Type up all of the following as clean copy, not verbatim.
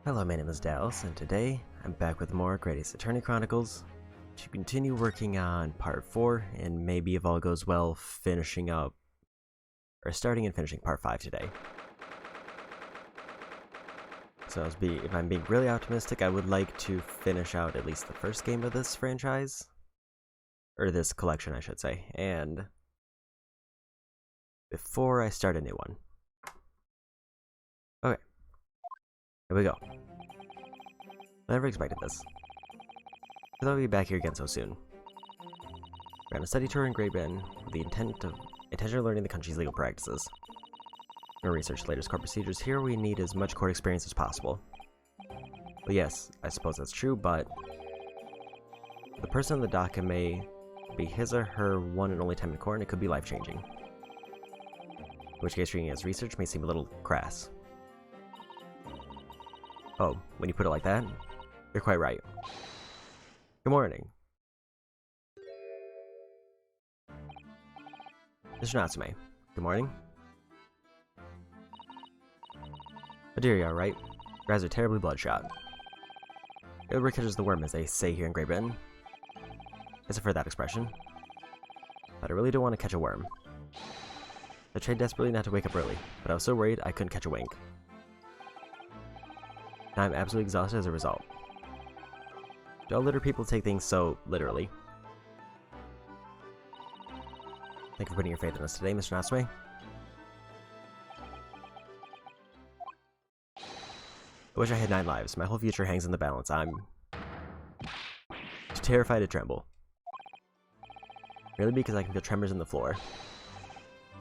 Hello, my name is Dallas, and today I'm back with more Great Ace Attorney Chronicles to continue working on Part 4, and maybe if all goes well, finishing up, or starting and finishing Part 5 today. So if I'm being really optimistic, I would like to finish out at least the first game of this franchise, or this collection I should say, and before I start a new one. Okay, here we go. I never expected this. I thought I'd be back here again so soon. We're on a study tour in Great Britain with the intention of learning the country's legal practices. We're going to research the latest court procedures here. We need as much court experience as possible. Well, yes, I suppose that's true, but the person on the docket may be his or her one and only time in court, and it could be life-changing. In which case, reading his research may seem a little crass. Oh, when you put it like that, you're quite right. Good morning. Mr. Natsume, good morning. Oh dear, you're alright. Your eyes are terribly bloodshot. It catches the worm, as they say here in Great Britain. As for that expression. But I really don't want to catch a worm. I tried desperately not to wake up early, but I was so worried I couldn't catch a wink. Now I'm absolutely exhausted as a result. Do all litter people take things so literally? Thank you for putting your faith in us today, Mr. Natsume. I wish I had 9 lives. My whole future hangs in the balance. I'm too terrified to tremble. Really, because I can feel tremors in the floor.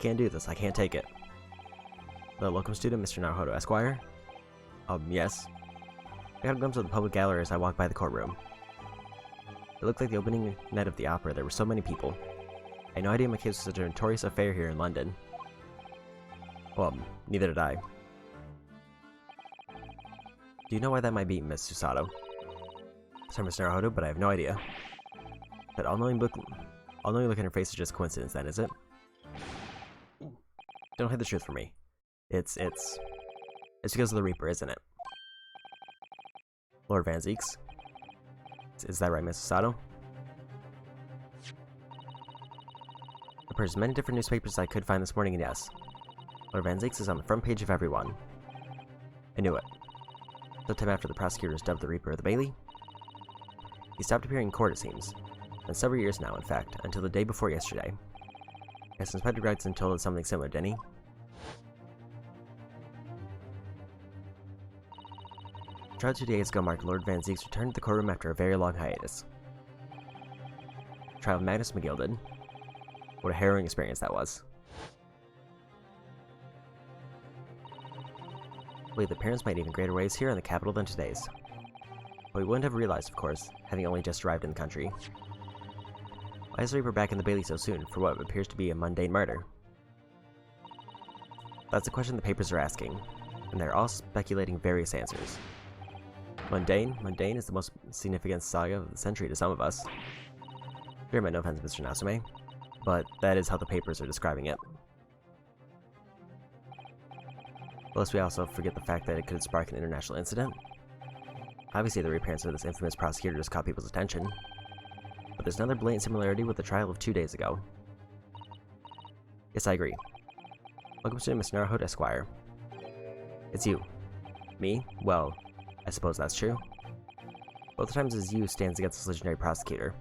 Can't do this. I can't take it. The locum student, Mr. Naruhodo Esquire? Yes. I got a glimpse of the public gallery as I walked by the courtroom. It looked like the opening night of the opera. There were so many people. I had no idea my case was such a notorious affair here in London. Well, neither did I. Do you know why that might be, Miss Susato? Sorry, Mr. Naruhodo, but I have no idea. That all-knowing look in her face is just coincidence, then, is it? Don't hide the truth from me. It's because of the Reaper, isn't it? Lord Van Zeeks? Is that right, Miss Susato? I purchased many different newspapers I could find this morning, and yes, Lord Van Zeeks is on the front page of everyone. I knew it. Sometime after the prosecutors dubbed the Reaper the Bailey, he stopped appearing in court, it seems. And several years now, in fact, until the day before yesterday. Yes, Inspector Gregson told us something similar, didn't he? The trial 2 days ago marked Lord Van Zeeks' return to the courtroom after a very long hiatus. The trial of Magnus McGilded. What a harrowing experience that was. I believe the parents made even greater waves here in the capital than today's. But we wouldn't have realized, of course, having only just arrived in the country. Why is the Reaper back in the Bailey so soon for what appears to be a mundane murder? That's the question the papers are asking, and they're all speculating various answers. Mundane? Mundane is the most significant saga of the century to some of us. Very much no offense, Mr. Natsume, but that is how the papers are describing it. Lest we also forget the fact that it could spark an international incident. Obviously, the reappearance of this infamous prosecutor just caught people's attention. But there's another blatant similarity with the trial of 2 days ago. Yes, I agree. Welcome to Miss Naruhodo Esquire. It's you. Me? Well, I suppose that's true. Both times as you stands against this legendary prosecutor.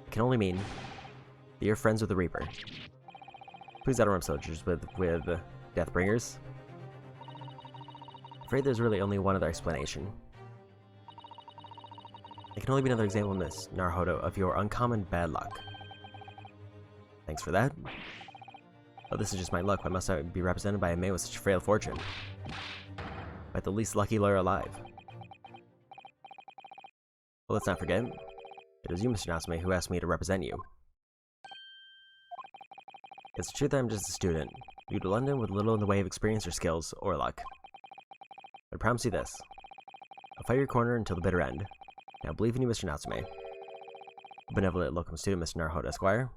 It can only mean that you're friends with the Reaper. Please don't rub soldiers with Deathbringers. I'm afraid there's really only one other explanation. It can only be another example, Miss Naruhodo, of your uncommon bad luck. Thanks for that. Oh, this is just my luck. Why must I be represented by a man with such a frail fortune? Like the least lucky lawyer alive. Well, let's not forget, it was you, Mr. Natsume, who asked me to represent you. It's true that I'm just a student, new to London with little in the way of experience or skills, or luck. But I promise you this. I'll fight your corner until the bitter end. Now believe in you, Mr. Natsume. Benevolent locum student, Mr. Naruhodo Esquire.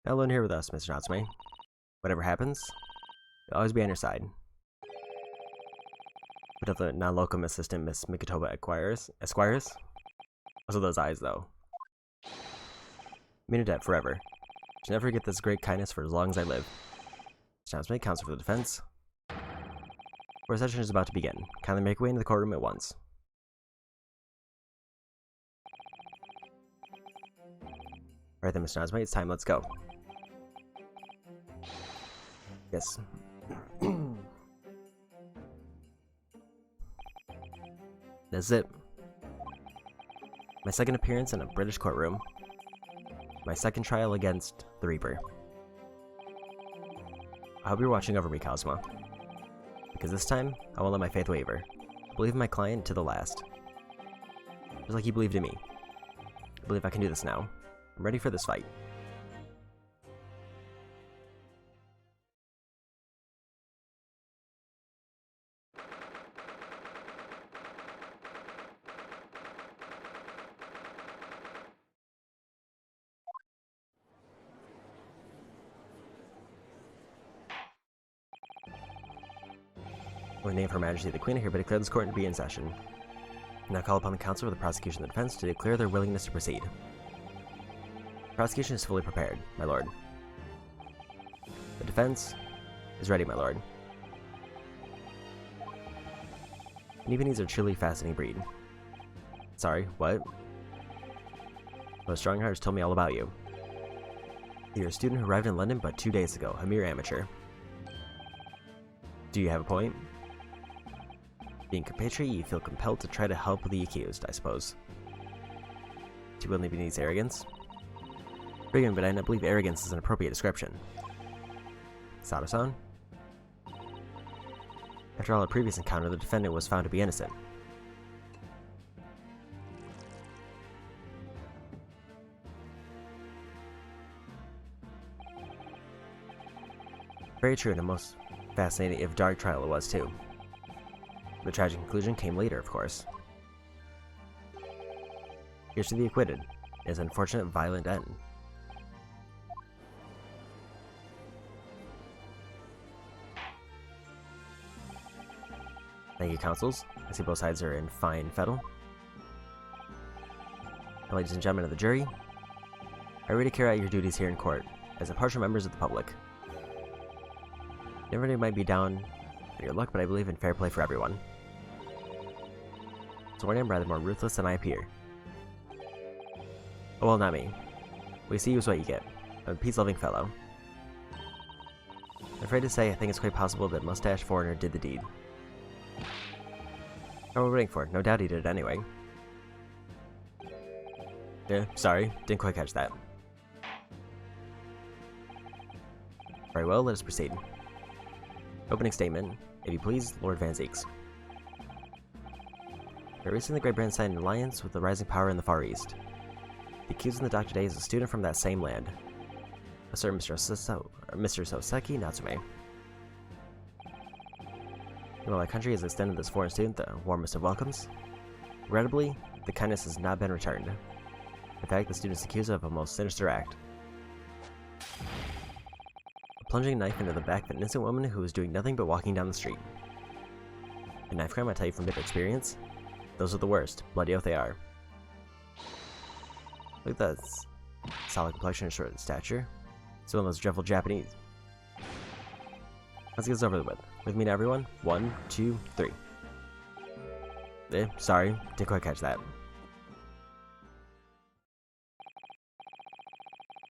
Now alone here with us, Mr. Natsume. Whatever happens, I'll always be on your side. But of the non-locum assistant Miss Mikitoba Esquires? Also those eyes, though. I'm in debt forever. Should never forget this great kindness for as long as I live. Announcement, counsel for the defense. Our session is about to begin. Kindly make way into the courtroom at once. Alright then, Mr. Nazmate, it's time, let's go. Yes. That's it. My second appearance in a British courtroom. My second trial against the Reaper. I hope you're watching over me, Cosmo. Because this time, I won't let my faith waver. I believe in my client to the last. Just like he believed in me. I believe I can do this now. I'm ready for this fight. In the name of Her Majesty the Queen, I hereby declare this court to be in session. I now call upon the counsel for the prosecution and the defense to declare their willingness to proceed. The prosecution is fully prepared, my lord. The defense is ready, my lord. Neepanese are a truly fascinating breed. Sorry, what? Those Stronghearts told me all about you. You're a student who arrived in London but 2 days ago, a mere amateur. Do you have a point? Being compatriot, you feel compelled to try to help the accused, I suppose. Do you will Neepanese arrogance? Brigand, but I don't believe arrogance is an appropriate description. Sato-san? After all, a previous encounter, the defendant was found to be innocent. Very true, and a most fascinating, if dark, trial it was too. The tragic conclusion came later, of course. Here's to the acquitted. It is an unfortunate, violent end. Thank you, counsels. I see both sides are in fine fettle. Ladies and gentlemen of the jury, are you ready to carry out your duties here in court as impartial members of the public? Everybody might be down on your luck, but I believe in fair play for everyone. So I am rather more ruthless than I appear. Oh well, not me. What you see is what you get. I'm a peace-loving fellow. I'm afraid to say I think it's quite possible that Mustache Foreigner did the deed. What are we waiting for? No doubt he did it anyway. Sorry, didn't quite catch that. Very well, let us proceed. Opening statement, if you please, Lord Van Zeeks. Recently, the Great Britain signed an alliance with the rising power in the Far East. The accused in the dock today is a student from that same land, a certain Mr. Soseki Natsume. While our country has extended this foreign student the warmest of welcomes, regrettably, the kindness has not been returned. In fact, the student is accused of a most sinister act. Plunging a knife into the back of an innocent woman who was doing nothing but walking down the street. A knife crime, I tell you from bitter experience, those are the worst. Bloody oath they are. Look at that solid complexion and short stature. It's one of those dreadful Japanese. Let's get this over with. With me now, everyone. 1, 2, 3. Sorry, didn't quite catch that.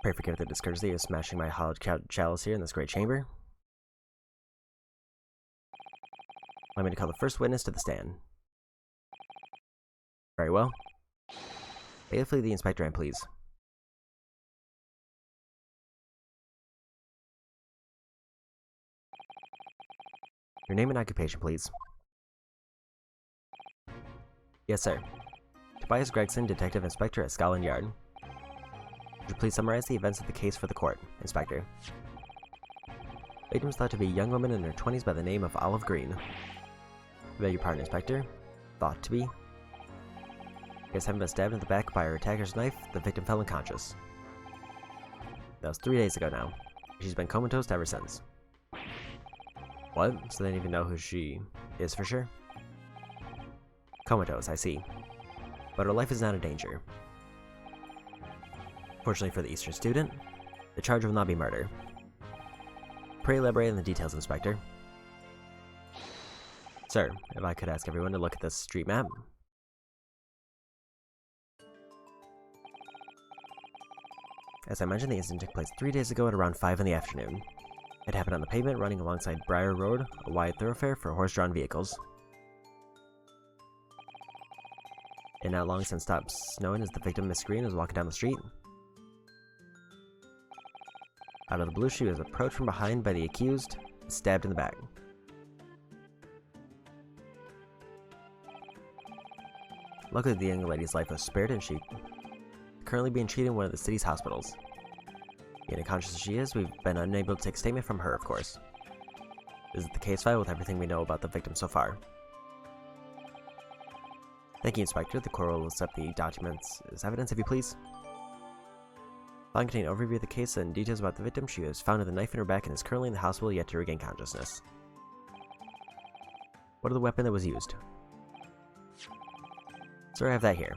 Pray forgive the discourtesy of smashing my hollowed chalice here in this great chamber. Allow me to call the first witness to the stand. Very well. Faithfully, the inspector, and please. Your name and occupation, please. Yes, sir. Tobias Gregson, Detective Inspector at Scotland Yard. Would you please summarize the events of the case for the court, Inspector? Victim is thought to be a young woman in her 20s by the name of Olive Green. I beg your pardon, Inspector. Thought to be. Because having been stabbed in the back by her attacker's knife, the victim fell unconscious. That was 3 days ago now. She's been comatose ever since. What? So they don't even know who she is for sure? Comatose, I see. But her life is not in danger. Fortunately for the Eastern student, the charge will not be murder. Pray elaborate on the details, Inspector. Sir, if I could ask everyone to look at this street map. As I mentioned, the incident took place 3 days ago at around 5 in the afternoon. It happened on the pavement running alongside Briar Road, a wide thoroughfare for horse-drawn vehicles. It not long since stopped snowing as the victim, Miss Green, was walking down the street. Out of the blue, she was approached from behind by the accused and stabbed in the back. Luckily, the young lady's life was spared, and she currently being treated in one of the city's hospitals. Being unconscious as she is, we've been unable to take a statement from her, of course. This is the case file with everything we know about the victim so far. Thank you, Inspector. The court will accept the documents as evidence, if you please. File contains an overview of the case and details about the victim. She was found with a knife in her back and is currently in the hospital, yet to regain consciousness. What of the weapon that was used? Sir, I have that here.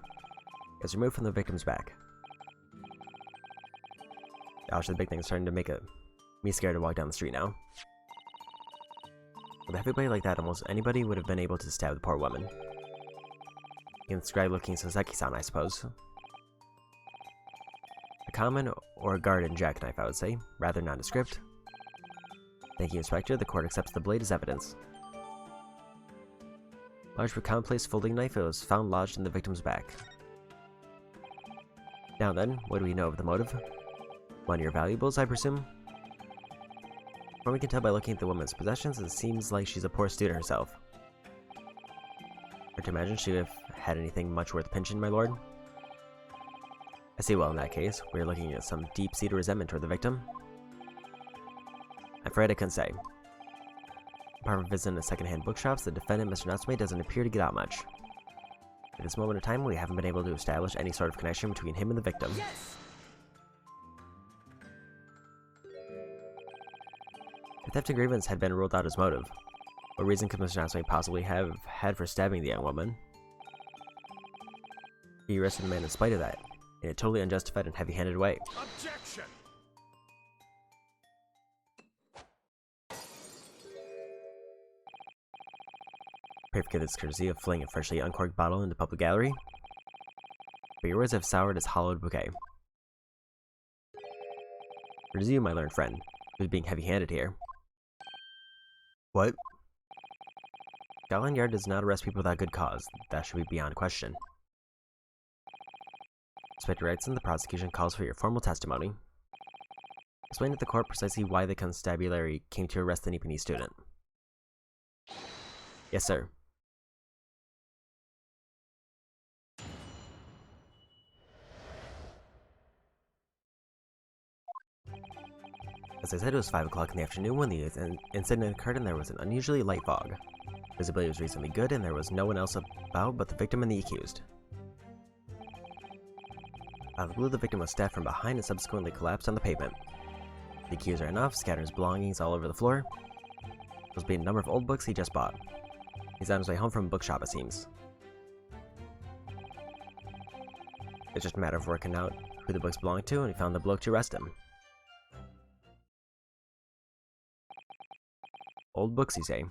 It was removed from the victim's back. Gosh, the big thing is starting to make me scared to walk down the street now. With a heavy blade like that, almost anybody would have been able to stab the poor woman. You can describe looking Saseki-san, I suppose. A common or garden jackknife, I would say, rather nondescript. Thank you, Inspector. The court accepts the blade as evidence. Large but commonplace folding knife, it was found lodged in the victim's back. Now then, what do we know of the motive? One of your valuables, I presume? From what we can tell by looking at the woman's possessions, it seems like she's a poor student herself. Hard to imagine she would have had anything much worth pinching, my lord. I see. Well, in that case, we're looking at some deep-seated resentment toward the victim. I'm afraid I couldn't say. Apart from visiting the second-hand bookshops, the defendant, Mr. Natsume, doesn't appear to get out much. At this moment in time, we haven't been able to establish any sort of connection between him and the victim. Yes! If theft and grievance had been ruled out as motive, what reason could Mr. Natsume possibly have had for stabbing the young woman? He arrested the man in spite of that, in a totally unjustified and heavy-handed way. Objection! Pray forgive this courtesy of flinging a freshly uncorked bottle into the public gallery, but your words have soured this hollowed bouquet. It is you, my learned friend, who's being heavy-handed here. What? Scotland Yard does not arrest people without good cause. That should be beyond question. Inspector Wrightson, the prosecution calls for your formal testimony. Explain to the court precisely why the constabulary came to arrest the Nipponese student. Yes, sir. As I said, it was 5 o'clock in the afternoon when the incident occurred, and there was an unusually light fog. Visibility was reasonably good, and there was no one else about but the victim and the accused. Out of the blue, the victim was stabbed from behind and subsequently collapsed on the pavement. The accused ran off, scattering his belongings all over the floor. There was being a number of old books he just bought. He's on his way home from a bookshop, it seems. It's just a matter of working out who the books belonged to, and he found the bloke to arrest him. Old books, you say?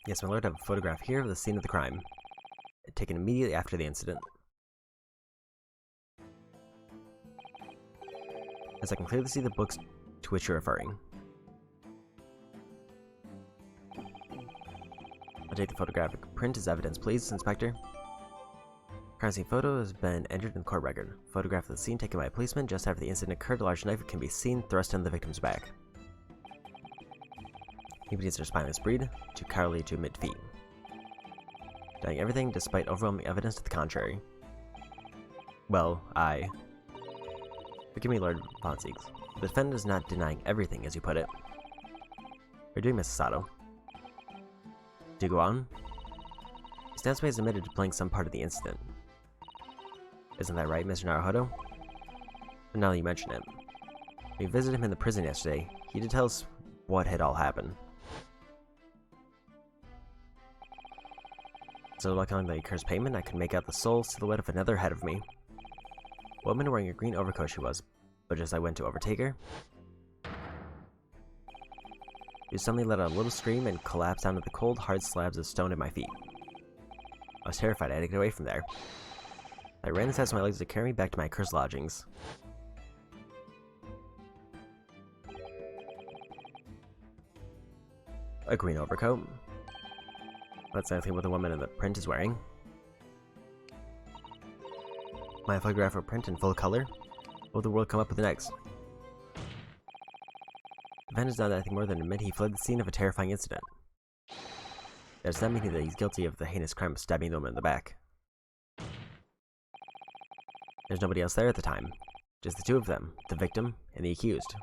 Yes, my lord, I have a photograph here of the scene of the crime, taken immediately after the incident. As I can clearly see the books to which you're referring. I'll take the photographic print as evidence, please, Inspector. Crime scene photo has been entered in the court record. Photograph of the scene taken by a policeman just after the incident occurred. A large knife can be seen thrust into the victim's back. He begins their spineless breed, too cowardly to admit defeat. Denying everything despite overwhelming evidence to the contrary. Well, forgive me, Lord Von Siegs. The defendant is not denying everything, as you put it. You're doing, Mrs. Sato. Do go on? Stansme has admitted to playing some part of the incident. Isn't that right, Mr. Naruhodo? And now that you mention it. We visited him in the prison yesterday. He did tell us what had all happened. So looking on the cursed pavement, I could make out the sole silhouette of another ahead of me. A woman wearing a green overcoat she was, but just as I went to overtake her, she suddenly let out a little scream and collapsed onto the cold, hard slabs of stone at my feet. I was terrified. I had to get away from there. I ran as fast as my legs to carry me back to my cursed lodgings. A green overcoat. That's exactly what the woman in the print is wearing. My photograph of print in full color. What will the world come up with next? The man has done nothing more than admit he fled the scene of a terrifying incident. That does not mean that he's guilty of the heinous crime of stabbing the woman in the back. There's nobody else there at the time. Just the two of them, the victim and the accused.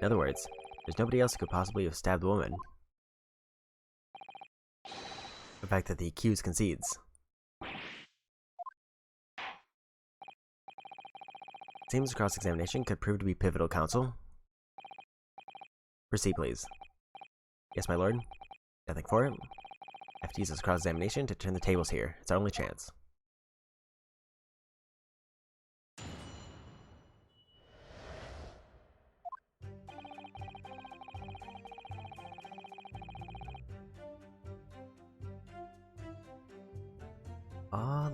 In other words, there's nobody else who could possibly have stabbed the woman. The fact that the accused concedes. It seems cross-examination could prove to be pivotal, counsel. Proceed, please. Yes, my lord. Nothing for it. I have to use this cross-examination to turn the tables here. It's our only chance.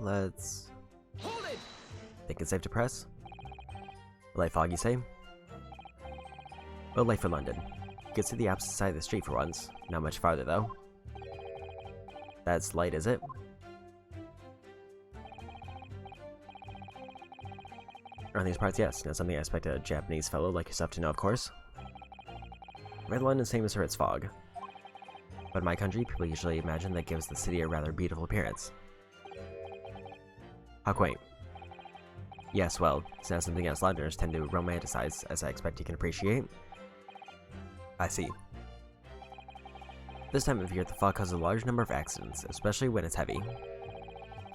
Let's... Hold it! Think it's safe to press? Light fog, you say? Well, light for London. Gets to the opposite side of the street for once. Not much farther, though. That's light, is it? Around these parts, yes. Now something I expect a Japanese fellow like yourself to know, of course. Red London's famous for its fog. But in my country, people usually imagine that gives the city a rather beautiful appearance. How quaint. Yes, well, it's not something else Londoners tend to romanticize, as I expect you can appreciate. I see. This time of year, the fog causes a large number of accidents, especially when it's heavy.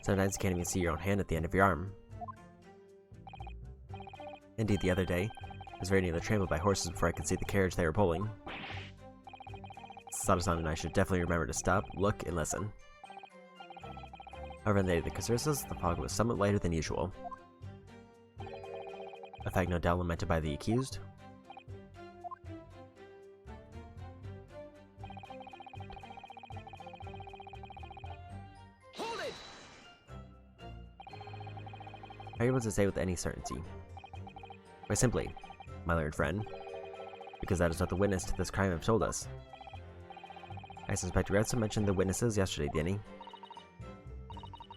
Sometimes you can't even see your own hand at the end of your arm. Indeed, the other day, I was very nearly trampled by horses before I could see the carriage they were pulling. Sada-san and I should definitely remember to stop, look, and listen. However, on the day of the Casurces, the fog was somewhat lighter than usual. A fact no doubt lamented by the accused. Hold it! How are you able to say with any certainty? Why simply, my learned friend, because that is what the witness to this crime have told us. I suspect Retsu mentioned the witnesses yesterday, didn't he?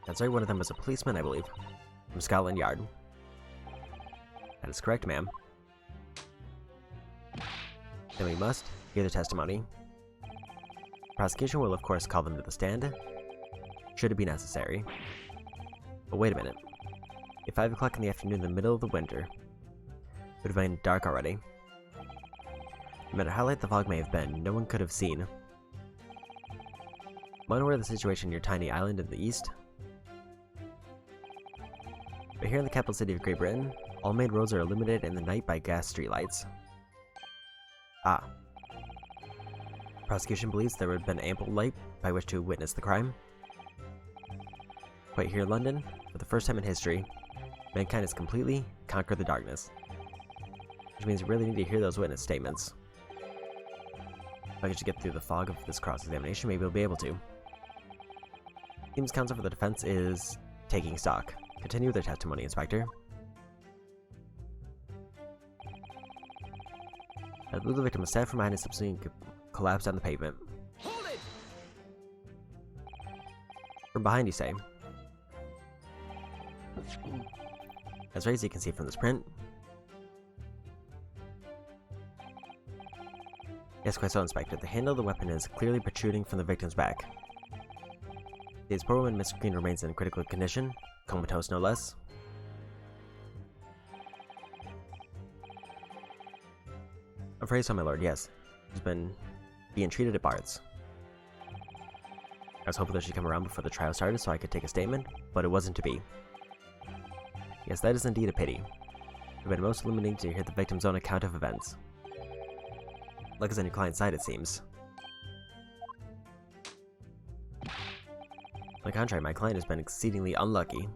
That's right, one of them was a policeman, I believe, from Scotland Yard. That is correct, ma'am. Then we must hear the testimony. The prosecution will, of course, call them to the stand, should it be necessary. But wait a minute. At 5 o'clock in the afternoon in the middle of the winter, it would have been dark already. No matter how light the fog may have been, no one could have seen. Unaware of the situation in your tiny island in the east, but here in the capital city of Great Britain, all main roads are illuminated in the night by gas streetlights. Ah. The prosecution believes there would have been ample light by which to witness the crime. Quite here in London, for the first time in history, mankind has completely conquered the darkness. Which means we really need to hear those witness statements. If I could just get through the fog of this cross-examination, maybe we'll be able to. Team's counsel for the defense is taking stock. Continue with their testimony, Inspector. I believe the victim was stabbed from behind and subsequently collapsed on the pavement. Hold it! From behind, you say? That's right, as you can see from this print. Yes, quite so, Inspector. The handle of the weapon is clearly protruding from the victim's back. This poor woman, Miss Green, remains in critical condition, comatose no less. I'm afraid so, my lord, yes. She's been being treated at Bard's. I was hoping that she'd come around before the trial started so I could take a statement, but it wasn't to be. Yes, that is indeed a pity. It would have been most illuminating to hear the victim's own account of events. Luck is on your client's side, it seems. On the contrary, my client has been exceedingly unlucky.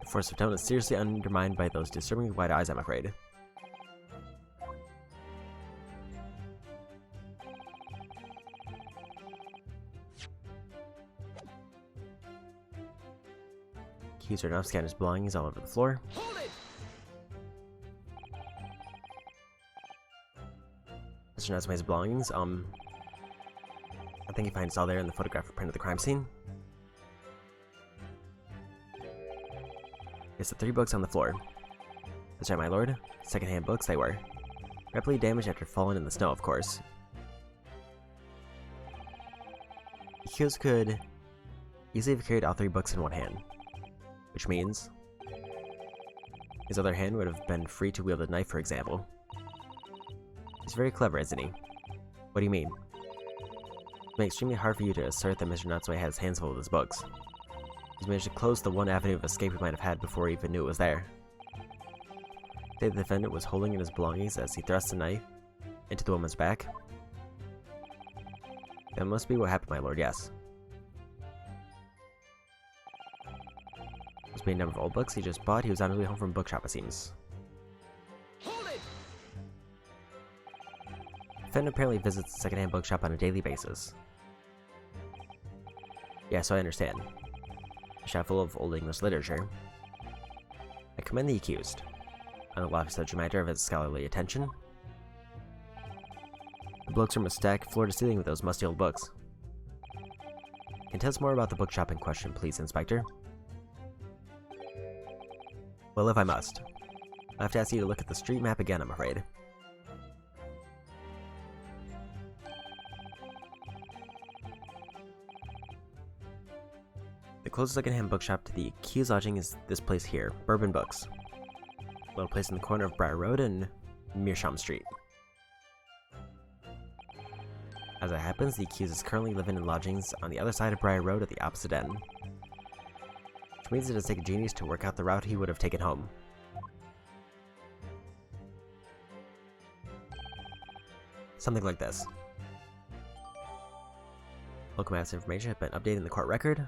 The force of tone is seriously undermined by those disturbingly wide eyes, I'm afraid. Keys are enough, scan his belongings all over the floor. Mr. Natsume's belongings, I think he finds all there in the photographic print of the crime scene. Yes, the 3 books on the floor. That's right, my lord. Second-hand books they were. Rapidly damaged after falling in the snow, of course. The accused could easily have carried all 3 books in one hand. Which means his other hand would have been free to wield a knife, for example. He's very clever, isn't he? What do you mean? It makes it extremely hard for you to assert that Mr. Natsume has his hands full of his books. He's managed to close the one avenue of escape he might have had before he even knew it was there. The defendant was holding in his belongings as he thrust the knife into the woman's back. That must be what happened, my lord, yes. This being a number of old books he just bought. He was on his way home from a bookshop, it seems. The defendant apparently visits the second-hand bookshop on a daily basis. Yeah, so I understand. A shop full of old English literature. I commend the accused on the lofty subject matter of his scholarly attention. The books from a stack floor to ceiling with those musty old books. Can you tell us more about the bookshop in question, please, Inspector? Well, if I must, I'll have to ask you to look at the street map again, I'm afraid. The closest second-hand bookshop to the accused lodging is this place here, Bourbon Books. A little place in the corner of Briar Road and Meerschaum Street. As it happens, the accused is currently living in lodgings on the other side of Briar Road at the opposite end. Which means it does take a genius to work out the route he would have taken home. Something like this. Local maps information have been updated in the court record.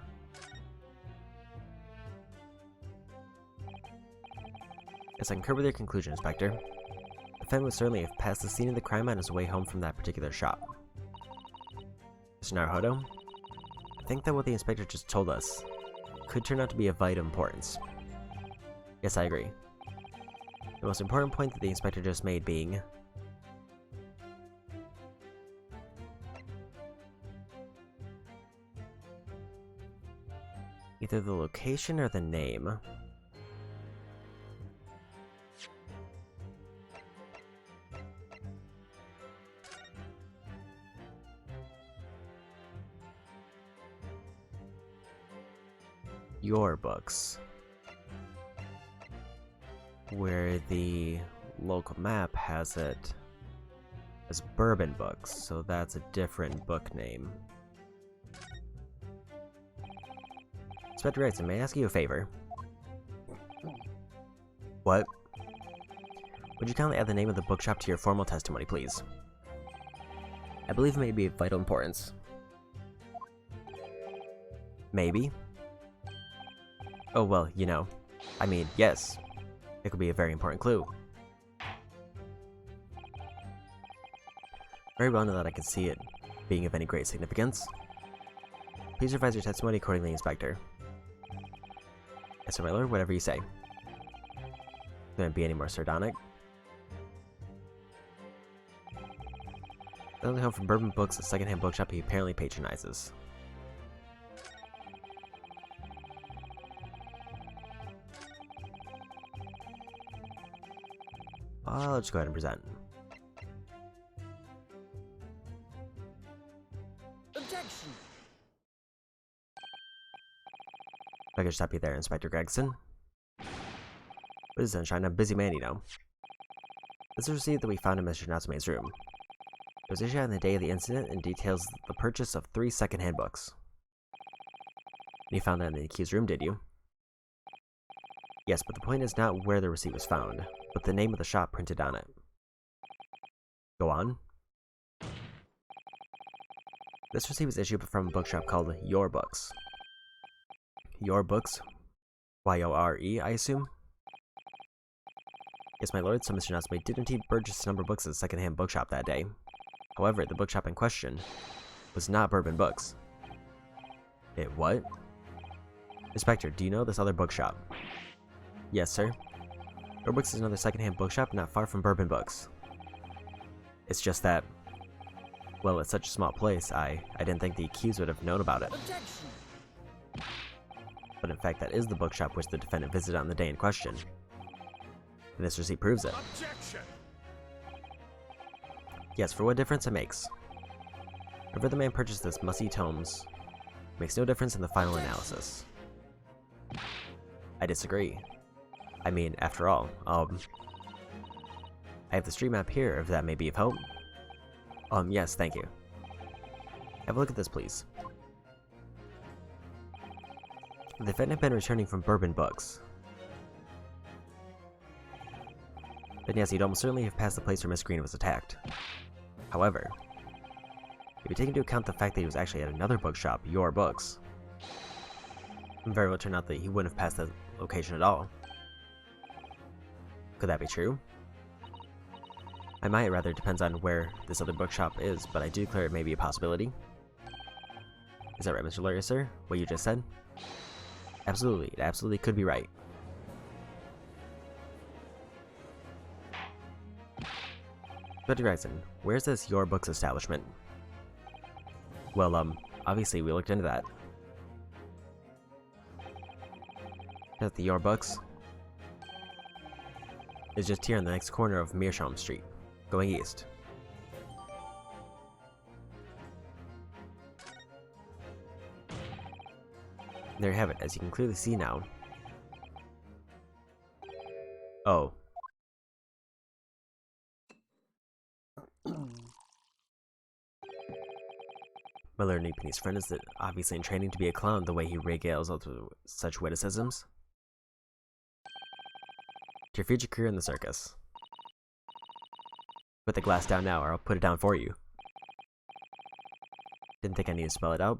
Yes, I concur with your conclusion, Inspector. The defendant would certainly have passed the scene of the crime on his way home from that particular shop. Mr. Naruhodo, I think that what the Inspector just told us could turn out to be of vital importance. Yes, I agree. The most important point that the Inspector just made being either the location or the name. Your books. Where the local map has it as Bourbon Books, so that's a different book name. Inspector Gregson, may I ask you a favor? What? Would you kindly add the name of the bookshop to your formal testimony, please? I believe it may be of vital importance. Maybe? Oh, well, you know. I mean, yes. It could be a very important clue. Very well, now that I can see it being of any great significance. Please revise your testimony accordingly, Inspector. Yes, sir, my lord, whatever you say. Couldn't be any more sardonic. Only home from Bourbon Books, a second-hand bookshop he apparently patronizes. Let's go ahead and present. Objection. If I could stop you there, Inspector Gregson. What is sunshine? I'm a busy man, you know. This is a receipt that we found in Mr. Natsume's room. It was issued on the day of the incident and details the purchase of 3 second-hand books. You found that in the accused room, did you? Yes, but the point is not where the receipt was found, but the name of the shop printed on it. Go on. This receipt was issued from a bookshop called Your Books. Your Books? Y-O-R-E, I assume? Yes, my lord, so Mr. Natsume did indeed purchase a number of books at a second-hand bookshop that day. However, the bookshop in question was not Bourbon Books. It what? Inspector, do you know this other bookshop? Yes, sir. Your Books is another second-hand bookshop not far from Bourbon Books. It's just that, well, it's such a small place, I didn't think the accused would have known about it. Objection. But in fact, that is the bookshop which the defendant visited on the day in question. And this receipt proves it. Objection. Yes, for what difference it makes. Whenever the man purchased this musty tomes, it makes no difference in the final analysis. I disagree. I mean, after all, I have the street map here, if that may be of help. Yes, thank you. Have a look at this, please. The defendant had been returning from Bourbon Books. Then yes, he'd almost certainly have passed the place where Miss Green was attacked. However, if you take into account the fact that he was actually at another bookshop, Your Books, it very well turned out that he wouldn't have passed that location at all. Could that be true? I might, rather depends on where this other bookshop is, but I do declare it may be a possibility. Is that right, Mr. Lawyer, sir? What you just said? Absolutely, it absolutely could be right. But Horizon, where's this Your Books establishment? Well, obviously we looked into that. At the Your Books is just here in the next corner of Meerschaum Street, going east. There you have it, as you can clearly see now. Oh. My Lord Neepney's friend is obviously in training to be a clown the way he regales out with such witticisms. To your future career in the circus. Put the glass down now, or I'll put it down for you. Didn't think I needed to spell it out,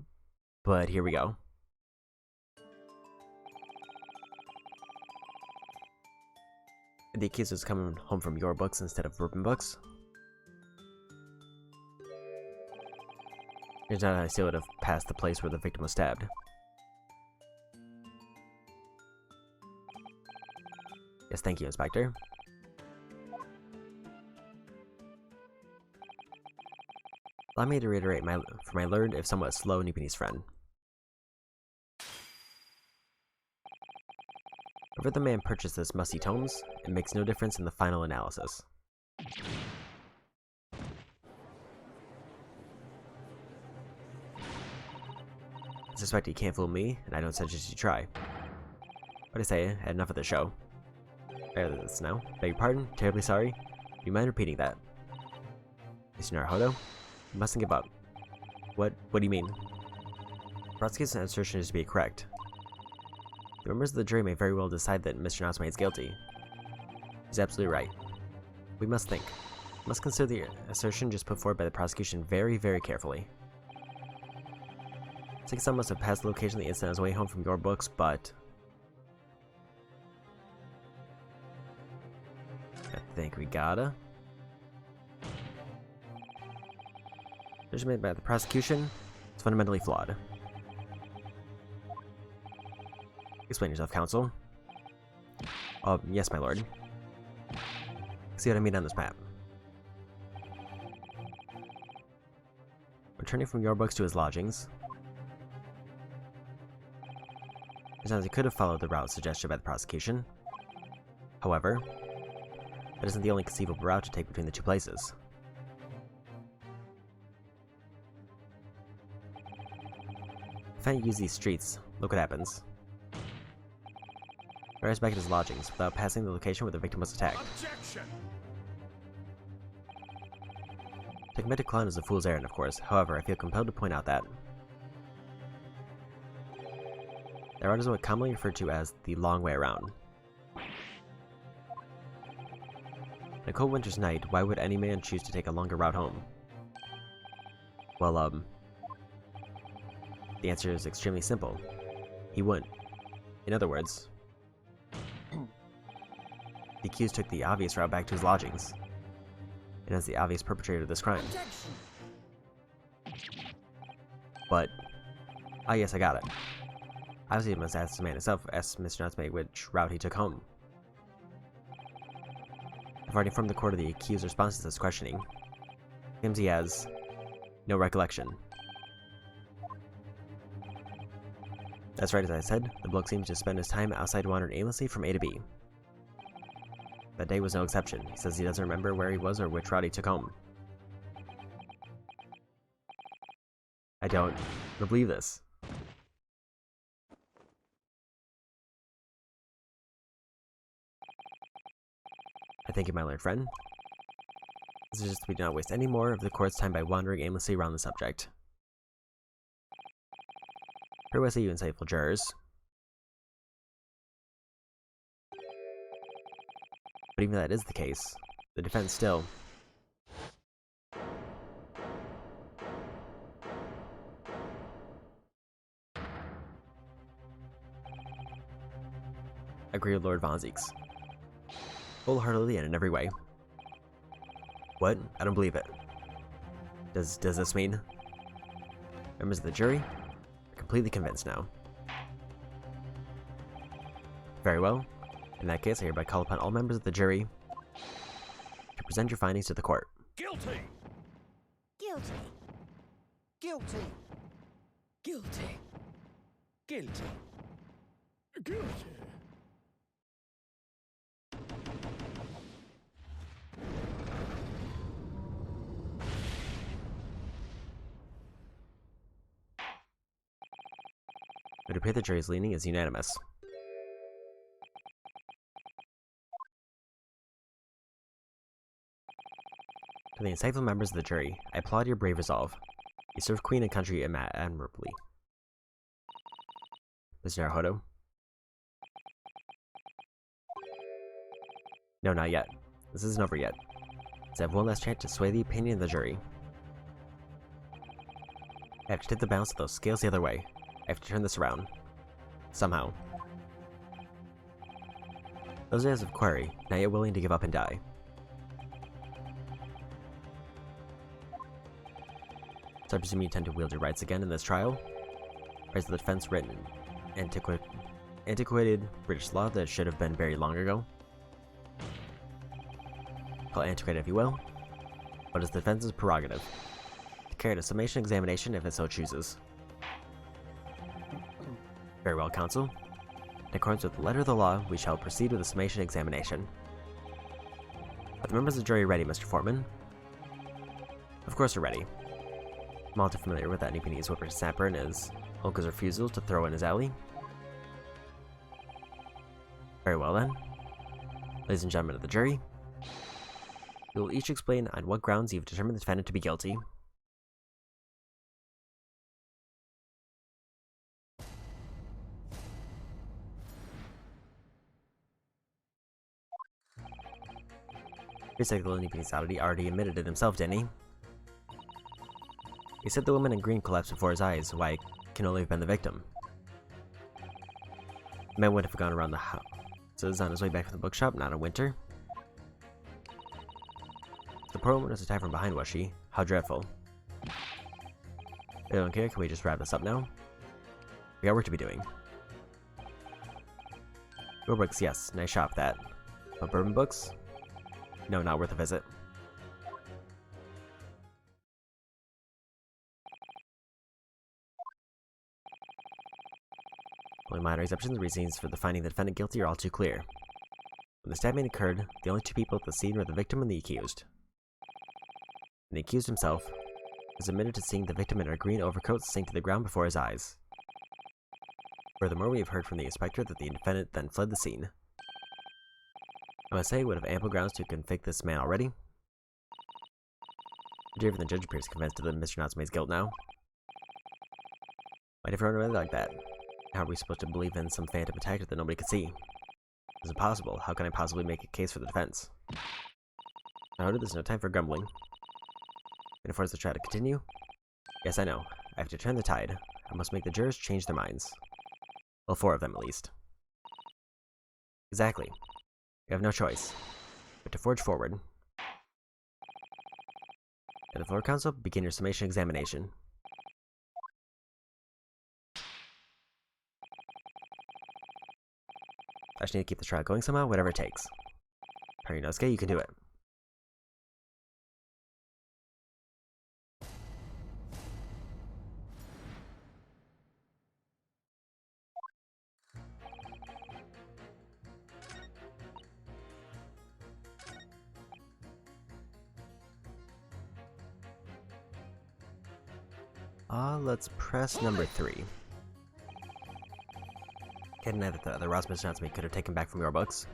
but here we go. The accused was coming home from Your Books instead of Bourbon Books. Turns out I still would have passed the place where the victim was stabbed. Yes, thank you, Inspector. Allow me to reiterate for my learned, if somewhat slow, Neepney's friend. Whenever the man purchased this musty tomes, it makes no difference in the final analysis. I suspect you can't fool me, and I don't suggest you try. But I say, I had enough of the show. Better this now. Beg your pardon, terribly sorry. Do you mind repeating that? Mr. Naruhodo? You mustn't give up. What do you mean? Prosecution's assertion is to be correct. The members of the jury may very well decide that Mr. Natsume is guilty. He's absolutely right. We must think. We must consider the assertion just put forward by the prosecution very, very carefully. Six-Son must have passed the location of the incident on his way home from Your Books, but I think we gotta. Decision made by the prosecution is fundamentally flawed. Explain yourself, counsel. Yes, my lord. See what I mean on this map. Returning from Your Books to his lodgings, it sounds he could have followed the route suggested by the prosecution. However, that isn't the only conceivable route to take between the two places. If I use these streets, look what happens. He arrives back at his lodgings without passing the location where the victim was attacked. Objection. To commit a clown is a fool's errand, of course. However, I feel compelled to point out that the route is what commonly referred to as the long way around. On a cold winter's night, why would any man choose to take a longer route home? Well, The answer is extremely simple. He wouldn't. In other words, the accused took the obvious route back to his lodgings, and as the obvious perpetrator of this crime. But, yes, I got it. Obviously, you must ask the man himself, ask Mr. Natsume which route he took home. I've already informed the court of the accused's response to this questioning. Claims he has no recollection. That's right, as I said, the bloke seems to spend his time outside wandering aimlessly from A to B. That day was no exception. He says he doesn't remember where he was or which route he took home. I don't believe this. I thank you, my learned friend. This is just we do not waste any more of the court's time by wandering aimlessly around the subject. Very well, say you insightful jurors. But even if that is the case, the defense still... agree with Lord Von Zieks. Wholeheartedly and in every way. What? I don't believe it. Does this mean? Members of the jury are completely convinced now. Very well. In that case, I hereby call upon all members of the jury to present your findings to the court. Guilty! Guilty. Guilty! Guilty! Guilty! Guilty! It would appear the jury's leaning is unanimous. To the insightful members of the jury, I applaud your brave resolve. You serve Queen and country admirably. Mr. Naruhodo? No, not yet. This isn't over yet. Let's have one last chance to sway the opinion of the jury. I have to tip the balance of those scales the other way. I have to turn this around. Somehow. Those days of query, not yet willing to give up and die. So I presume you intend to wield your rights again in this trial? Or is the defense written in antiquated British law that should have been very long ago? Call it antiquated if you will, but it's the defense's prerogative to carry out a summation examination if it so chooses. Very well, counsel. In accordance with the letter of the law, we shall proceed with the summation examination. Are the members of the jury ready, Mr. Foreman? Of course we're ready. I'm all too familiar with that Japanese whippersnapper and his Olga's refusal to throw in his alley. Very well then. Ladies and gentlemen of the jury, you will each explain on what grounds you've determined the defendant to be guilty. Your cycle Japanese already admitted it himself, didn't he? He said the woman in green collapsed before his eyes, why it can only have been the victim. The man would have gone around the house on his way back from the bookshop, not in winter. The poor woman was attacked from behind, was she? How dreadful. They don't care, can we just wrap this up now? We got work to be doing. Your books, yes, nice shop that. But bourbon books? No, not worth a visit. Only minor exceptions, reasons for the finding the defendant guilty are all too clear. When the stabbing occurred, the only two people at the scene were the victim and the accused. And the accused himself was admitted to seeing the victim in her green overcoat sink to the ground before his eyes. Furthermore, we have heard from the inspector that the defendant then fled the scene. I must say, we would have ample grounds to convict this man already. The jury and the judge appears convinced of Mr. Natsume's guilt now. Why did everyone really like that? How are we supposed to believe in some phantom attacker that nobody could see? It's impossible. How can I possibly make a case for the defense? Now, there's no time for grumbling. And if the trial to continue? Yes, I know. I have to turn the tide. I must make the jurors change their minds. Well, 4 of them at least. Exactly. We have no choice but to forge forward. At the floor council, begin your summation examination. I just need to keep the trial going somehow, whatever it takes. Harinosuke, you can do it. Let's press number 3. Can't deny that the other routes Mr. Natsume could have taken back from your books.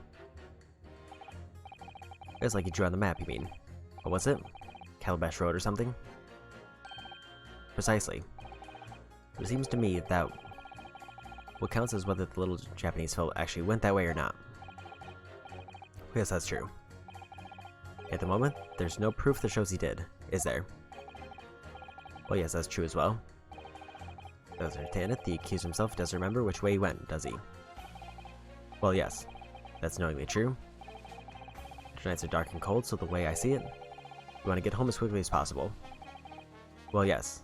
It's like you drew on the map, you mean. What was it? Calabash Road or something? Precisely. It seems to me that what counts is whether the little Japanese fellow actually went that way or not. Yes, that's true. At the moment, there's no proof that shows he did, is there? Well, yes, that's true as well. As I understand it, the accused himself doesn't remember which way he went, does he? Well, yes. That's knowingly true. The nights are dark and cold, so the way I see it, you want to get home as quickly as possible. Well, yes.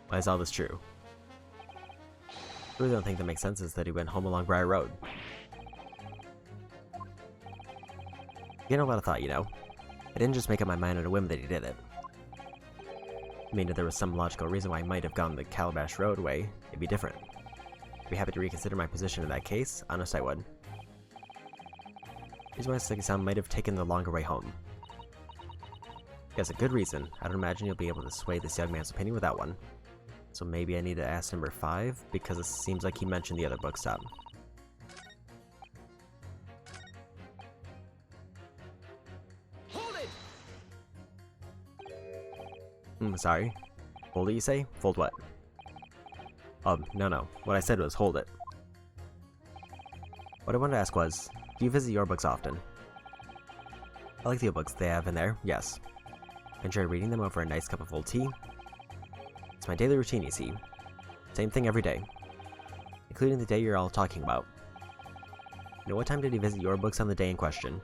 Why is all this true? The only thing that makes sense is that he went home along Briar Road. You know a lot of thought, you know. I didn't just make up my mind on a whim that he did it. I mean, if there was some logical reason why I might have gone the Calabash Road way, it'd be different. I'd be happy to reconsider my position in that case, honest I would. Here's why Seki-san might have taken the longer way home. He has a good reason. I don't imagine you'll be able to sway this young man's opinion without one. So maybe I need to ask number 5, because it seems like he mentioned the other book stop. Sorry. Hold it, you say? Fold what? No. What I said was hold it. What I wanted to ask was, do you visit your books often? I like the books they have in there, yes. I enjoy reading them over a nice cup of old tea. It's my daily routine, you see. Same thing every day. Including the day you're all talking about. You know, what time did you visit your books on the day in question?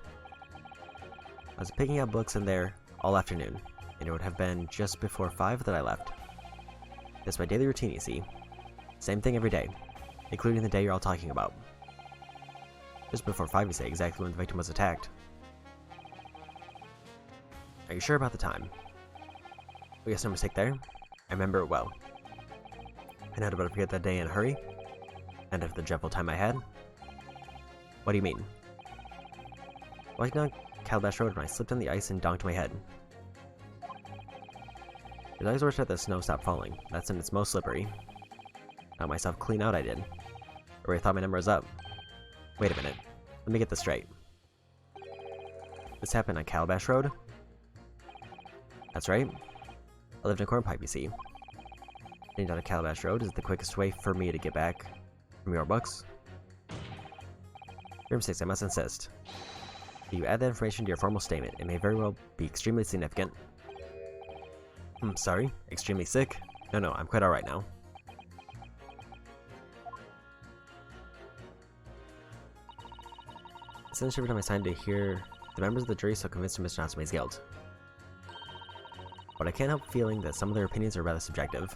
I was picking up books in there all afternoon, and it would have been just before 5 that I left. That's my daily routine, you see. Same thing every day, including the day you're all talking about. Just before 5, you say, exactly when the victim was attacked. Are you sure about the time? I guess no mistake there. I remember it well. I know to forget that day in a hurry, and after the dreadful time I had. What do you mean? Walking down Calabash Road when I slipped on the ice and donked my head. His eyes were shut, the snow stopped falling. That's when it's most slippery. Got myself clean out, I did. I already thought my number was up. Wait a minute. Let me get this straight. This happened on Calabash Road? That's right. I lived in Cornpipe, you see. Getting down to Calabash Road is the quickest way for me to get back from your books. Room 6, I must insist. If you add that information to your formal statement, it may very well be extremely significant. Sorry? Extremely sick? No, I'm quite alright now. I sent a shiver to my side to hear the members of the jury so convinced of Mr. Natsume's guilt. But I can't help feeling that some of their opinions are rather subjective.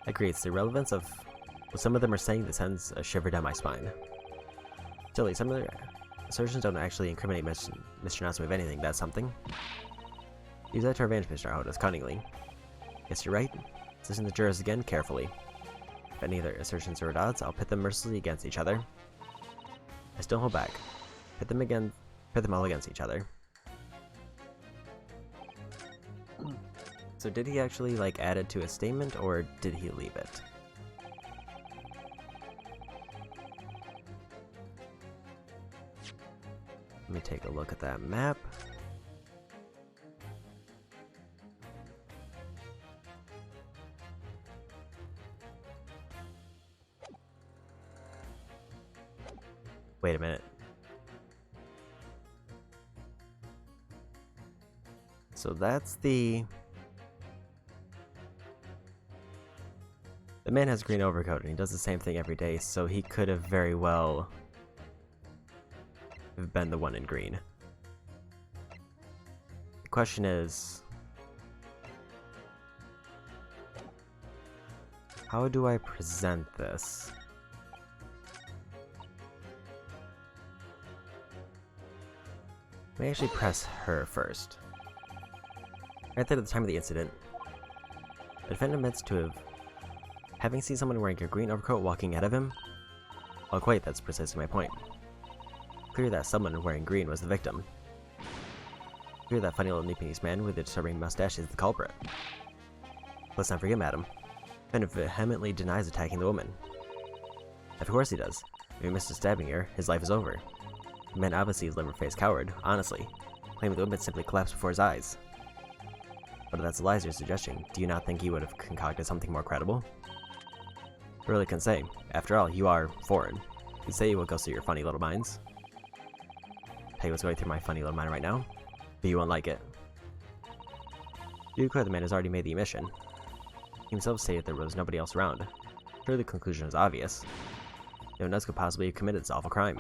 I agree, it's the irrelevance of what some of them are saying that sends a shiver down my spine. Silly, some of their assertions don't actually incriminate Mr. Natsume of anything, that's something. Use that to our advantage, Mr. Ahoda's cunningly. Guess you're right. Listen to the jurors again carefully. If any of their assertions are at odds, I'll pit them mercilessly against each other. I still hold back. Pit them all against each other. So did he actually, add it to a statement, or did he leave it? Let me take a look at that map. Wait a minute. So that's the... The man has a green overcoat and he does the same thing every day, so he could have very well have been the one in green. The question is, how do I present this? Let me actually press her first. Right there at the time of the incident, the defendant admits to having seen someone wearing a green overcoat walking ahead of him. Well, quite, that's precisely my point. Clear that someone wearing green was the victim. Clear that funny little Nepalese man with the disturbing mustache is the culprit. Let's not forget, madam. The defendant vehemently denies attacking the woman. Of course he does. If he misses stabbing her, his life is over. The man obviously is a liver-faced coward, honestly, claiming the woman simply collapsed before his eyes. But if that's the lies you're suggesting, do you not think he would have concocted something more credible? I really can say. After all, you are foreign. You say you will go through your funny little minds. Tell you what's going through my funny little mind right now, but you won't like it. You declare the man has already made the omission. He himself stated there was nobody else around. Surely the conclusion is obvious. No one else could possibly have committed this awful crime.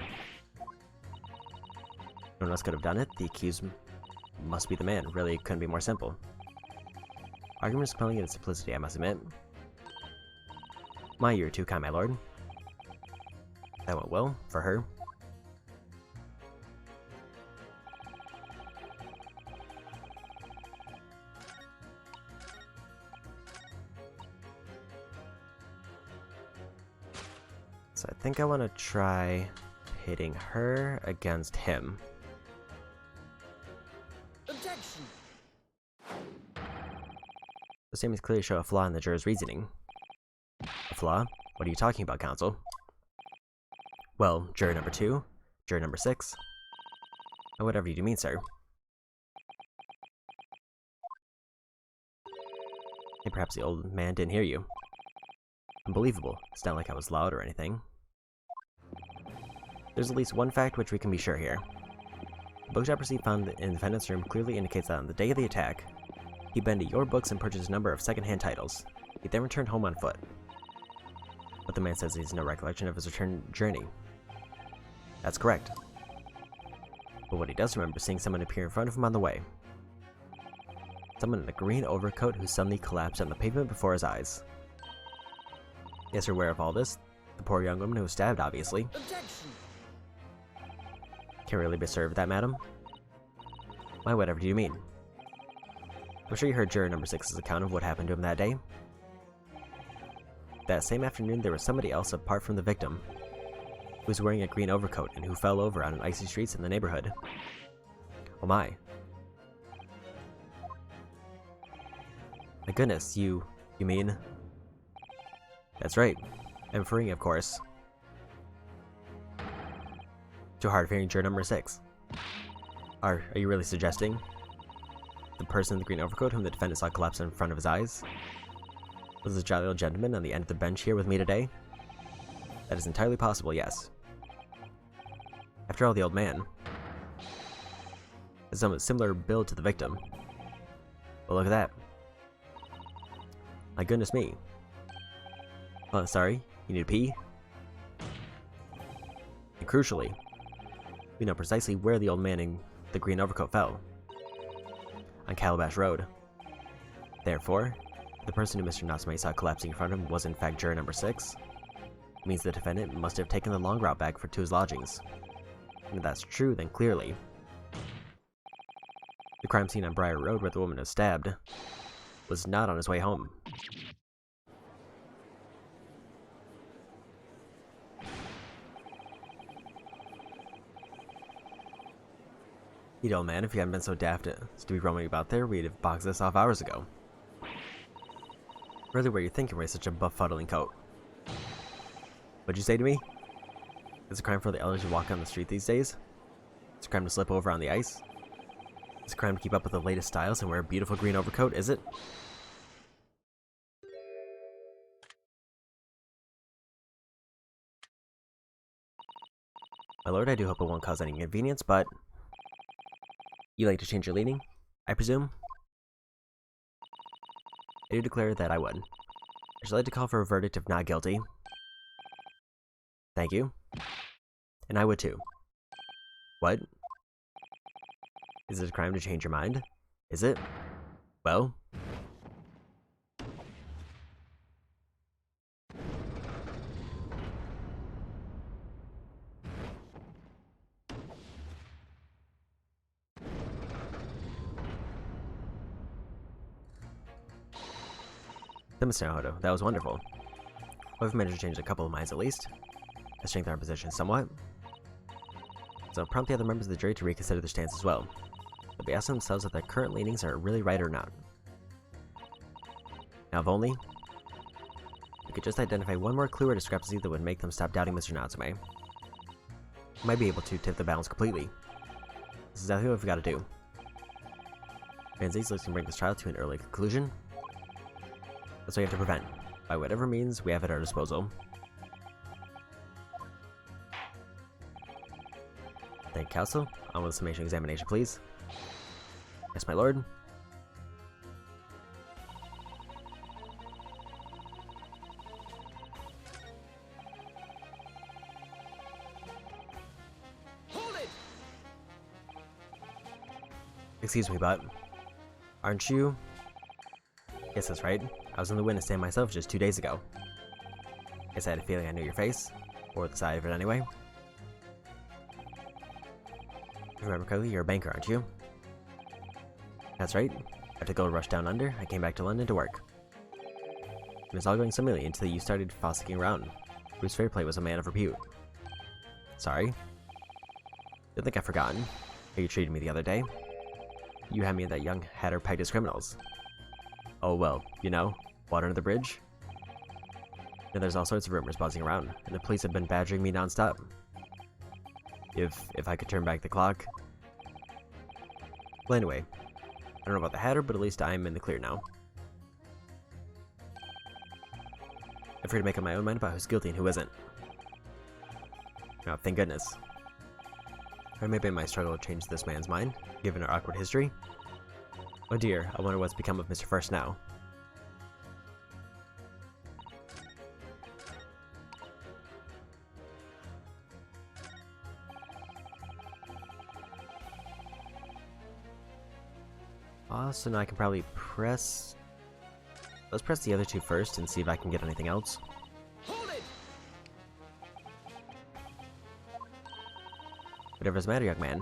No one else could have done it. The accused must be the man. Really, it couldn't be more simple. Argument is compelling in its simplicity, I must admit. You're too kind, my lord. That went well, for her. So I think I want to try pitting her against him. Objection! The statements clearly show a flaw in the juror's reasoning. A flaw? What are you talking about, counsel? Well, juror number 2, juror number 6. Oh, whatever you do mean, sir. Hey, perhaps the old man didn't hear you. Unbelievable. It's not like I was loud or anything. There's at least one fact which we can be sure here. The bookshop receipt found in the defendant's room clearly indicates that on the day of the attack, he'd been to your books and purchased a number of second-hand titles. He then returned home on foot. But the man says he has no recollection of his return journey. That's correct. But what he does remember is seeing someone appear in front of him on the way. Someone in a green overcoat who suddenly collapsed on the pavement before his eyes. Yes, you're aware of all this. The poor young woman who was stabbed, obviously. Objection! Can really be served that, madam? Why, whatever do you mean? I'm sure you heard juror number 6's account of what happened to him that day. That same afternoon, there was somebody else apart from the victim, who was wearing a green overcoat and who fell over on icy streets in the neighborhood. Oh my. My goodness, you mean? That's right. I'm referring, of course, to hard of hearing juror number 6. Are you really suggesting the person in the green overcoat whom the defendant saw collapse in front of his eyes was the jolly old gentleman on the end of the bench here with me today? That is entirely possible, yes. After all, the old man has a similar build to the victim. Well, look at that. My goodness me. Oh, sorry, you need to pee? And crucially, we know precisely where the old man in the green overcoat fell. On Calabash Road. Therefore, the person who Mr. Natsume saw collapsing in front of him was in fact juror number 6. It means the defendant must have taken the long route back to his lodgings. And if that's true, then clearly the crime scene on Briar Road where the woman was stabbed was not on his way home. You know, man, if you hadn't been so daft as to be roaming about there, we'd have boxed this off hours ago. Really, where you're thinking wearing such a befuddling coat. What'd you say to me? It's a crime for the elders to walk on the street these days? It's a crime to slip over on the ice? It's a crime to keep up with the latest styles and wear a beautiful green overcoat, is it? My lord, I do hope it won't cause any inconvenience, but you like to change your leaning, I presume? I do declare that I would. I should like to call for a verdict of not guilty. Thank you. And I would too. What? Is it a crime to change your mind? Is it? Well... Mr. Naruto, that was wonderful. We've managed to change a couple of minds at least. I strengthened our position somewhat. So prompt the other members of the jury to reconsider their stance as well. They'll be asking themselves if their current leanings are really right or not. Now if only we could just identify one more clue or discrepancy that would make them stop doubting Mr. Natsume. We might be able to tip the balance completely. This is exactly what we've got to do. Manzi's looks to bring this trial to an early conclusion. That's what we have to prevent, by whatever means we have at our disposal. Thank you, Counsel. On with the Summation Examination, please. Yes, my lord. Hold it! Excuse me, but aren't you? Yes, that's right. I was in the witness stand myself just 2 days ago. Guess I had a feeling I knew your face, or the side of it anyway. If I remember correctly, you're a banker, aren't you? That's right. After the gold rush down under, I came back to London to work. It was all going swimmingly until you started fossicking around. Bruce Fairplay was a man of repute. Sorry. Don't think I've forgotten how you treated me the other day. You had me and that young hatter pegged as criminals. Oh well, you know, water under the bridge. And there's all sorts of rumors buzzing around, and the police have been badgering me nonstop. If I could turn back the clock. Well, anyway, I don't know about the Hatter, but at least I'm in the clear now. I'm free to make up my own mind about who's guilty and who isn't. Oh, thank goodness. Or maybe in my struggle to change this man's mind, given our awkward history. Oh dear, I wonder what's become of Mr. First now. So now I can probably press... Let's press the other two first and see if I can get anything else. Hold it! Whatever's the matter, young man.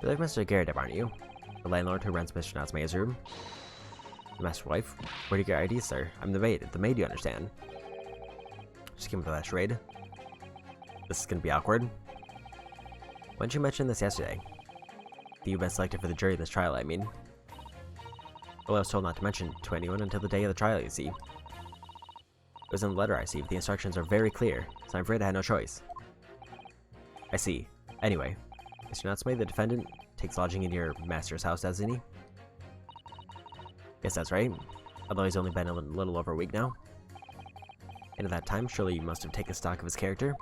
You're like Mr. GamerDLM, aren't you? The landlord who rents Mr. Natsume's room. The master wife? Where do you get your IDs, sir? I'm the maid. The maid, you understand. Just came for that charade. This is gonna be awkward. Why didn't you mention this yesterday? That you've been selected for the jury of this trial, I mean. Well, I was told not to mention it to anyone until the day of the trial, you see. It was in the letter I see, but the instructions are very clear, so I'm afraid I had no choice. I see. Anyway, Mr. Natsume, the defendant, takes lodging in your master's house, doesn't he? Yes, that's right. Although he's only been a little over a week now. And at that time, surely you must have taken stock of his character.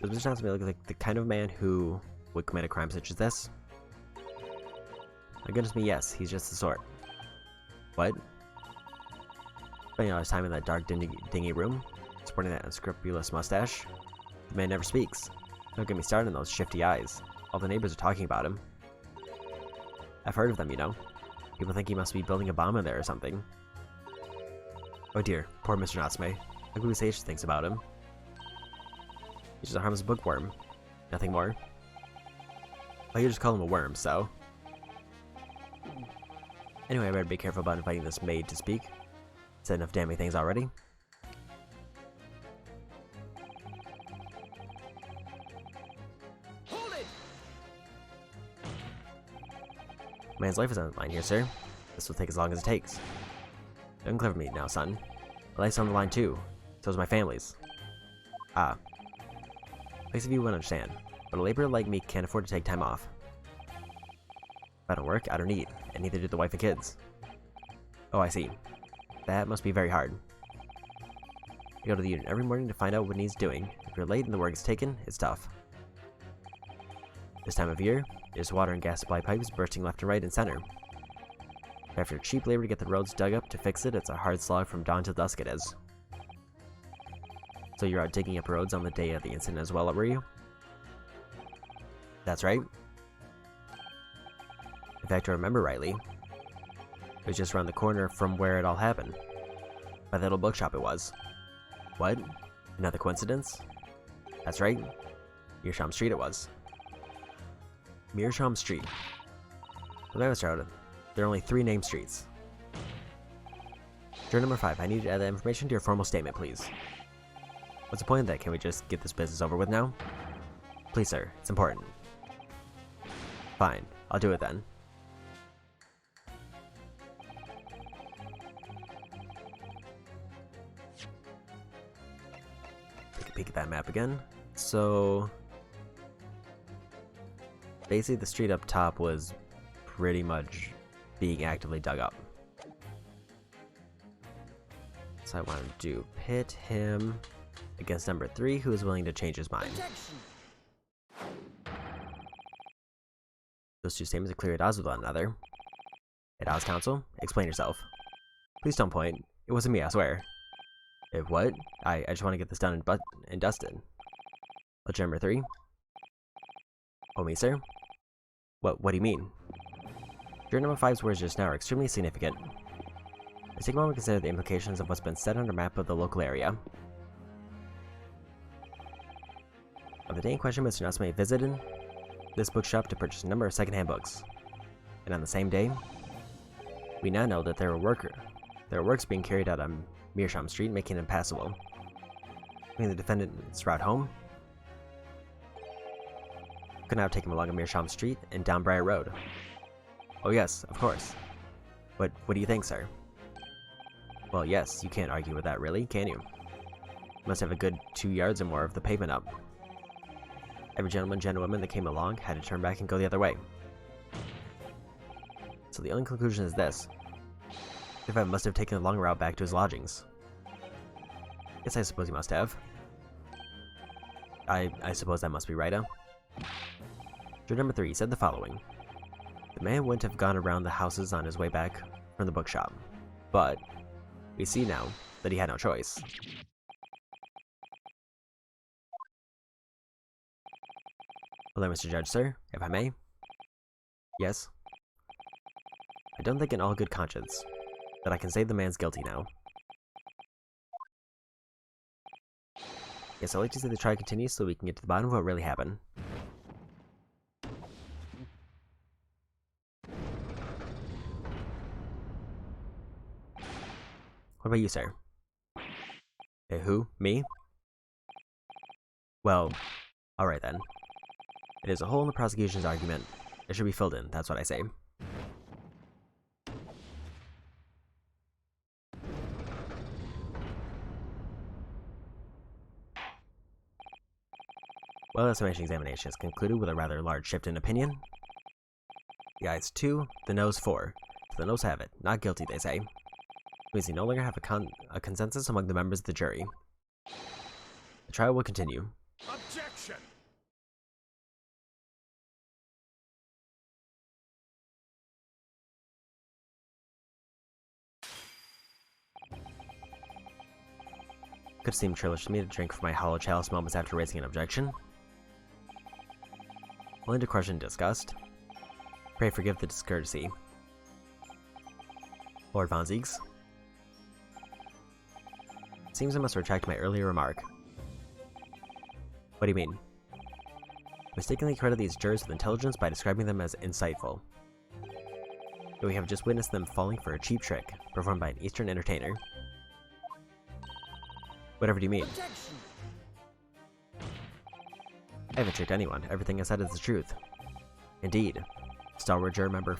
Does Mr. Natsume look like the kind of man who would commit a crime such as this? My goodness me, yes, he's just the sort. What? Spending all his time in that dark, dingy room, sporting that unscrupulous mustache. The man never speaks. Don't get me started on those shifty eyes. All the neighbors are talking about him. I've heard of them, you know. People think he must be building a bomb in there or something. Oh dear, poor Mr. Natsume. How can we say such things about him? He's just a harmless bookworm. Nothing more. Well, you just call him a worm, so... Anyway, I better be careful about inviting this maid to speak. Said enough damning things already. Hold it! Man's life is on the line here, sir. This will take as long as it takes. Don't clever me now, son. My life's on the line too. So is my family's. Ah. Most of you wouldn't understand, but a laborer like me can't afford to take time off. If I don't work, I don't eat, and neither do the wife and kids. Oh, I see. That must be very hard. You go to the union every morning to find out what needs doing. If you're late and the work is taken, it's tough. This time of year, there's water and gas supply pipes bursting left and right and center. After cheap labor to get the roads dug up to fix it, it's a hard slog from dawn till dusk it is. So you're out digging up roads on the day of the incident as well, were you? That's right. In fact, I remember rightly. It was just around the corner from where it all happened. By the little bookshop it was. What? Another coincidence? That's right. Meerschaum Street it was. Meerschaum Street. Well, that was started. There are only 3 named streets. Juror number 5, I need you to add that information to your formal statement, please. What's the point of that? Can we just get this business over with now? Please, sir. It's important. Fine. I'll do it then. Take a peek at that map again. So basically the street up top was pretty much being actively dug up. So I want to pit him against number 3, who is willing to change his mind. Those 2 statements are clear at odds with one another. At odds, counsel? Explain yourself. Please don't point. It wasn't me, I swear. What? I just want to get this done and dusted. Ledger number 3? Oh, me, sir? What do you mean? Juror number 5's words just now are extremely significant. Let's take a moment to consider the implications of what's been said on a map of the local area. On the day in question, Mr. Natsume visited this bookshop to purchase a number of secondhand books. And on the same day, we now know that there were works being carried out on Meerschaum Street, making it impassable. Making the defendant's route home could now have taken him along Meerschaum Street and down Briar Road. Oh yes, of course. What do you think, sir? Well, yes, you can't argue with that, really, can you? Must have a good 2 yards or more of the pavement up. Every gentleman that came along had to turn back and go the other way. So the only conclusion is this. The defendant must have taken a long route back to his lodgings. Yes, I suppose he must have. I suppose that must be right, huh? Juror number 3 said the following. The man wouldn't have gone around the houses on his way back from the bookshop, but we see now that he had no choice. Well then, Mr. Judge, sir, if I may? Yes? I don't think in all good conscience that I can say the man's guilty now. Yes, I'd like to see the trial continue so we can get to the bottom of what really happened. What about you, sir? Who? Me? Well, alright then. It is a hole in the prosecution's argument. It should be filled in, that's what I say. Well, the summation examination is concluded with a rather large shift in opinion. The ayes 2, the noes 4. So the noes have it. Not guilty, they say. Means we no longer have a consensus among the members of the jury. The trial will continue. Objection! Could seem churlish to me to drink from my hollow chalice moments after raising an objection. Willing to question and disgust. Pray forgive the discourtesy. Lord Von Ziegs. Seems I must retract my earlier remark. What do you mean? Mistakenly credit these jurors with intelligence by describing them as insightful. But we have just witnessed them falling for a cheap trick, performed by an Eastern entertainer. Whatever do you mean? Objection! I haven't tricked anyone. Everything I said is the truth. Indeed. Stalwart juror number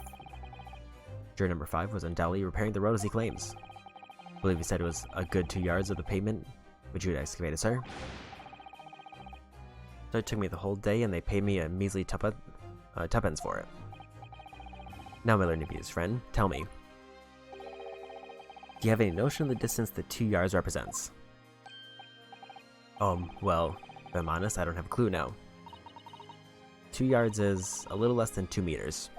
5 was undoubtedly repairing the road as he claims. I believe he said it was a good 2 yards of the pavement which you had excavated, sir. So it took me the whole day and they paid me a measly tuppence for it. Now my learning views, friend. Tell me. Do you have any notion of the distance that 2 yards represents? Well, if I'm honest, I don't have a clue now. 2 yards is a little less than 2 meters.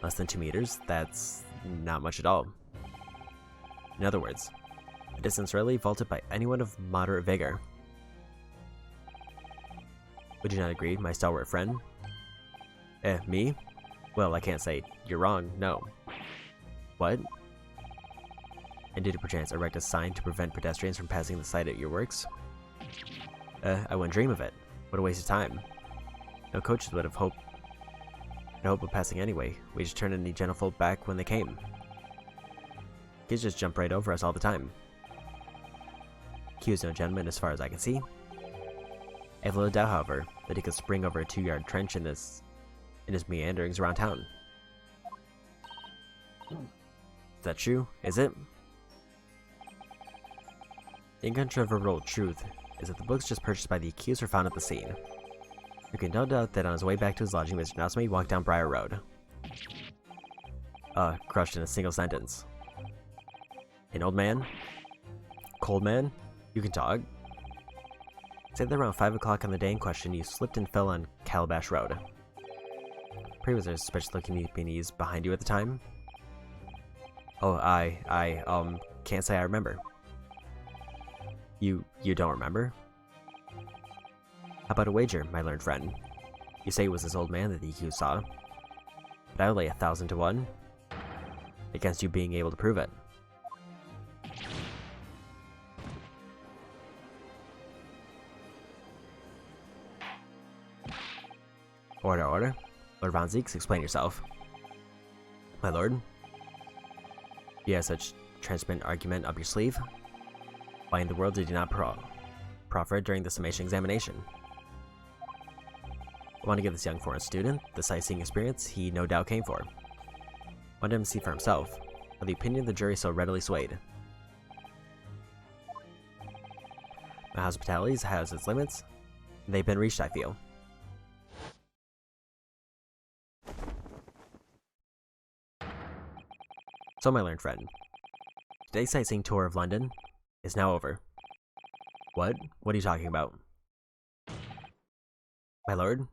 Less than 2 meters? That's not much at all. In other words, a distance rarely vaulted by anyone of moderate vigor. Would you not agree, my stalwart friend? Me? Well, I can't say you're wrong, no. What? And did you perchance erect a sign to prevent pedestrians from passing the site at your works? I wouldn't dream of it. What a waste of time. No coaches would have hope of passing anyway. We just turned any gentlefolk back when they came. Kids just jump right over us all the time. Q is no gentleman as far as I can see. I have little doubt, however, that he could spring over a 2-yard trench in his meanderings around town. Is that true? Is it? The incontrovertible truth is that the books just purchased by the accused were found at the scene. You can no doubt that on his way back to his lodging, Mr. Natsumi walked down Briar Road. Crushed in a single sentence. An old man? Cold man? You can talk. Say that around 5 o'clock on the day in question, you slipped and fell on Calabash Road. Pray, was there suspicious looking Japanese behind you at the time? Oh, I can't say I remember. You don't remember? How about a wager, my learned friend? You say it was this old man that the accused saw, but I would lay 1,000 to 1 against you being able to prove it. Order, order. Lord Von Zeeks, explain yourself. My lord? You have such transparent argument up your sleeve? Why in the world did you not proffer it during the Summation Examination? I want to give this young foreign student the sightseeing experience he no doubt came for. Wanted him to see for himself, how the opinion of the jury so readily swayed. My hospitality has its limits, and they've been reached, I feel. So, my learned friend, today's sightseeing tour of London is now over. What? What are you talking about? My lord?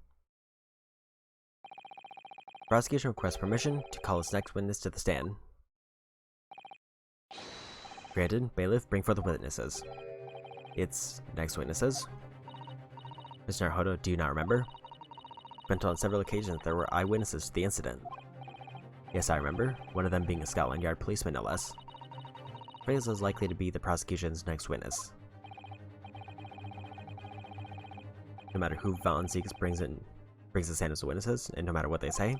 Prosecution requests permission to call its next witness to the stand. Granted. Bailiff, bring forth the witnesses. Its next witnesses? Mr. Naruhodo, do you not remember? Been told on several occasions that there were eyewitnesses to the incident. Yes, I remember, one of them being a Scotland Yard policeman, no less. Fraser is likely to be the prosecution's next witness. No matter who Von Zeeks brings the stand as witnesses, and no matter what they say,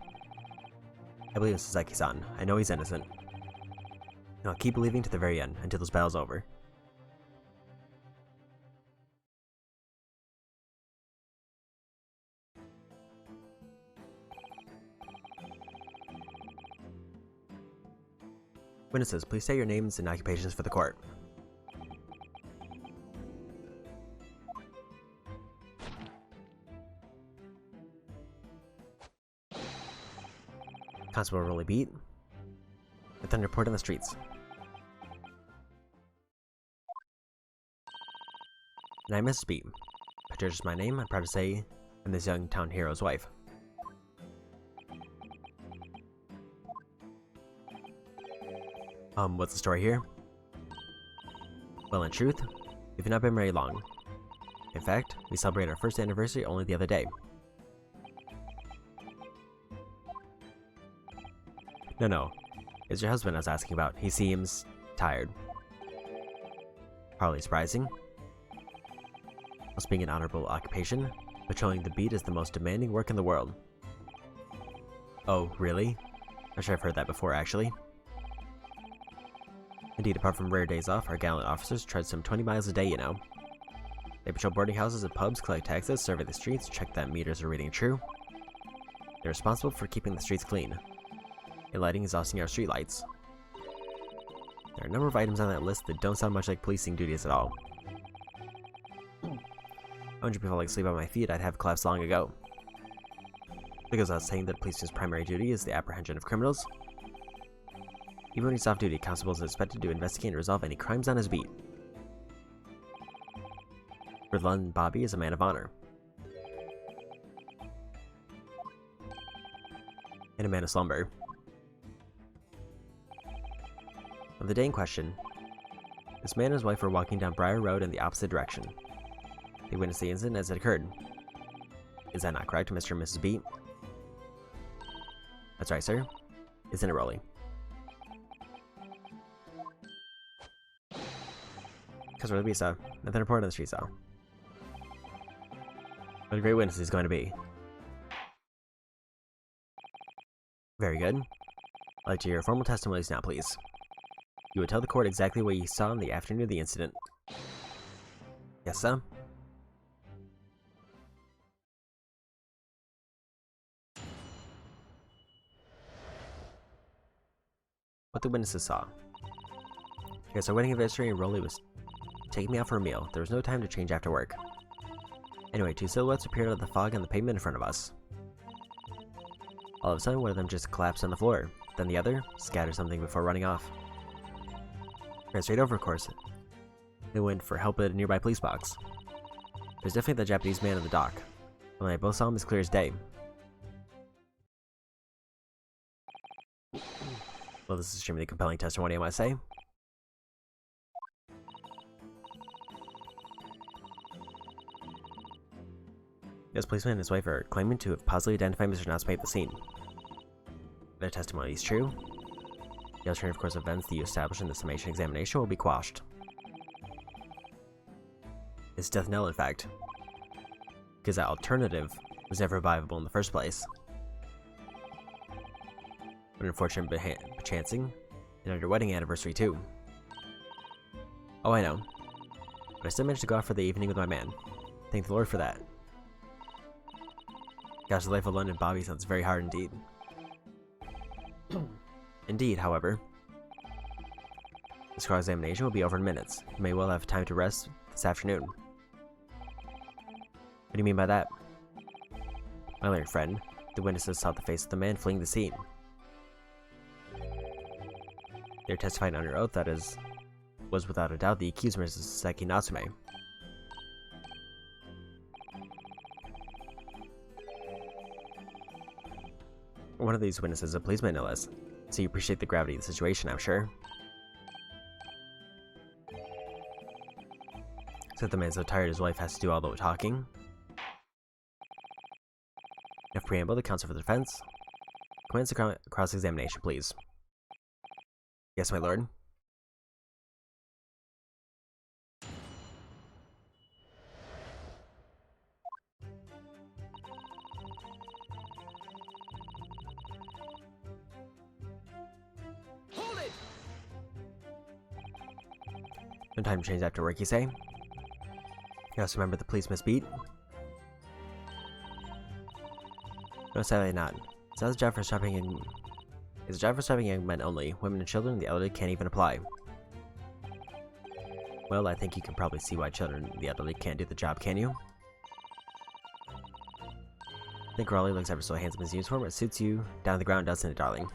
I believe in Saseki-san. I know he's innocent. And I'll keep believing to the very end, until this battle's over. Witnesses, please state your names and occupations for the court. Constable Rolly Beat. A thunder report on the streets. And I'm Mrs. Beat. Patricia is my name. I'm proud to say I'm this young town hero's wife. What's the story here? Well, in truth, we've not been married long. In fact, we celebrated our first anniversary only the other day. No. It's your husband I was asking about. He seems tired. Hardly surprising. Whilst being an honorable occupation, patrolling the beat is the most demanding work in the world. Oh, really? I'm sure I've heard that before, actually. Indeed, apart from rare days off, our gallant officers tread some 20 miles a day, you know. They patrol boarding houses and pubs, collect taxes, survey the streets, check that meters are reading true. They're responsible for keeping the streets clean, and lighting exhausting our streetlights. There are a number of items on that list that don't sound much like policing duties at all. 100 people like sleep on my feet, I'd have collapsed long ago. Because I was saying that policeman's primary duty is the apprehension of criminals. Even when he's off duty, constables are expected to investigate and resolve any crimes on his beat. For London, Bobby is a man of honor. And a man of slumber. On the day in question, this man and his wife were walking down Briar Road in the opposite direction. They witnessed the incident as it occurred. Is that not correct, Mr. and Mrs. Beat? That's right, sir. Isn't it, Rolly? Because Rolly Beat saw nothing reported on the street saw. What a great witness he's going to be. Very good. I'd like to hear formal testimonies now, please. You would tell the court exactly what you saw in the afternoon of the incident. Yes, sir? What the witnesses saw. Yes, our wedding anniversary and Rolly was taking me out for a meal. There was no time to change after work. Anyway, two silhouettes appeared out of the fog on the pavement in front of us. All of a sudden, one of them just collapsed on the floor. Then the other scattered something before running off. Ran straight over, of course. They went for help at a nearby police box. There's definitely the Japanese man in the dock. Well, I both saw him as clear as day. Well, this is extremely compelling testimony, I must say. This policeman and his wife are claiming to have positively identified Mr. Natsume at the scene. Their testimony is true. The alternative course of events that you established in the Summation Examination will be quashed. It's death knell, in fact. Because that alternative was never viable in the first place. An unfortunate chancing, and on your wedding anniversary too. Oh, I know. But I still managed to go out for the evening with my man. Thank the Lord for that. Gosh, the life of London Bobby sounds very hard indeed. Indeed, however, this cross-examination will be over in minutes. You may well have time to rest this afternoon. What do you mean by that? My learned friend, the witnesses saw the face of the man fleeing the scene. They're testifying under oath that was without a doubt the accused Mrs. Seki Natsume. One of these witnesses is a policeman, no less, so you appreciate the gravity of the situation, I'm sure. Except the man's so tired his wife has to do all the talking. Enough preamble, the counsel for the defense. Commence the cross-examination, please. Yes, my lord. Hold it! No time to change after work, you say? You also remember the police misbeat? No, sadly not. It's not a job for stopping in... It's a job for stopping young men only. Women and children and the elderly can't even apply. Well, I think you can probably see why children and the elderly can't do the job, can you? I think Raleigh looks ever so handsome in his uniform. It suits you down to the ground, doesn't it, darling?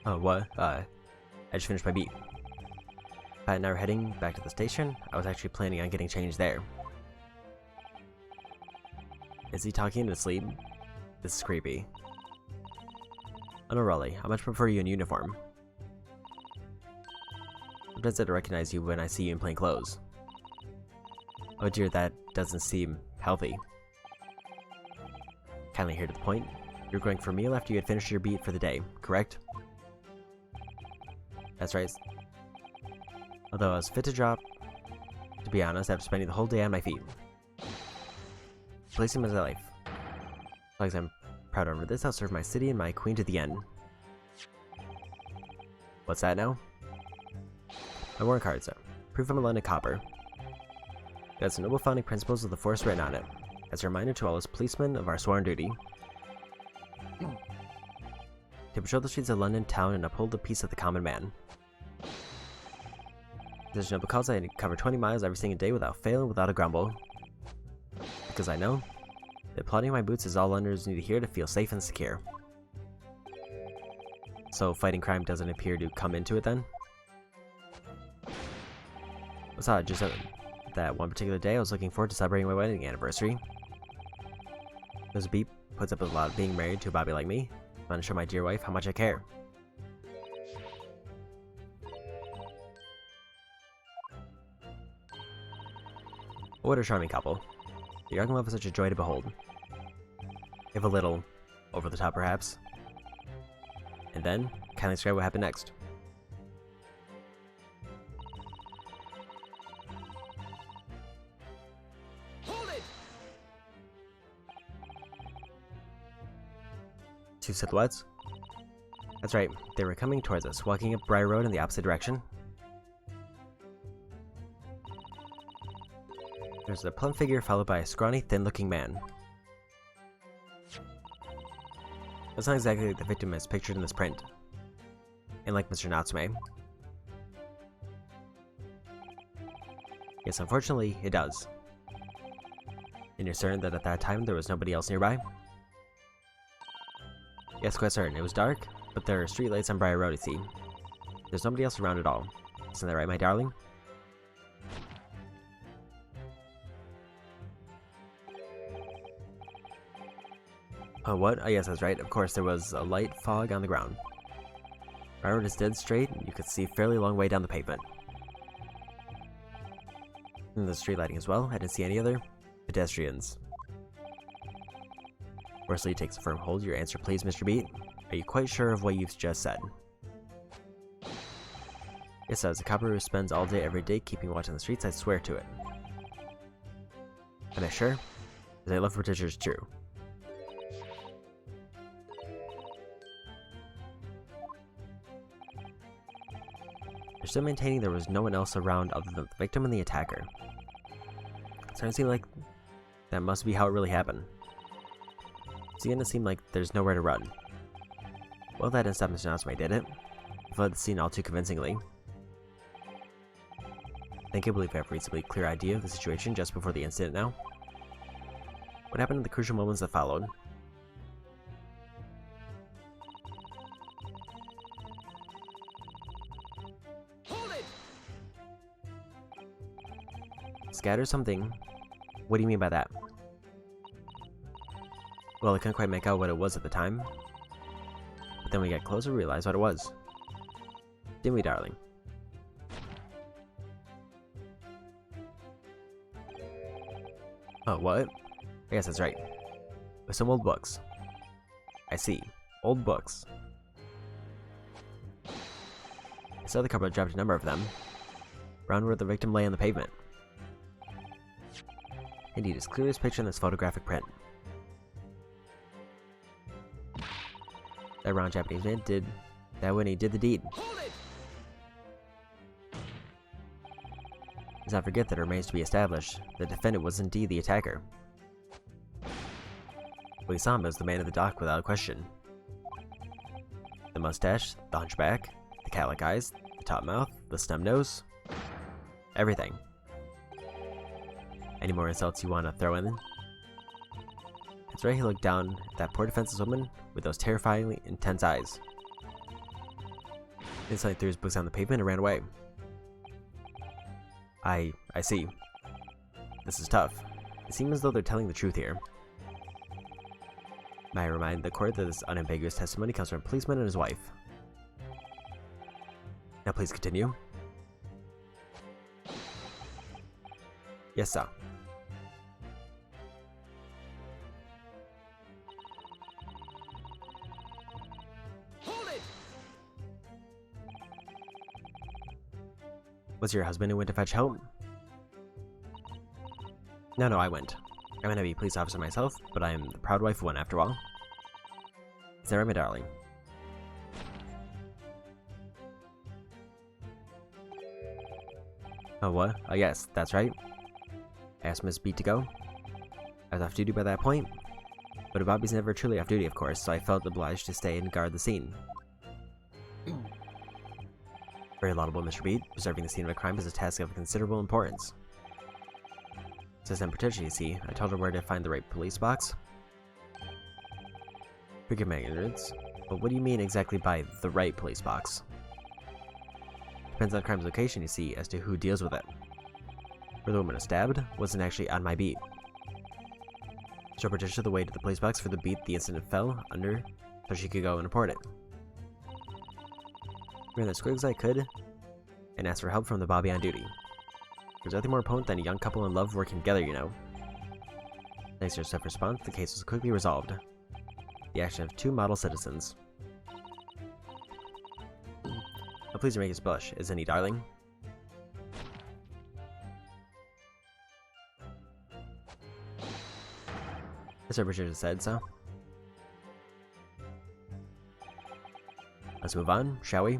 Oh, what? I just finished my beat. Pat and I were heading back to the station. I was actually planning on getting changed there. Is he talking in his sleep? This is creepy. Oh no, Raleigh, I much prefer you in uniform. Sometimes I don't recognize you when I see you in plain clothes. Oh dear, that doesn't seem healthy. Kindly here to the point. You're going for a meal after you had finished your beat for the day, correct? That's right. Although I was fit to drop, to be honest, after spending the whole day on my feet. Placing my life. As long as I'm proud over this, I'll serve my city and my queen to the end. What's that now? My warrant card, sir. Proof I'm a London copper. It has the noble founding principles of the force written on it, as a reminder to all us policemen of our sworn duty. To patrol the streets of London town and uphold the peace of the common man. There's no because I cover 20 miles every single day without fail, without a grumble. Because I know that plodding my boots is all Londoners need to hear to feel safe and secure. So fighting crime doesn't appear to come into it then? What's odd, just that one particular day I was looking forward to celebrating my wedding anniversary. There was a beat puts up with a lot of being married to a Bobby like me. I want to show my dear wife how much I care. What a charming couple. Your young love is such a joy to behold. If a little over the top, perhaps. And then, kindly describe what happened next. Hold it! Two silhouettes? That's right, they were coming towards us, walking up Briar Road in the opposite direction. There's a plump figure followed by a scrawny, thin-looking man. That's not exactly like the victim as pictured in this print. And like Mr. Natsume. Yes, unfortunately, it does. And you're certain that at that time there was nobody else nearby? Yes, quite certain. It was dark, but there are streetlights on Briar Road, you see. There's nobody else around at all. Isn't that right, my darling? Oh, what? Oh, yes, that's right. Of course, there was a light fog on the ground. Briar Road is dead straight, and you could see a fairly long way down the pavement. And the street lighting as well. I didn't see any other pedestrians. Worsley takes a firm hold. Your answer, please, Mr. Beat. Are you quite sure of what you've just said? Yes, as a copper who spends all day every day keeping watch on the streets, I swear to it. Am I sure? Because I love for teachers true. They're still maintaining there was no one else around other than the victim and the attacker. It's starting to seem like that must be how it really happened. It's beginning to seem like there's nowhere to run. Well, that didn't stop Mr. Natsume, did it? He fled the scene all too convincingly. I think I believe I have a reasonably clear idea of the situation just before the incident now. What happened in the crucial moments that followed? Scatter something? What do you mean by that? Well, I couldn't quite make out what it was at the time. But then we got closer and realized what it was. Didn't we, darling? Oh, what? I guess that's right. With some old books. I see. Old books. I saw the cupboard dropped a number of them. Around where the victim lay on the pavement. Indeed, as clear as pictured in this photographic print. That round Japanese man did that when he did the deed. Let's not forget that it remains to be established the defendant was indeed the attacker. We saw him as the man at the dock without a question. The mustache, the hunchback, the cat-like eyes, the top mouth, the snub nose. Everything. Any more insults you want to throw in? That's right, he looked down at that poor defenseless woman with those terrifyingly intense eyes. He instantly threw his books on the pavement and ran away. I see. This is tough. It seems as though they're telling the truth here. May I remind the court that this unambiguous testimony comes from a policeman and his wife. Now please continue. Yes, sir. Was your husband who went to fetch help? No, I went. I may not be a police officer myself, but I am the proud wife of one after all. Is that right, my darling? Oh, what? Oh, yes, that's right. I asked Miss Beat to go. I was off duty by that point, but Bobby's never truly off duty, of course, so I felt obliged to stay and guard the scene. Very laudable, Mr. Beat. Preserving the scene of a crime is a task of considerable importance. Says in particular, you see, I told her where to find the right police box. Forgive my ignorance, but what do you mean exactly by the right police box? Depends on the crime's location, you see, as to who deals with it. Where the woman was stabbed wasn't actually on my beat. Show Patricia the way to the police box for the beat the incident fell under so she could go and report it. I ran as quick as I could and asked for help from the Bobby on duty. There's nothing more potent than a young couple in love working together, you know. Thanks to her swift response, the case was quickly resolved. The action of 2 model citizens. Oh, please make us blush, isn't he, darling? Mr. Richard said so. Let's move on, shall we?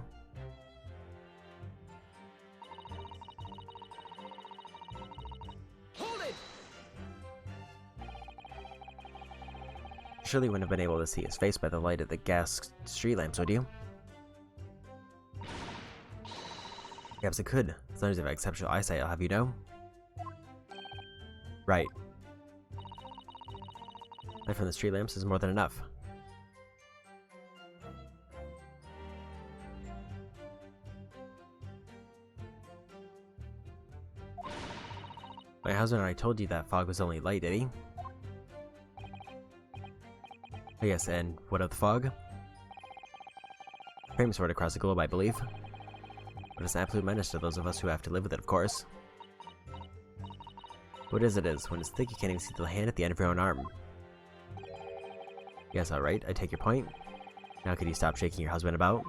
Hold it! Surely wouldn't have been able to see his face by the light of the gas street lamps, would you? Perhaps it could. As long as you have exceptional eyesight, I'll have you know. Right. Light from the street lamps is more than enough. My husband already told you that fog was only light, did he? Oh yes, and what of the fog? Famous word across the globe, I believe. But it's an absolute menace to those of us who have to live with it, of course. What is it is, when it's thick you can't even see the hand at the end of your own arm. Yes, alright, I take your point. Now could you stop shaking your husband about?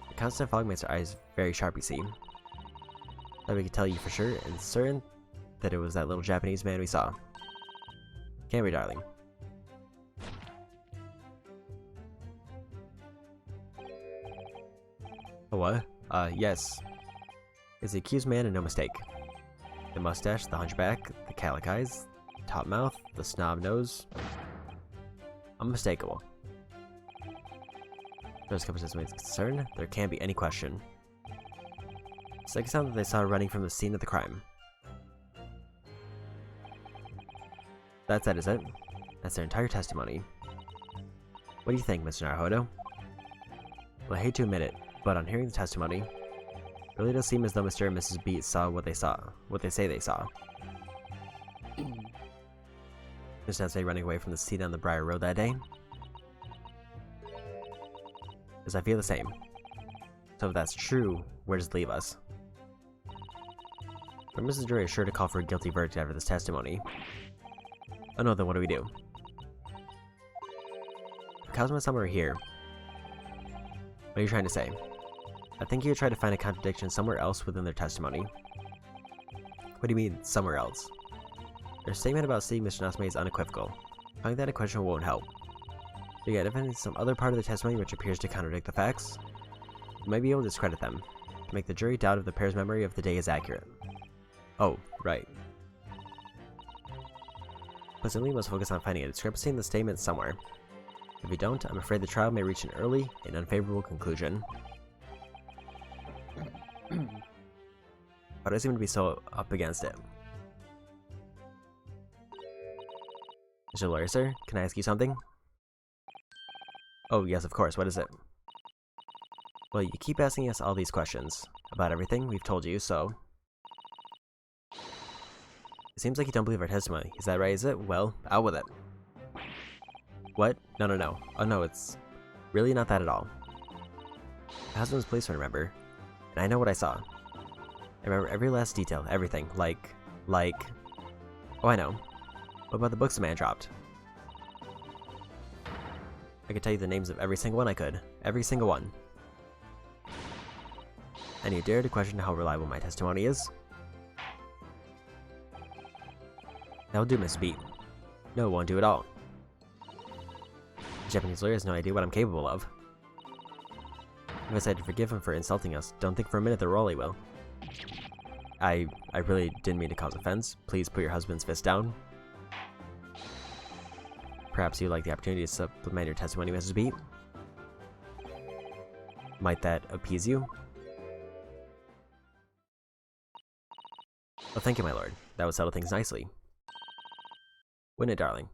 The constant fog makes our eyes very sharp, you see. That we could tell you for sure and certain that it was that little Japanese man we saw. Can't we, darling? Oh, what? Yes. It's the accused man and no mistake. The mustache, the hunchback, the calic eyes, the top mouth, the snob nose. Unmistakable. As far as competition is concerned, there can't be any question. It's like a sound that they saw running from the scene of the crime. That's that, is it? That's their entire testimony. What do you think, Mr. Naruhodo? Well, I hate to admit it, but on hearing the testimony, it really does seem as though Mr. and Mrs. Beat saw what they say they saw. Just now say running away from the scene on the Briar Road that day? Because I feel the same. So if that's true, where does it leave us? But Mrs. Jury is sure to call for a guilty verdict after this testimony. Oh no, then what do we do? Cosmo somewhere here. What are you trying to say? I think you would try to find a contradiction somewhere else within their testimony. What do you mean, somewhere else? Their statement about seeing Mr. Natsume is unequivocal. Finding that a question won't help. But yet, if there's some other part of the testimony which appears to contradict the facts, you might be able to discredit them, to make the jury doubt if the pair's memory of the day is accurate. Oh, right. Presently, we must focus on finding a discrepancy in the statement somewhere. If we don't, I'm afraid the trial may reach an early and unfavorable conclusion. Why do I seem to be so up against it? Mr. Lawyer, sir, can I ask you something? Oh, yes, of course. What is it? Well, you keep asking us all these questions about everything we've told you, so... It seems like you don't believe our testimony. Is that right, is it? Well, out with it. What? No. Oh no, it's really not that at all. My husband's policeman, remember? And I know what I saw. I remember every last detail, everything, like... Oh, I know. What about the books the man dropped? I could tell you the names of every single one I could. Every single one. And you dare to question how reliable my testimony is? That'll do, Miss Beat. No, it won't do at all. The Japanese lawyer has no idea what I'm capable of. If I decide to forgive him for insulting us, don't think for a minute that Rolly will. I really didn't mean to cause offense. Please put your husband's fist down. Perhaps you'd like the opportunity to supplement your testimony, Mrs. Beat? Might that appease you? Oh, thank you, my lord. That would settle things nicely. Wouldn't it, darling?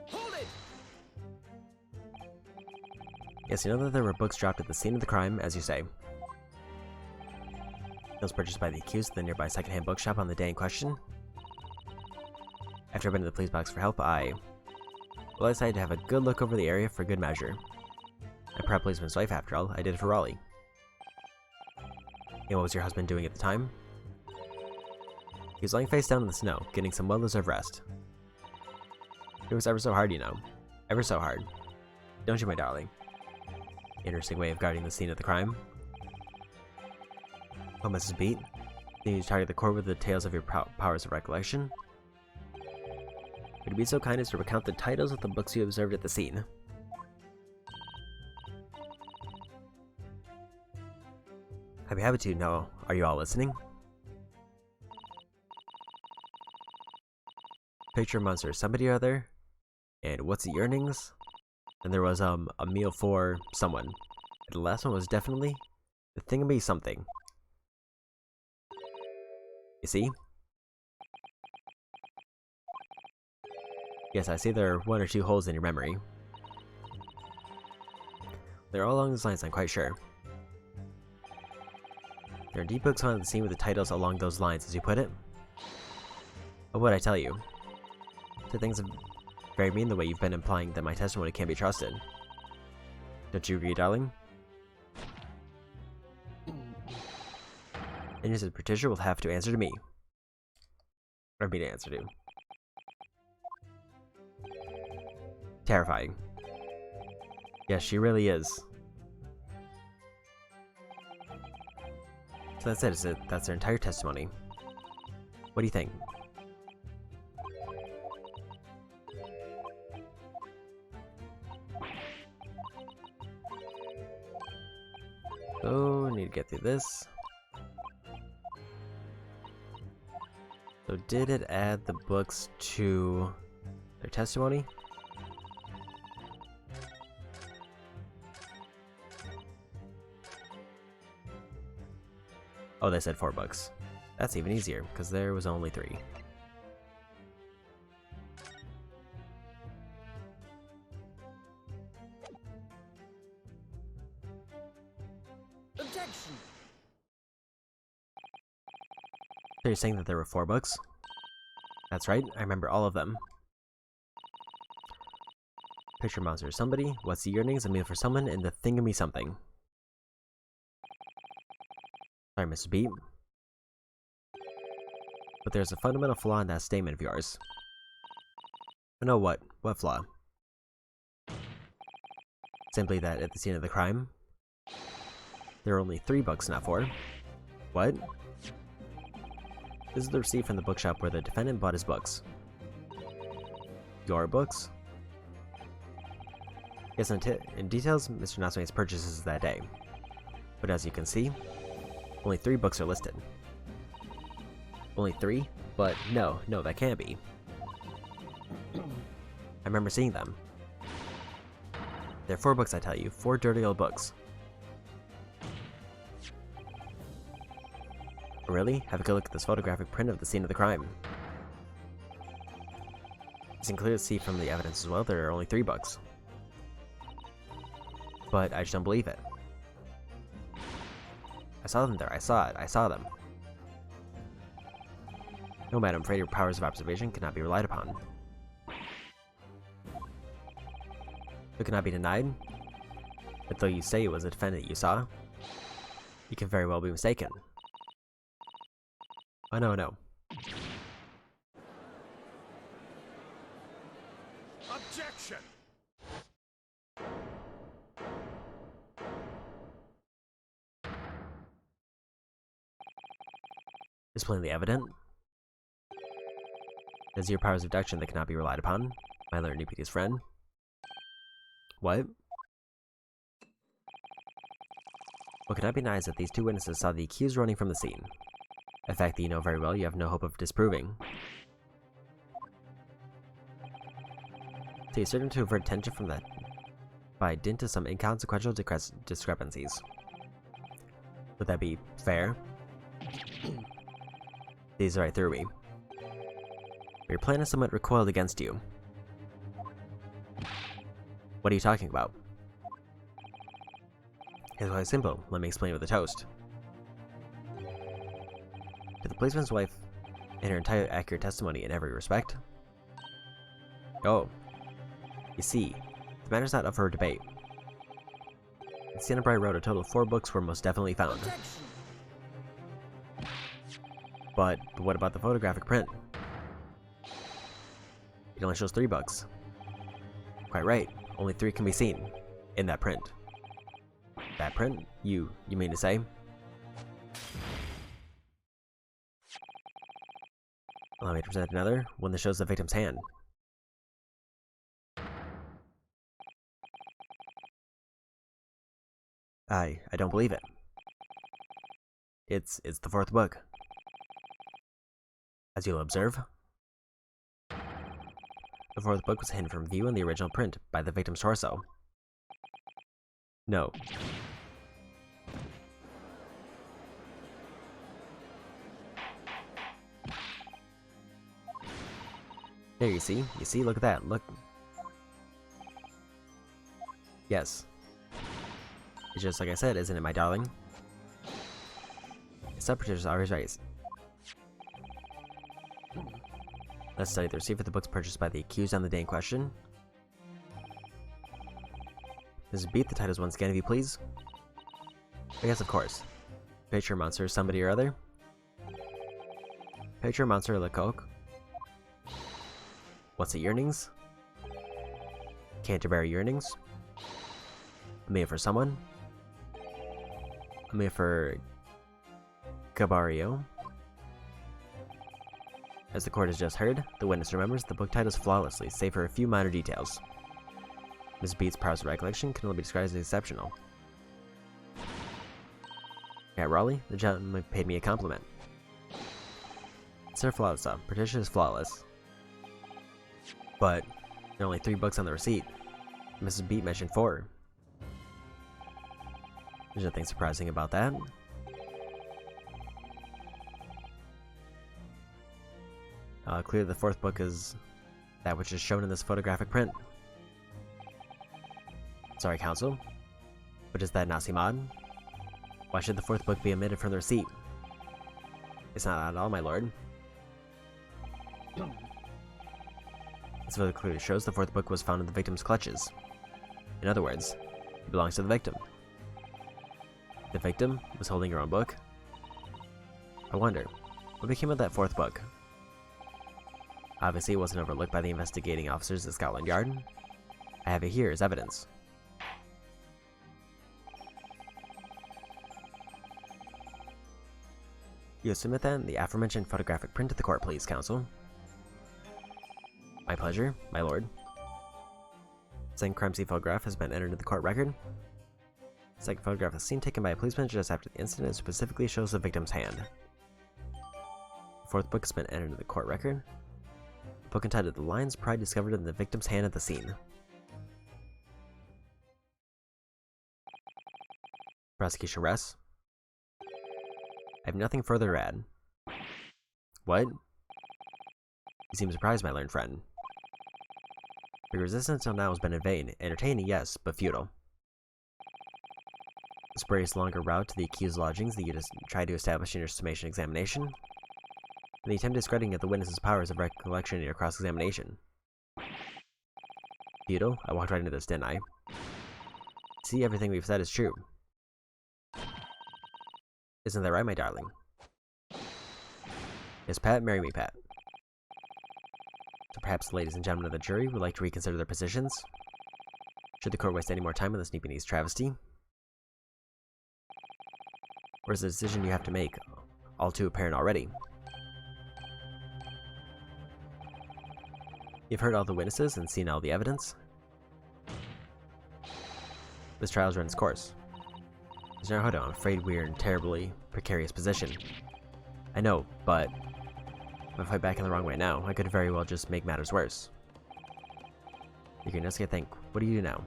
Hold it! Yes, you know that there were books dropped at the scene of the crime, as you say. Those purchased by the accused at the nearby secondhand bookshop on the day in question. After I went to the police box for help, I decided to have a good look over the area for good measure. I'm a proud policeman's wife, after all. I did it for Raleigh. And what was your husband doing at the time? He was lying face down in the snow, getting some well-deserved rest. It was ever so hard, you know. Ever so hard. Don't you, my darling? Interesting way of guarding the scene of the crime. Oh, Mrs. Beat, you target the court with the tales of your powers of recollection. Would you be so kind as to recount the titles of the books you observed at the scene? I'd be happy to know. Are you all listening? Picture monster somebody or other. And what's the earnings? And there was a meal for someone. And the last one was definitely the thingamy something. You see? Yes, I see there are one or two holes in your memory. They're all along those lines, I'm quite sure. There are deep books on the scene with the titles along those lines, as you put it. What would I tell you? So things are very mean the way you've been implying that my testimony can't be trusted. Don't you agree, darling? And Mrs. Patricia will have to answer to me. Or me to answer to. Terrifying. Yes, she really is. So that's it. That's their entire testimony. What do you think? So, need to get through this. So, did it add the books to their testimony? Oh, they said 4 books. That's even easier, because there was only 3. Objection! So you're saying that there were 4 books? That's right, I remember all of them. Picture monster somebody, what's the earnings, a meal for someone, and the thingamy something. Sorry, Mr. Beat. But there's a fundamental flaw in that statement of yours. I know what? What flaw? Simply that at the scene of the crime, there are only 3 books, not 4. What? This is the receipt from the bookshop where the defendant bought his books. Your books? Yes, in details, Mr. Natsume's purchases that day. But as you can see, only 3 books are listed. Only 3? But no, that can't be. I remember seeing them. There are 4 books, I tell you. 4 dirty old books. Really? Have a good look at this photographic print of the scene of the crime. You can clearly see from the evidence as well there are only 3 books. But I just don't believe it. I saw them there. I saw it. I saw them. No, madam, I'm afraid your powers of observation cannot be relied upon. It cannot be denied. But though you say it was a defendant you saw, you can very well be mistaken. Oh, no. Objection! It's plainly evident. It is your powers of deduction that cannot be relied upon. My learned UPD's friend. What? What cannot be denied is that these 2 witnesses saw the accused running from the scene. A fact that you know very well you have no hope of disproving. So you're certain to avert attention from that by dint of some inconsequential discrepancies. Would that be fair? These are right through me. Your plan is somewhat recoiled against you. What are you talking about? It's quite simple. Let me explain with a toast. To the policeman's wife and her entire accurate testimony in every respect. Oh. You see, the matter's not up for debate. Sienna Bright wrote a total of 4 books were most definitely found. Objection. But what about the photographic print? It only shows 3 books. Quite right, only 3 can be seen in that print. That print? You mean to say? Allow me to present another, one that shows the victim's hand. I don't believe it. It's the 4th book. As you'll observe, the 4th book was hidden from view in the original print by the victim's torso. No. There, you see, look at that, look. Yes. It's just like I said, isn't it, my darling? Separatists are always right. Let's study the receipt for the books purchased by the accused on the day in question. Mrs. Beat, the titles once again, if you please. Yes, of course. Picture monster, somebody or other. Picture monster, Lecoq. What's the yearnings? Canterbury yearnings. A minute for someone. A minute for Cabario. As the court has just heard, the witness remembers the book titles flawlessly, save for a few minor details. Ms. Beat's powers of recollection can only be described as exceptional. At Raleigh, the gentleman paid me a compliment. Sir Flawless, Patricia is flawless. But there are only 3 books on the receipt. Mrs. Beat mentioned 4. There's nothing surprising about that. Clearly the 4th book is that which is shown in this photographic print. Sorry, counsel, but does that not seem odd? Why should the 4th book be omitted from the receipt? It's not odd at all, my lord. This photo clearly shows the 4th book was found in the victim's clutches. In other words, it belongs to the victim. The victim was holding her own book? I wonder, what became of that 4th book? Obviously, it wasn't overlooked by the investigating officers at Scotland Yard. I have it here as evidence. You submit then the aforementioned photographic print to the court, please, counsel. My pleasure, my lord. Second crime scene photograph has been entered into the court record. Second photograph is scene taken by a policeman just after the incident and specifically shows the victim's hand. The 4th book has been entered into the court record. The book entitled The Lion's Pride discovered in the victim's hand at the scene. Prosecution rests. I have nothing further to add. What? You seem surprised, my learned friend. Your resistance until now has been in vain. Entertaining, yes, but futile. The spurious longer route to the accused lodgings that you just tried to establish in your summation examination, and the attempt discrediting of the witness's powers of recollection in your cross-examination. Futile? I walked right into this, didn't I? See, everything we've said is true. Isn't that right, my darling? Yes, Pat, marry me, Pat. So perhaps the ladies and gentlemen of the jury would like to reconsider their positions? Should the court waste any more time on this Nepalese travesty? Or is the decision you have to make all too apparent already? You've heard all the witnesses and seen all the evidence. This trial's run its course. Mr. Naruto, I'm afraid we're in a terribly precarious position. I know, but if I fight back in the wrong way now, I could very well just make matters worse. You can just think, what do you do now?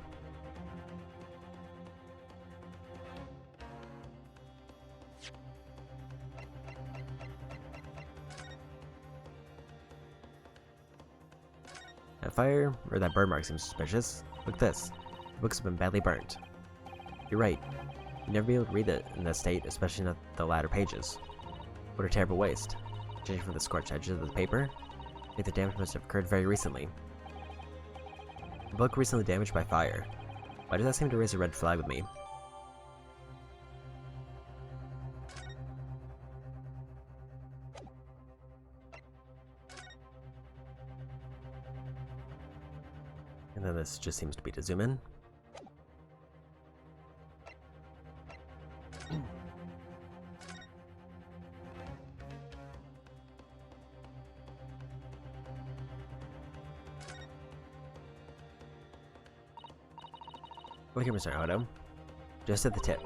That fire, or that burn mark seems suspicious. Look at this. The books have been badly burnt. You're right. You'd never be able to read it in this state, especially not the latter pages. What a terrible waste. Judging from the scorched edges of the paper, I think the damage must have occurred very recently. The book recently damaged by fire. Why does that seem to raise a red flag with me? And then this just seems to be to zoom in. Look here, Mr. Odo. Just at the tip.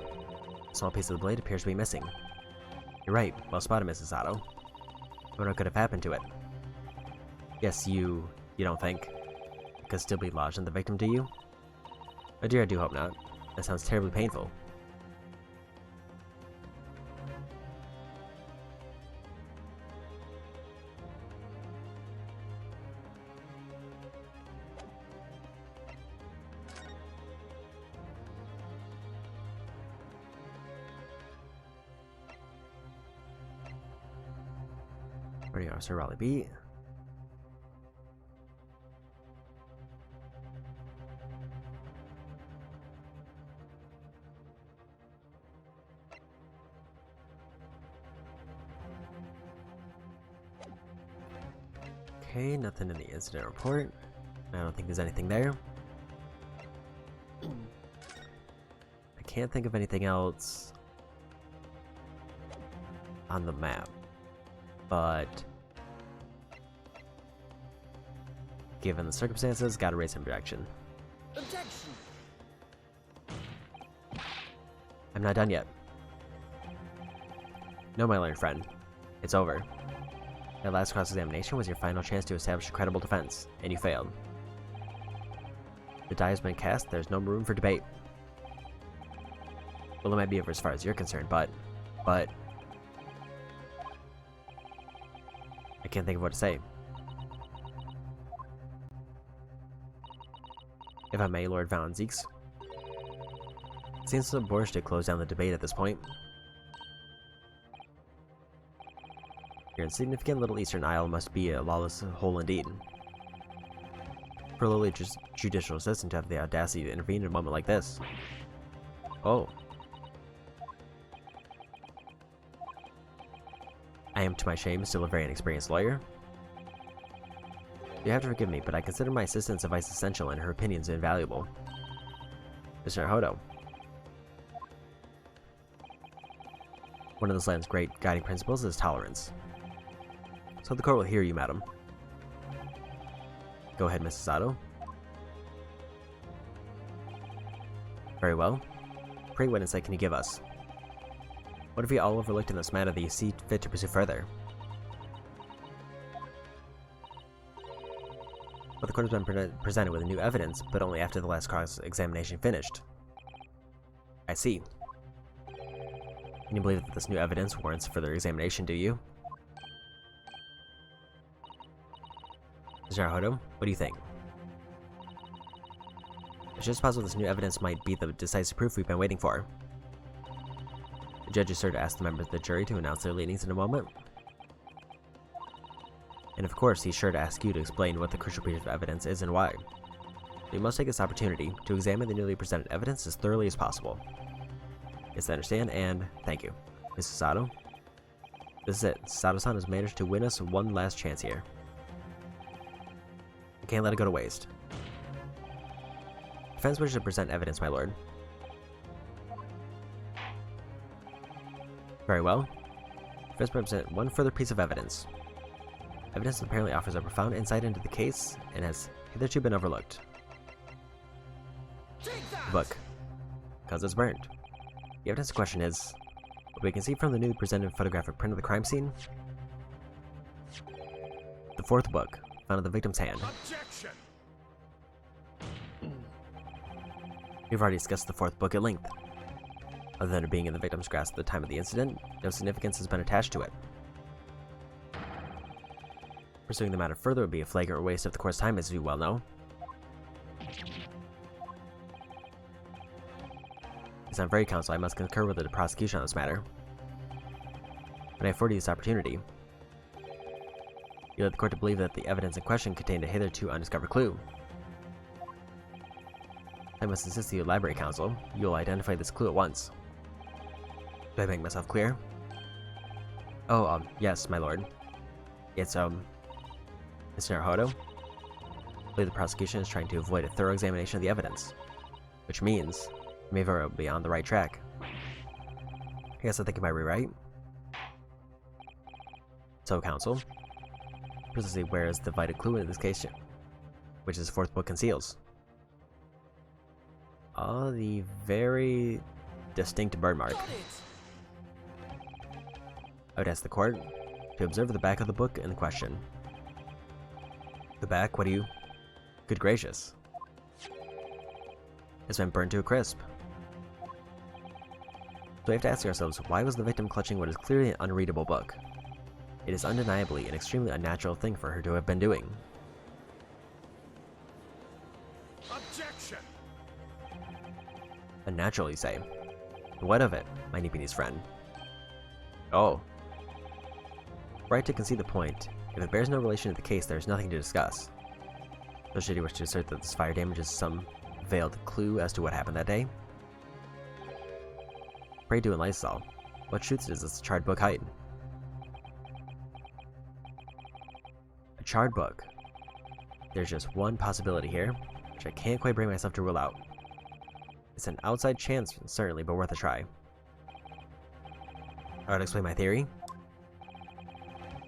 A small piece of the blade appears to be missing. You're right. Well spotted, Mrs. Otto. What could have happened to it? Yes, you don't think it could still be lodged in the victim, do you? Oh dear, I do hope not. That sounds terribly painful. Ready, Officer Raleigh B. Okay, nothing in the incident report. I don't think there's anything there. I can't think of anything else on the map, but given the circumstances, gotta raise some objection. Objection! I'm not done yet. No, my learned friend. It's over. That last cross-examination was your final chance to establish a credible defense, and you failed. The die has been cast, there's no room for debate. Well, it might be over as far as you're concerned, but... I can't think of what to say. If I may, Lord Van Zeeks. It seems so boorish to close down the debate at this point. Your insignificant little Eastern Isle must be a lawless hole indeed. For a lowly judicial assistant to have the audacity to intervene in a moment like this. Oh. I am, to my shame, still a very inexperienced lawyer. You have to forgive me, but I consider my assistant's advice essential and her opinions invaluable. Mr. Hodo. One of this land's great guiding principles is tolerance. So the court will hear you, madam. Go ahead, Mrs. Otto. Very well. Pray, what insight can you give us? What have you all overlooked in this matter that you see fit to pursue further? Well, the court has been presented with new evidence, but only after the last cross-examination finished. I see. Can you believe that this new evidence warrants further examination, do you? Mr. Hodo, what do you think? It's just possible this new evidence might be the decisive proof we've been waiting for. The judge is sure to ask the members of the jury to announce their leanings in a moment. And of course, he's sure to ask you to explain what the crucial piece of evidence is and why. We must take this opportunity to examine the newly presented evidence as thoroughly as possible. Yes, I understand, and thank you. Mrs. Sato? This is it. Sato-san has managed to win us one last chance here. I can't let it go to waste. Defense wishes to present evidence, my lord. Very well. Defense present one further piece of evidence. Evidence that apparently offers a profound insight into the case and has hitherto been overlooked. The book. Because it's burnt. The evidence question is, what we can see from the newly presented photographic print of the crime scene. The fourth book, found in the victim's hand. Objection! We've already discussed the fourth book at length. Other than it being in the victim's grasp at the time of the incident, no significance has been attached to it. Pursuing the matter further would be a flagrant waste of the court's time, as you well know. Based on very counsel, I must concur with the prosecution on this matter. When I afford you this opportunity, you led the court to believe that the evidence in question contained a hitherto undiscovered clue. I must insist that you elaborate, counsel. You will identify this clue at once. Do I make myself clear? Oh, yes, my lord. It's, Mr. Naruhodo? I believe the prosecution is trying to avoid a thorough examination of the evidence, which means you may very well be on the right track. I guess I think you might be right. So, counsel, precisely where is the vital clue in this case, which this fourth book conceals? The very distinct bird mark. I would ask the court to observe the back of the book in question. The back? What do you... Good gracious. It's been burned to a crisp. So we have to ask ourselves, why was the victim clutching what is clearly an unreadable book? It is undeniably an extremely unnatural thing for her to have been doing. Objection! Unnatural, you say? What of it, my Nipponese friend? Oh. Right to concede the point, if it bears no relation to the case, there is nothing to discuss. So should you wish to assert that this fire damage is some veiled clue as to what happened that day? Pray do enlighten us all. What truths does this charred book hide? A charred book. There's just one possibility here, which I can't quite bring myself to rule out. It's an outside chance, certainly, but worth a try. I would explain my theory.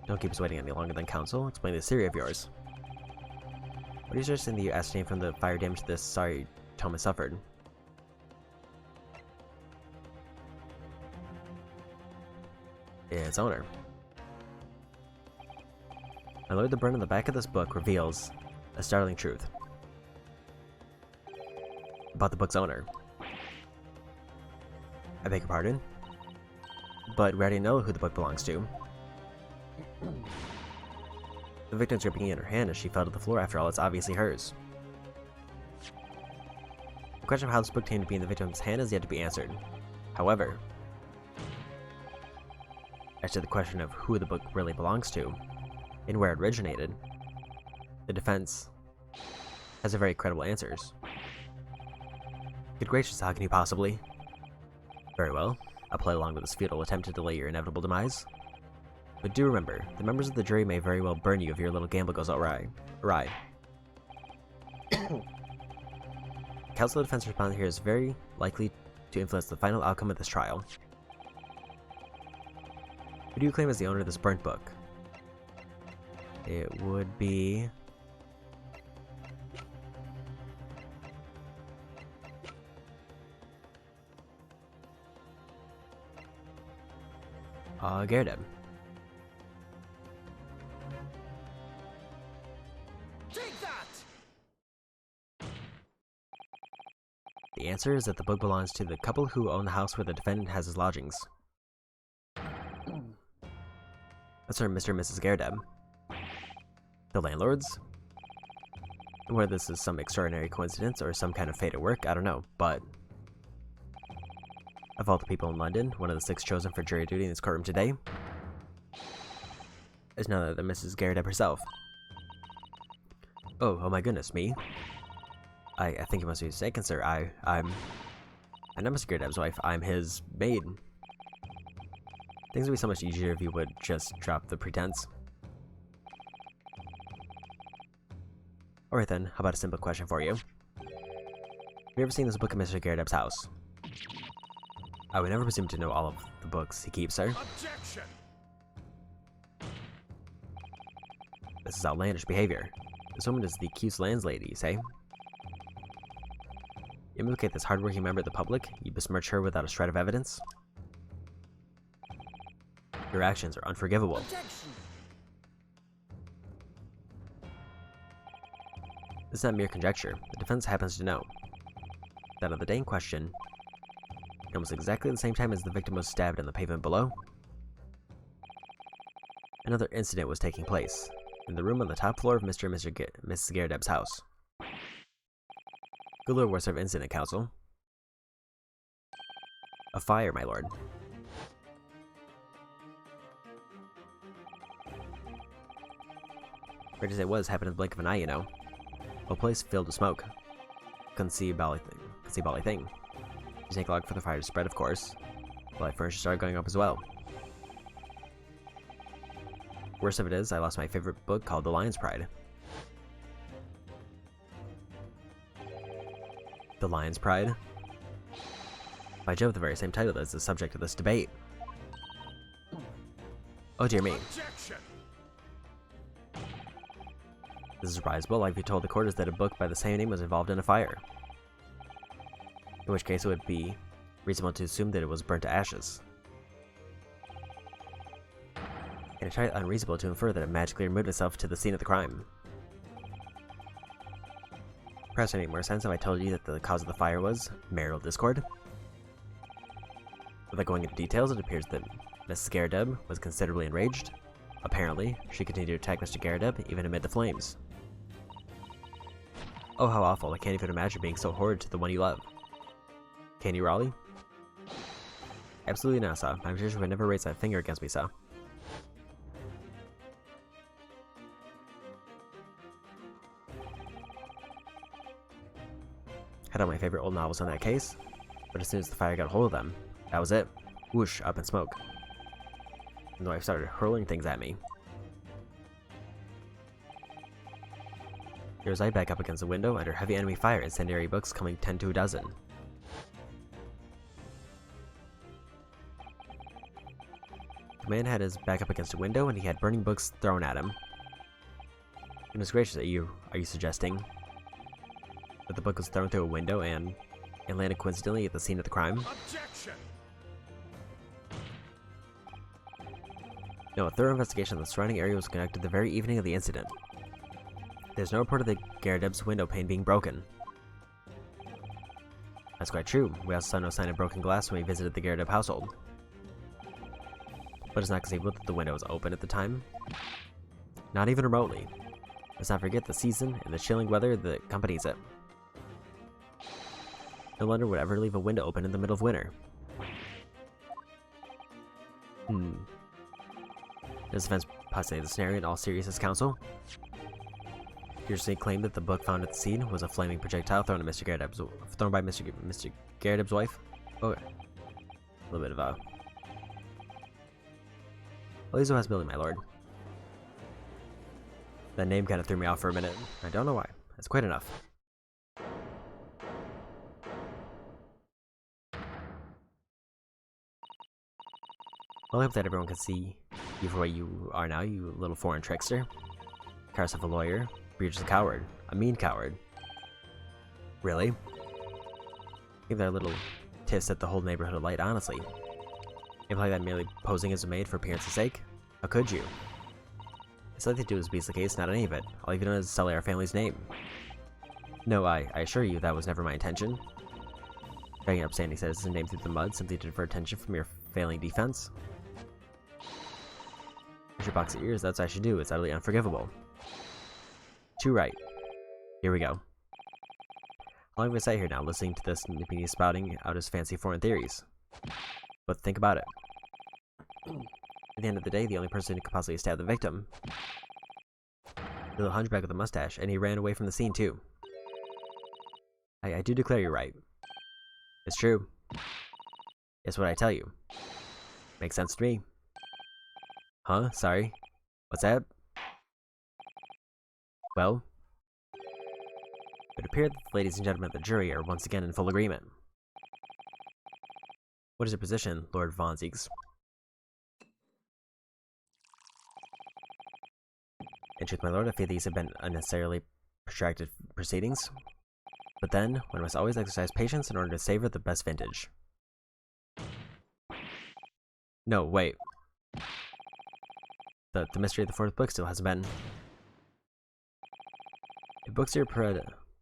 Don't keep us waiting any longer than counsel. Explain this theory of yours. What are you suggesting that you ascertain from the fire damage this sorry Thomas suffered? Its owner. My lord, the burn on the back of this book reveals a startling truth about the book's owner. I beg your pardon? But we already know who the book belongs to. The victim's gripping it in her hand as she fell to the floor. After all, it's obviously hers. The question of how this book came to be in the victim's hand is yet to be answered. However, as to the question of who the book really belongs to, and where it originated, the defense has a very credible answers. Good gracious, how can you possibly? Very well, I'll play along with this futile attempt to delay your inevitable demise. But do remember, the members of the jury may very well burn you if your little gamble goes awry. Counsel of defense respondent here is very likely to influence the final outcome of this trial. Who do you claim is the owner of this burnt book? It would be... GamerDLM. Take that! The answer is that the book belongs to the couple who own the house where the defendant has his lodgings. That's our Mr. and Mrs. GamerDLM. The landlords? Whether this is some extraordinary coincidence or some kind of fate at work, I don't know, but... Of all the people in London, one of the 6 chosen for jury duty in this courtroom today is none other than Mrs. GamerDLM herself. Oh my goodness, me? I think you must be mistaken, sir. I'm not Mr. GamerDLM's wife, I'm his maid. Things would be so much easier if you would just drop the pretense. Alright then, how about a simple question for you? Have you ever seen this book in Mr. GamerDLM's house? I would never presume to know all of the books he keeps, sir. Objection! This is outlandish behavior. This woman is the accused landlady, you say? You implicate this hardworking member of the public? You besmirch her without a shred of evidence? Your actions are unforgivable. Objection. This is not mere conjecture. The defense happens to know that on the day in question, almost exactly the same time as the victim was stabbed on the pavement below, another incident was taking place in the room on the top floor of Mr. and Mrs. GamerDLM's house. Good lord, what sort of incident, counsel? A fire, my lord. Right as it was, happened in the blink of an eye, you know. A place filled with smoke. Couldn't see a bally thing. You take long for the fire to spread, of course. Well, furniture started going up as well. Worst of it is, I lost my favorite book called The Lion's Pride. The Lion's Pride? By Jove, the very same title is the subject of this debate. Oh dear me. Objection! This is risible. I've been told the court is that a book by the same name was involved in a fire. In which case it would be reasonable to assume that it was burnt to ashes. And entirely unreasonable to infer that it magically removed itself to the scene of the crime. Perhaps it would make more sense if I told you that the cause of the fire was marital discord. Without going into details, it appears that Mrs. GamerDLM was considerably enraged. Apparently, she continued to attack Mr. GamerDLM even amid the flames. Oh, how awful. I can't even imagine being so horrid to the one you love. Can you, Raleigh? Absolutely not, sir. I'm sure she would never raise that finger against me, sir. Had all my favorite old novels in that case, but as soon as the fire got hold of them, that was it. Whoosh, up in smoke. And the wife started hurling things at me. Here was I back up against the window under heavy enemy fire, incendiary books coming 10 to a dozen. The man had his back up against a window and he had burning books thrown at him. Goodness gracious, are you suggesting that the book was thrown through a window and landed coincidentally at the scene of the crime? Objection! No, a thorough investigation of the surrounding area was conducted the very evening of the incident. There's no report of the GamerDLM's window pane being broken. That's quite true. We also saw no sign of broken glass when we visited the GamerDLM household. But it's not conceivable that the window was open at the time. Not even remotely. Let's not forget the season and the chilling weather that accompanies it. No London would ever leave a window open in the middle of winter. Does defense postulate the scenario in all seriousness, counsel? Seriously claim that the book found at the scene was a flaming projectile thrown by Mr. GamerDLM's wife? Okay. A little bit of a... Well, he's a possibility, my lord. That name kind of threw me off for a minute. I don't know why. That's quite enough. Well, I hope that everyone can see you for what you are now, you little foreign trickster. Call yourself a lawyer, but you're just a coward. A mean coward. Really? Give that little tiff set the whole neighborhood alight, honestly. Imply that merely posing as a maid for appearance's sake? How could you? It's likely to do as beats the case, not any of it. All you've done is sully our family's name. No, I assure you that was never my intention. Dragging upstanding citizen's name through the mud simply to divert attention from your failing defense. Your box of ears, that's what I should do. It's utterly unforgivable. Too right. Here we go. How long have I sat here now, listening to this nippy spouting out his fancy foreign theories? But think about it. At the end of the day, the only person who could possibly stab the victim, the little hunchback with a mustache, and he ran away from the scene too. I do declare you're right. It's true. It's what I tell you. Makes sense to me. Huh? Sorry. What's that? Well, it would appear that the ladies and gentlemen of the jury are once again in full agreement. What is your position, Lord Von Zieks? In truth, my lord, I fear these have been unnecessarily protracted proceedings. But then, one must always exercise patience in order to savor the best vintage. No, wait. The mystery of the fourth book still hasn't been... If books are your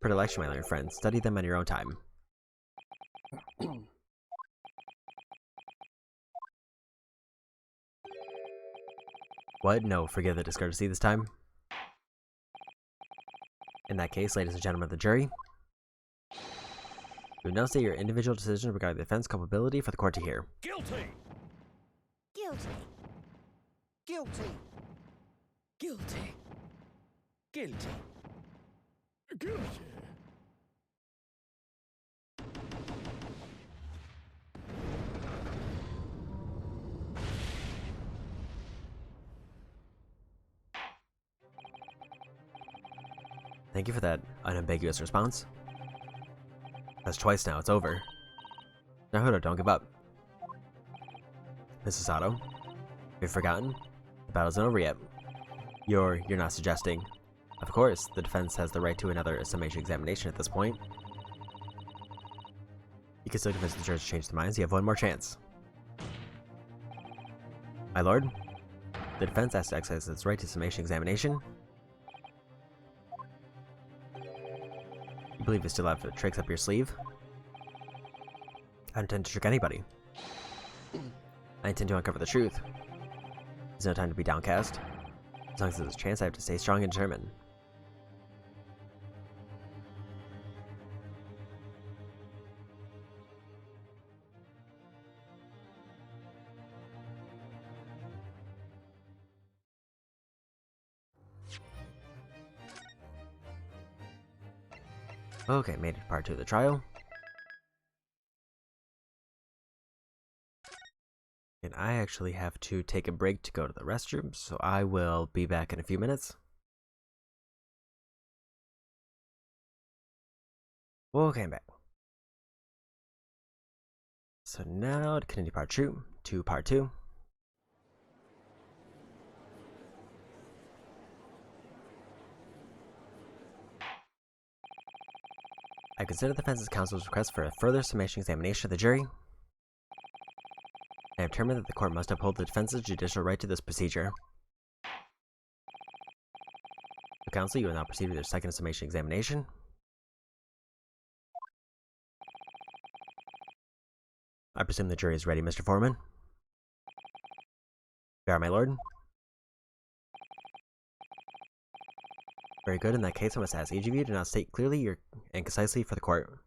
predilection, my learned friend, study them on your own time. What? No, forgive the discourtesy this time. In that case, ladies and gentlemen of the jury, You now state your individual decision regarding the defense culpability for the court to hear. Guilty! Guilty. Guilty! Guilty. Guilty. Guilty! Thank you for that unambiguous response. That's twice now, it's over. Naruto, don't give up. Mrs. Sato, you've forgotten? The battle's not over yet. You're not suggesting. Of course, the defense has the right to another summation examination at this point. You can still convince the jurors to change their minds. You have one more chance. My lord, the defense has to exercise its right to summation examination. You believe you still have tricks up your sleeve? I don't intend to trick anybody. I intend to uncover the truth. There's no time to be downcast. As long as there's a chance, I have to stay strong and determined. Okay, made it to part 2 of the trial. And I actually have to take a break to go to the restroom, so I will be back in a few minutes. Okay, I'm back. So now to continue part 2 to part 2. I consider the defense counsel's request for a further summation examination of the jury. I have determined that the court must uphold the defense's judicial right to this procedure. The counsel, you will now proceed with your second summation examination. I presume the jury is ready, Mr. Foreman. You are, my lord. Very good. In that case, I must ask each of you to now state clearly and concisely for the court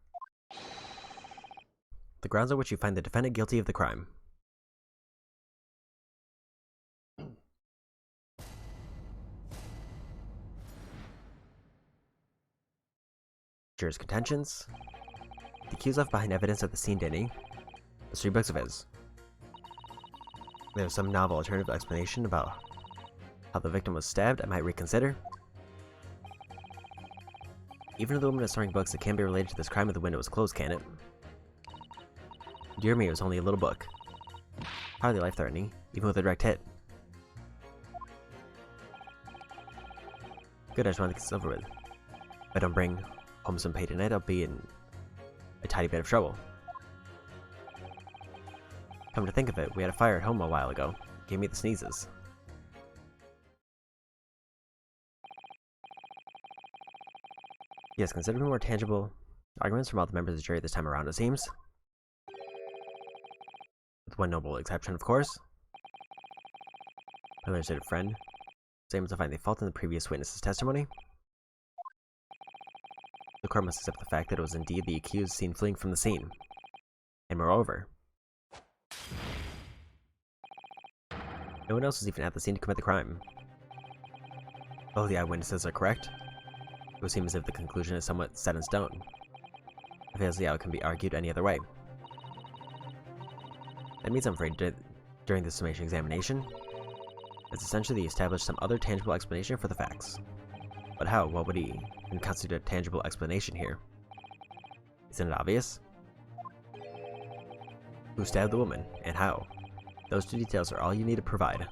the grounds on which you find the defendant guilty of the crime. Jurors' contentions. The accused left behind evidence at the scene, didn't he? There's 3 books of his. There's some novel alternative explanation about how the victim was stabbed I might reconsider. Even if the woman is storing books, it can be related to this crime if the window was closed, can it? Dear me, it was only a little book. Hardly life-threatening, even with a direct hit. Good, I just want to get this over with. If I don't bring home some pay tonight, I'll be in a tiny bit of trouble. Come to think of it, we had a fire at home a while ago. It gave me the sneezes. Yes, considerably more tangible arguments from all the members of the jury this time around, it seems. With one noble exception, of course. My legislative friend was able to find the fault in the previous witness's testimony. The court must accept the fact that it was indeed the accused seen fleeing from the scene. And moreover, no one else was even at the scene to commit the crime. Both the eyewitnesses are correct. It would seem as if the conclusion is somewhat set in stone. If as the outcome can be argued any other way. That means I'm afraid during the summation examination, it's essentially to establish some other tangible explanation for the facts. But how? What would even constitute a tangible explanation here? Isn't it obvious? Who stabbed the woman, and how? Those 2 details are all you need to provide.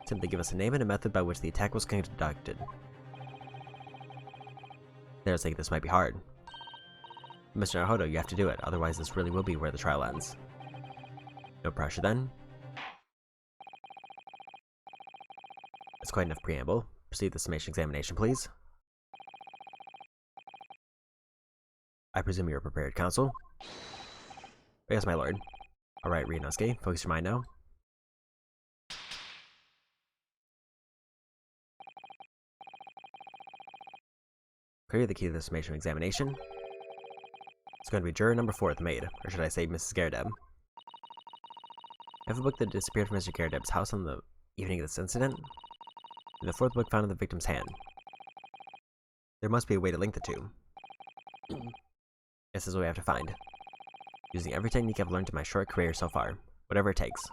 Simply give us a name and a method by which the attack was conducted. There's like this might be hard. Mr. Naruto, you have to do it, otherwise this really will be where the trial ends. No pressure then. That's quite enough preamble. Proceed the summation examination, please. I presume you're prepared, counsel? Yes, my lord. Alright, Ryunosuke, focus your mind now. Clear the key to the summation examination. It's going to be juror number 4, the maid, or should I say Mrs. Garedeb. I have a book that disappeared from Mr. Garedeb's house on the evening of this incident, and the 4th book found in the victim's hand. There must be a way to link the two. This is what we have to find. Using every technique I've learned in my short career so far, whatever it takes.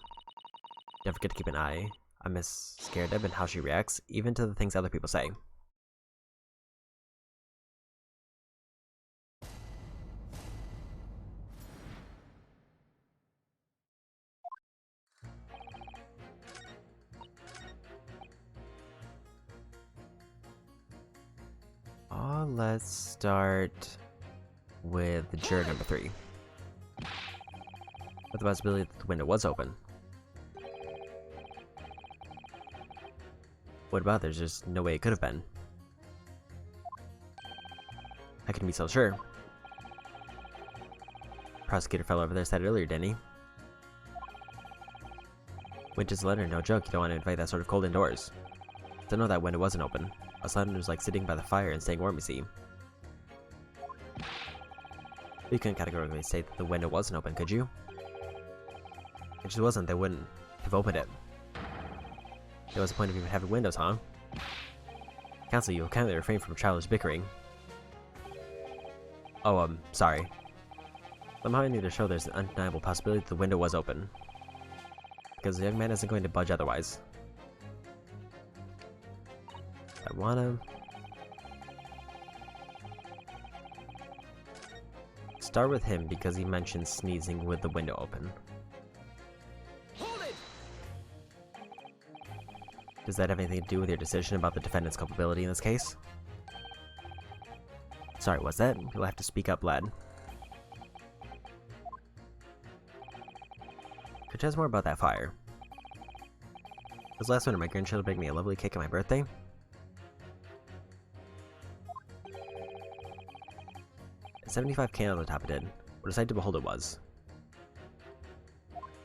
Don't forget to keep an eye on Miss Garedeb and how she reacts, even to the things other people say. Let's start with the juror number 3. With the possibility that the window was open. What about there's just no way it could have been? How can you be so sure? Prosecutor fellow over there said it earlier, didn't he? Winter's letter, no joke, you don't want to invite that sort of cold indoors. Don't know that window wasn't open. Aslan was like sitting by the fire and staying warm, you see. You couldn't categorically say that the window wasn't open, could you? If it just wasn't, they wouldn't have opened it. There was a point of even having windows, huh? Counsel, you will kindly refrain from childish bickering. Oh, sorry. Somehow I need to show there's an undeniable possibility that the window was open. Because the young man isn't going to budge otherwise. I wanna start with him because he mentioned sneezing with the window open. Hold it! Does that have anything to do with your decision about the defendant's culpability in this case? Sorry, what's that? You'll have to speak up, lad. Could you tell us more about that fire? Because last winter my grandchildren baked me a lovely cake on my birthday. At 75 candles on top it did. What a sight to behold it was.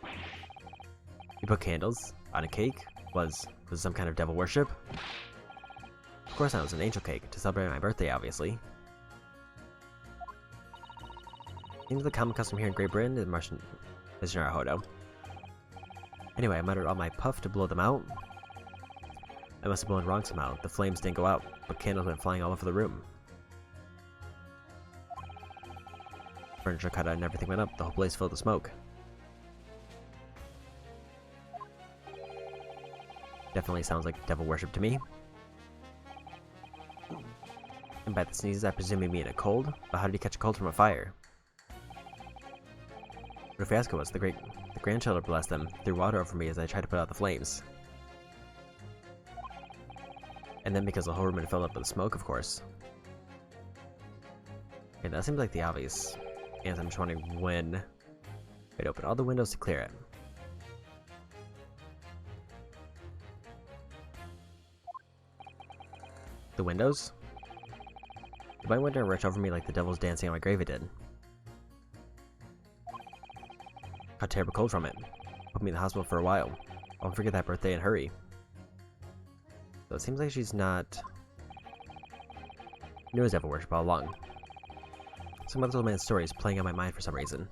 You put candles on a cake? Was it some kind of devil worship? Of course not, it was an angel cake, to celebrate my birthday, obviously. Seems the common custom here in Great Britain is Martian Missionary Hodo. Anyway, I muttered all my puff to blow them out. I must have blown wrong somehow. The flames didn't go out, but candles went flying all over the room. Furniture cut out and everything went up. The whole place filled with smoke. Definitely sounds like devil worship to me. And by the sneezes, I presume you mean a cold? But how did you catch a cold from a fire? What if you ask us? The grandchildren, bless them, threw water over me as I tried to put out the flames. And then because the whole room had filled up with smoke, of course. Okay, that seems like the obvious answer. I'm just wondering when I'd open all the windows to clear it. The windows? The blind window rushed over me like the devil's dancing on my grave it did. Caught terrible cold from it. Put me in the hospital for a while. I won't forget that birthday and hurry. So it seems like she's not... knew it was devil worship all along. Some other old man's story is playing on my mind for some reason.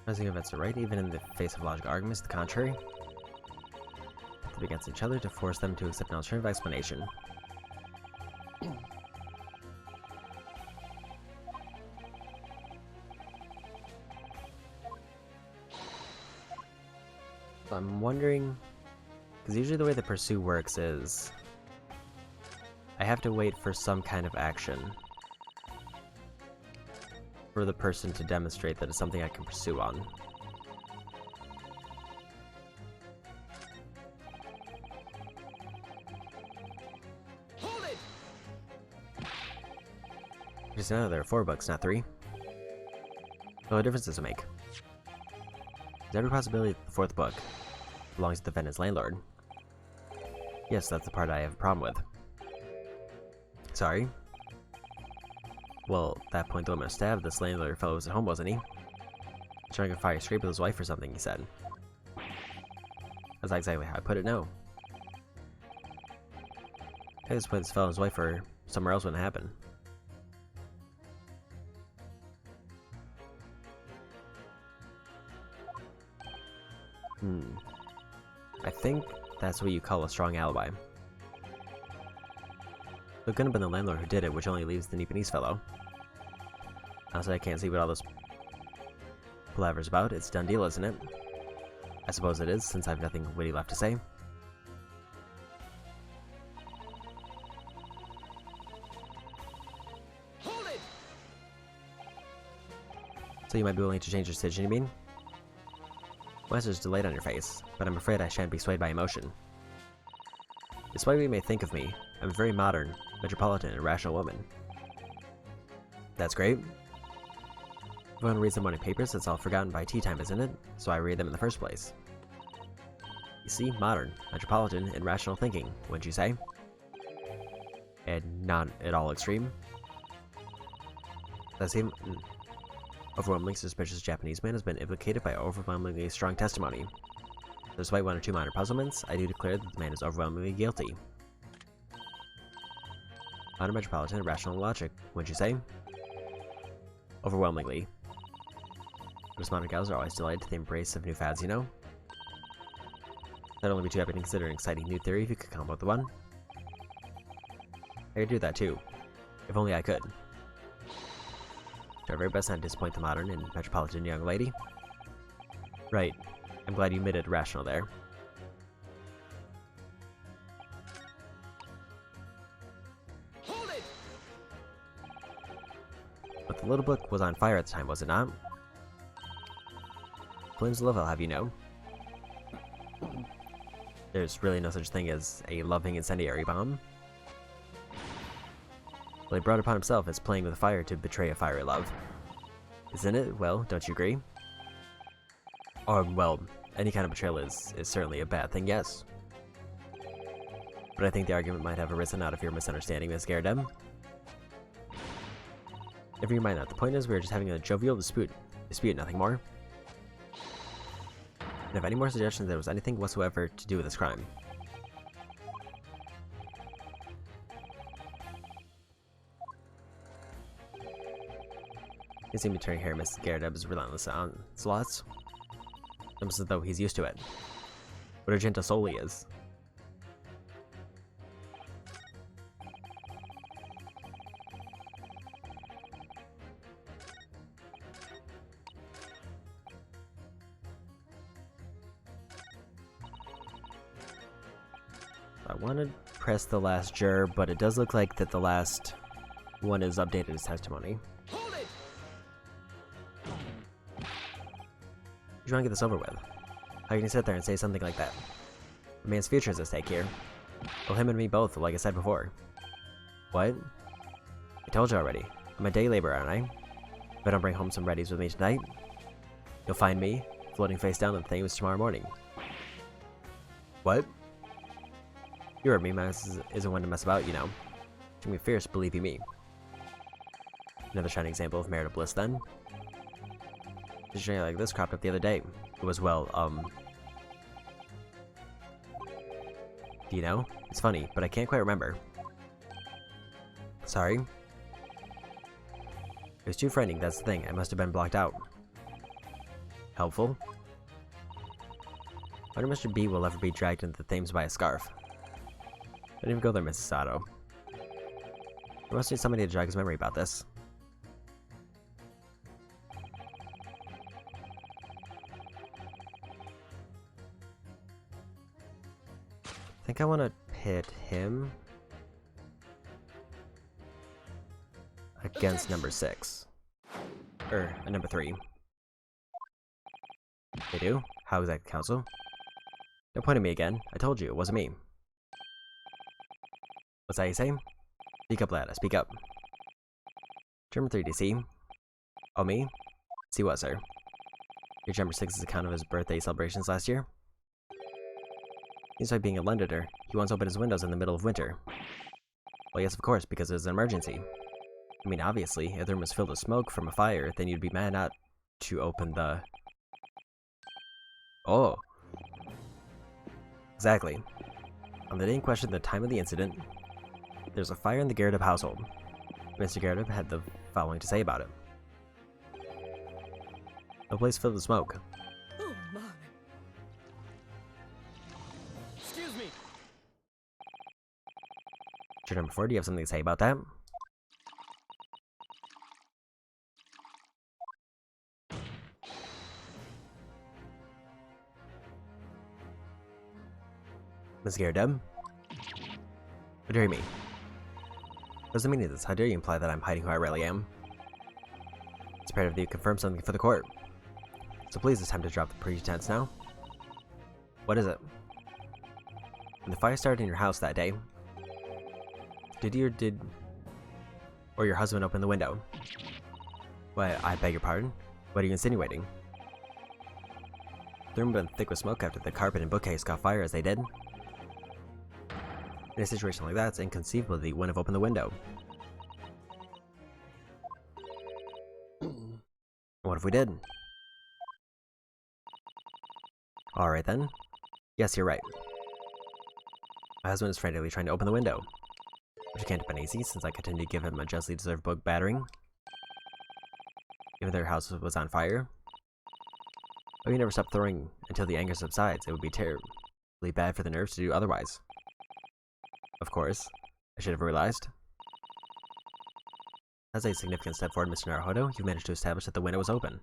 Rising events are right, even in the face of logical arguments to the contrary. Put them against each other to force them to accept an alternative explanation. So I'm wondering, because usually the way the pursue works is I have to wait for some kind of action for the person to demonstrate that it's something I can pursue on. Hold it! Just know there are 4 books, not 3. So what difference does it make? There's every possibility that the 4th book belongs to the defendant's landlord. Yes, that's the part I have a problem with. Sorry? Well, at that point the woman stabbed this landlord fellow was at home, wasn't he? Trying to fire scrape with his wife or something, he said. That's not exactly how I put it, no. I just put this fellow's wife or somewhere else when it happened. I think that's what you call a strong alibi. It couldn't have been the landlord who did it, which only leaves the Nipponese fellow. Honestly, I can't see what all this palaver's about. It's a done deal, isn't it? I suppose it is, since I have nothing witty left to say. Hold it! So you might be willing to change your decision, you mean? Well, there's delayed on your face, but I'm afraid I shan't be swayed by emotion. Despite what you may think of me, I'm a very modern, metropolitan, and rational woman. That's great. If one reads the morning papers, it's all forgotten by tea time, isn't it? So I read them in the first place. You see, modern, metropolitan, and rational thinking, wouldn't you say? And not at all extreme. That's even... Overwhelmingly suspicious Japanese man has been implicated by overwhelmingly strong testimony. Despite one or two minor puzzlements, I do declare that the man is overwhelmingly guilty. Modern, metropolitan, and rational logic, wouldn't you say? Overwhelmingly. But us modern gals are always delighted to the embrace of new fads, you know? I'd only be too happy to consider an exciting new theory if you could come up with one. I could do that too. If only I could. Do our very best not to disappoint the modern and metropolitan young lady. Right. I'm glad you admitted rational there. Hold it! But the little book was on fire at the time, was it not? Flames of love, I'll have you know. There's really no such thing as a loving incendiary bomb. Well, he brought it upon himself as playing with fire to betray a fiery love. Isn't it? Well, don't you agree? Well, any kind of betrayal is certainly a bad thing, yes. But I think the argument might have arisen out of your misunderstanding, Miss GamerDLM. Never mind that. The point is, we were just having a jovial dispute, nothing more. And if any more suggestions there was anything whatsoever to do with this crime. You seem to be turning here, Miss GamerDLM's relentless onslaughts. Almost as though he's used to it. What a gentle soul he is. I want to press the last juror, but it does look like that the last one is updated as testimony. Hold it! You want to get this over with? How can you sit there and say something like that? A man's future is at stake here. Well, him and me both, like I said before. What? I told you already. I'm a day laborer, aren't I? If I don't bring home some readies with me tonight, you'll find me floating face down in the Thames tomorrow morning. What? You heard me, man isn't one to mess about, you know. To be fierce, believe you me. Another shining example of marital bliss, then. A situation like this cropped up the other day. It was, well, do you know? It's funny, but I can't quite remember. Sorry? It was too frightening, that's the thing. I must have been blocked out. Helpful? I wonder if Mr. B will ever be dragged into the Thames by a scarf. Don't even go there, Mrs. Sato. We must need somebody to drag his memory about this. I think I want to pit him against number 6. Number 3. They do? How is that, Council? Don't point at me again. I told you, it wasn't me. What's that you say? Speak up, lad. Speak up. Number 3, do you see? Oh, me? See what, sir? Your number 6's account of his birthday celebrations last year? He's like being a Londoner. He once opened his windows in the middle of winter. Well, yes, of course, because it was an emergency. I mean, obviously, if the room was filled with smoke from a fire, then you'd be mad not to open the Oh. Exactly. On the day in question, the time of the incident, there's a fire in the GamerDLM household. Mr. GamerDLM had the following to say about it. The place filled with smoke. Oh my. Excuse me. Juror number 4, do you have something to say about that? Ms. GamerDLM? How dare you me? What does the meaning of this? How dare you imply that I'm hiding who I really am? It's imperative that you confirm something for the court. So please, it's time to drop the pretense now. What is it? When the fire started in your house that day, did you or your husband open the window? Why, I beg your pardon? What are you insinuating? The room went thick with smoke after the carpet and bookcase caught fire as they did. In a situation like that, it's inconceivable that you wouldn't have opened the window. What if we did? Alright then. Yes, you're right. My husband is frantically trying to open the window, which can't have been easy since I continued to give him a justly deserved book battering. Even though their house was on fire. But you never stop throwing until the anger subsides. It would be terribly bad for the nerves to do otherwise. Of course, I should have realized. That's a significant step forward, Mr. Naruhodo. You've managed to establish that the window was open.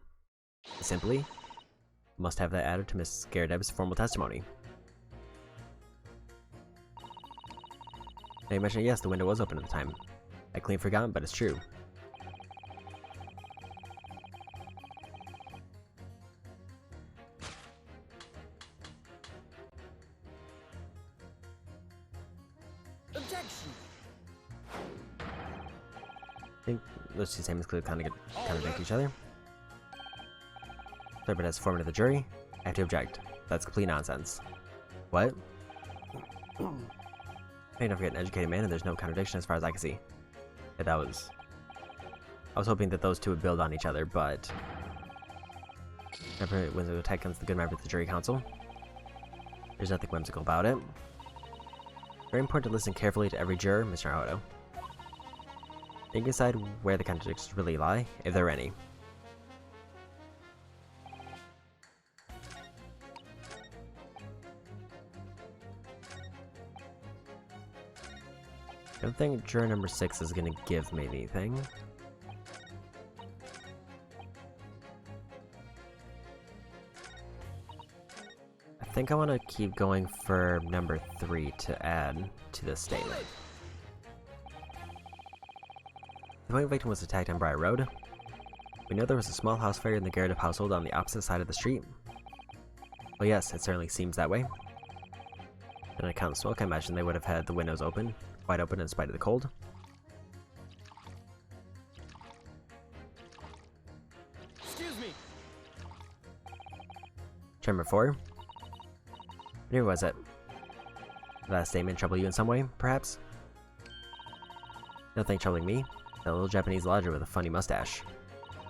Simply, must have that added to Miss GamerDLM's formal testimony. Now you mentioned, yes, the window was open at the time. I clean forgotten, but it's true. Objection. I think those two statements clearly contradict each other. Sorry, but as foreman of the jury, I have to object. That's complete nonsense. What? Hey, don't forget an educated man, and there's no contradiction as far as I can see. Yeah, I was hoping that those two would build on each other, but whenever it was an attack against the good member of the jury council, there's nothing whimsical about it. Very important to listen carefully to every juror, Mr. Naruhodo. You can decide where the contradictions really lie, if there are any. I don't think juror number 6 is going to give me anything. I think I want to keep going for number 3 to add to this statement. The point victim was attacked on Briar Road. We know there was a small house fire in the GamerDLM household on the opposite side of the street. Well, yes, it certainly seems that way. On account of smoke, I imagine they would have had the windows open, wide open in spite of the cold. Excuse me. Number 4. Where was it? Did that statement trouble you in some way, perhaps? Nothing troubling me. That little Japanese lodger with a funny mustache.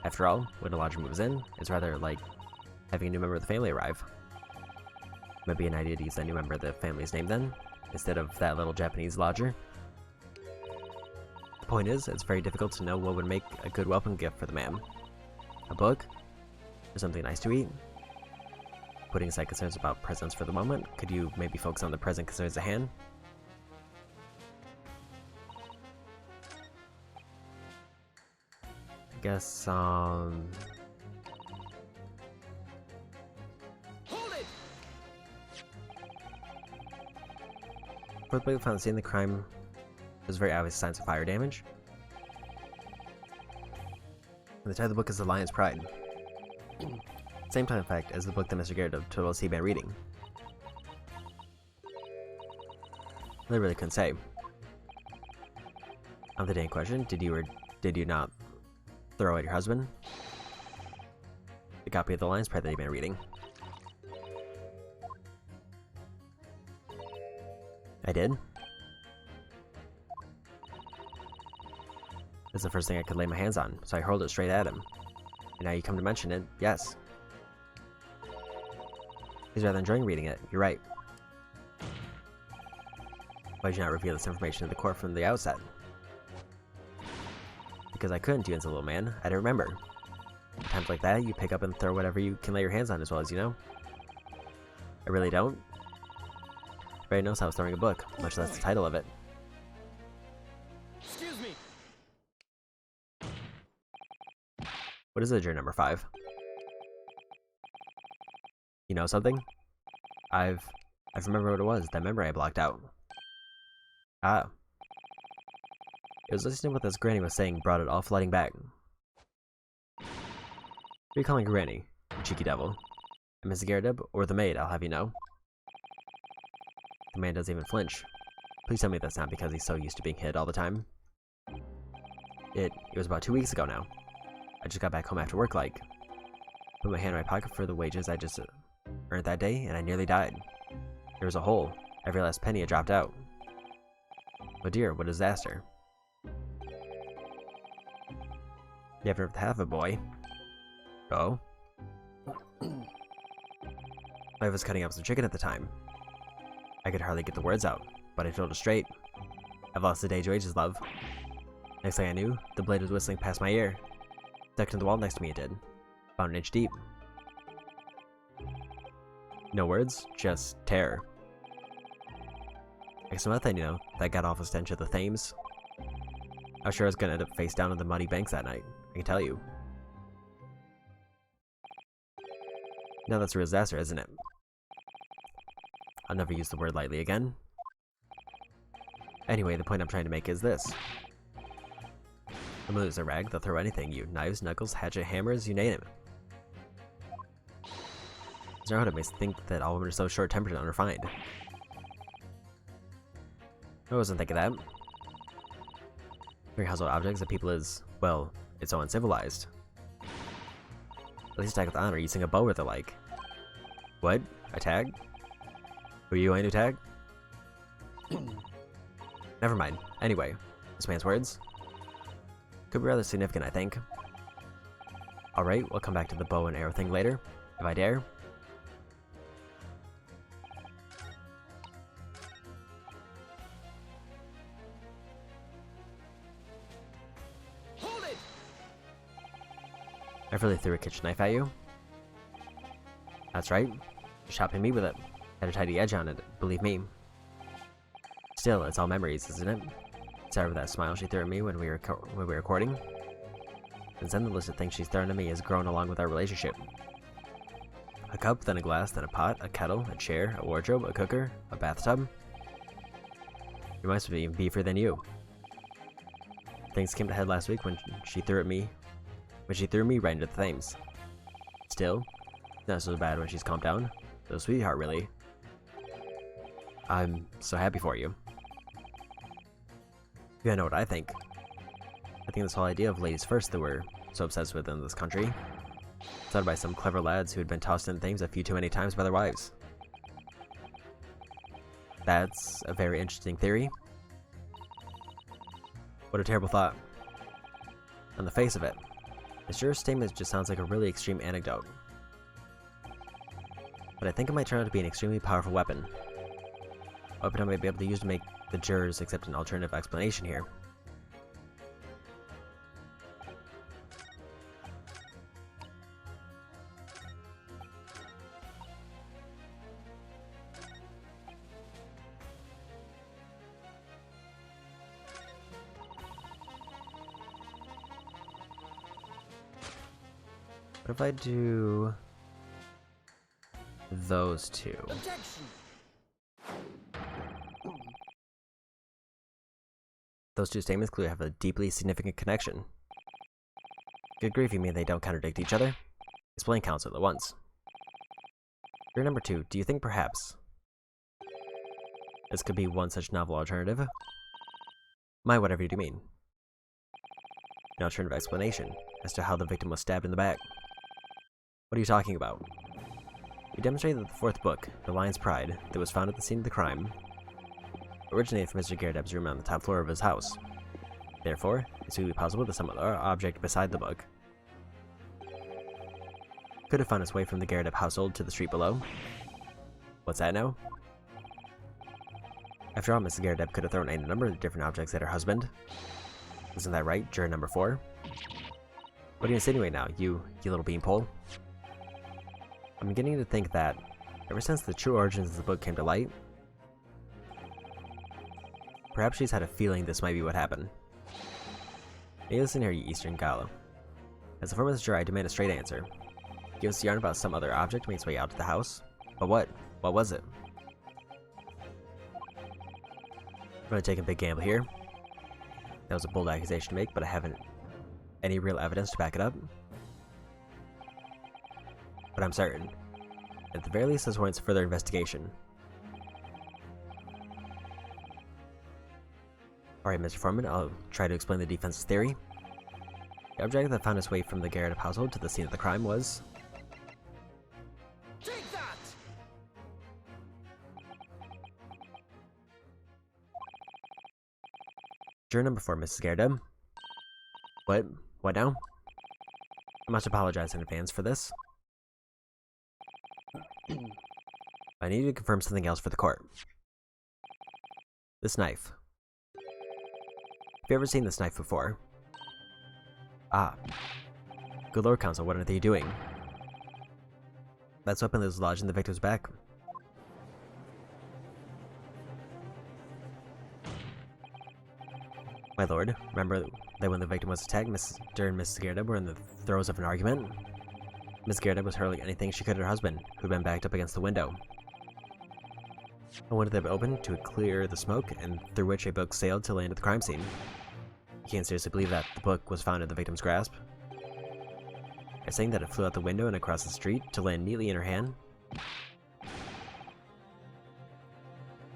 After all, when a lodger moves in, it's rather like having a new member of the family arrive. Might be an idea to use that new member of the family's name then, instead of that little Japanese lodger. The point is, it's very difficult to know what would make a good welcome gift for the man. A book? Or something nice to eat? Putting aside concerns about presents for the moment, could you maybe focus on the present concerns at hand? I guess, Hold it. Fourth Blade found the scene of the crime was very obvious signs of fire damage. And the title of the book is The Lion's Pride. Same time, in fact, as the book that Mr. GamerDLM told us he'd been reading. I really couldn't say. On the day in question, did you or did you not throw at your husband the copy of The Lion's Pride that he'd been reading? I did. That's the first thing I could lay my hands on, so I hurled it straight at him. And now you come to mention it, yes. He's rather enjoying reading it. You're right. Why did you not reveal this information to the court from the outset? Because I couldn't, you little man. I don't remember. Times like that, you pick up and throw whatever you can lay your hands on as well as you know. I really don't. Everybody knows I was throwing a book, much less the title of it. Excuse me. What is ledger number 5? You know something? I remember what it was, that memory I blocked out. Ah. It was listening to what this granny was saying brought it all flooding back. What are you calling Granny, you cheeky devil? Mrs. Garrett or the maid, I'll have you know. The man doesn't even flinch. Please tell me that's not because he's so used to being hit all the time. It was about 2 weeks ago now. I just got back home after work put my hand in my pocket for the wages I just earned that day, and I nearly died. There was a hole. Every last penny had dropped out. Oh dear, what a disaster. You haven't heard half of it, boy. Oh? I was cutting up some chicken at the time. I could hardly get the words out, but I told her straight. I've lost a day's wages, love. Next thing I knew, the blade was whistling past my ear. Stuck to the wall next to me it did. About an inch deep. No words, just terror. Next to nothing, you know, that got awful stench of the Thames. I was sure I was gonna end up face down in the muddy banks that night, I can tell you. Now that's a real disaster, isn't it? I'll never use the word lightly again. Anyway, the point I'm trying to make is this. The moves a rag, they'll throw anything, you knives, knuckles, hatchet, hammers, you name it. It makes me think that all women are so short-tempered and unrefined. I wasn't thinking that. Bring household objects that people is, well, it's so uncivilized. At least tag with honor using a bow or the like. What? A tag? Who are you going to tag? Never mind. Anyway, this man's words could be rather significant, I think. Alright, we'll come back to the bow and arrow thing later, if I dare. Hold it! I really threw a kitchen knife at you. That's right. You're shopping me with it. Had a tidy edge on it, believe me. Still, it's all memories, isn't it? Sorry for that smile she threw at me when we were recording. Since then, the list of things she's thrown at me has grown along with our relationship. A cup, then a glass, then a pot, a kettle, a chair, a wardrobe, a cooker, a bathtub. You must be even beefier than you. Things came to head last week when she threw me right into the Thames. Still, it's not so bad when she's calmed down. So sweetheart, really. I'm so happy for you. You gotta know what I think. I think this whole idea of ladies first that we're so obsessed with in this country started by some clever lads who had been tossed in things a few too many times by their wives. That's a very interesting theory. What a terrible thought. On the face of it, this your statement just sounds like a really extreme anecdote. But I think it might turn out to be an extremely powerful weapon. A weapon I might be able to use to make the jurors accept an alternative explanation here. What if I do those two? Objection! Those two statements clearly have a deeply significant connection. Good grief, you mean they don't contradict each other? Explain counsel at once. Your number 2, do you think perhaps this could be one such novel alternative? Whatever do you mean? An alternative explanation as to how the victim was stabbed in the back. What are you talking about? We demonstrated that the 4th book, The Lion's Pride, that was found at the scene of the crime, originated from Mr. Garrett's room on the top floor of his house. Therefore, it's really possible that some other object beside the book could have found its way from the Garrett household to the street below. What's that now? After all, Mrs. Garrett could have thrown a number of different objects at her husband. Isn't that right, juror number 4? What do you insinuate now, you little beanpole? I'm beginning to think that, ever since the true origins of the book came to light, perhaps she's had a feeling this might be what happened. Hey, listen here, you Eastern Gala. As a former juror, I demand a straight answer. Give us a yarn about some other object made its way out to the house. But what? What was it? I'm gonna take a big gamble here. That was a bold accusation to make, but I haven't any real evidence to back it up. But I'm certain. At the very least, this warrants further investigation. Alright, Mr. Foreman, I'll try to explain the defense's theory. The object that found its way from the Garrett household to the scene of the crime was... Take that! Juror number 4, Mrs. Garrett. What? What now? I must apologize in advance for this. I need to confirm something else for the court. This knife. Have you ever seen this knife before? Ah. Good Lord, Counsel, what are they doing? That weapon is lodged in the victim's back. My lord, remember that when the victim was attacked, Mr. and Mrs. Garrett were in the throes of an argument? Miss Garrett was hurling anything she could at her husband, who'd been backed up against the window. I wanted them open to clear the smoke, and through which a book sailed to land at the crime scene. You can't seriously believe that the book was found in the victim's grasp. Are saying that it flew out the window and across the street to land neatly in her hand?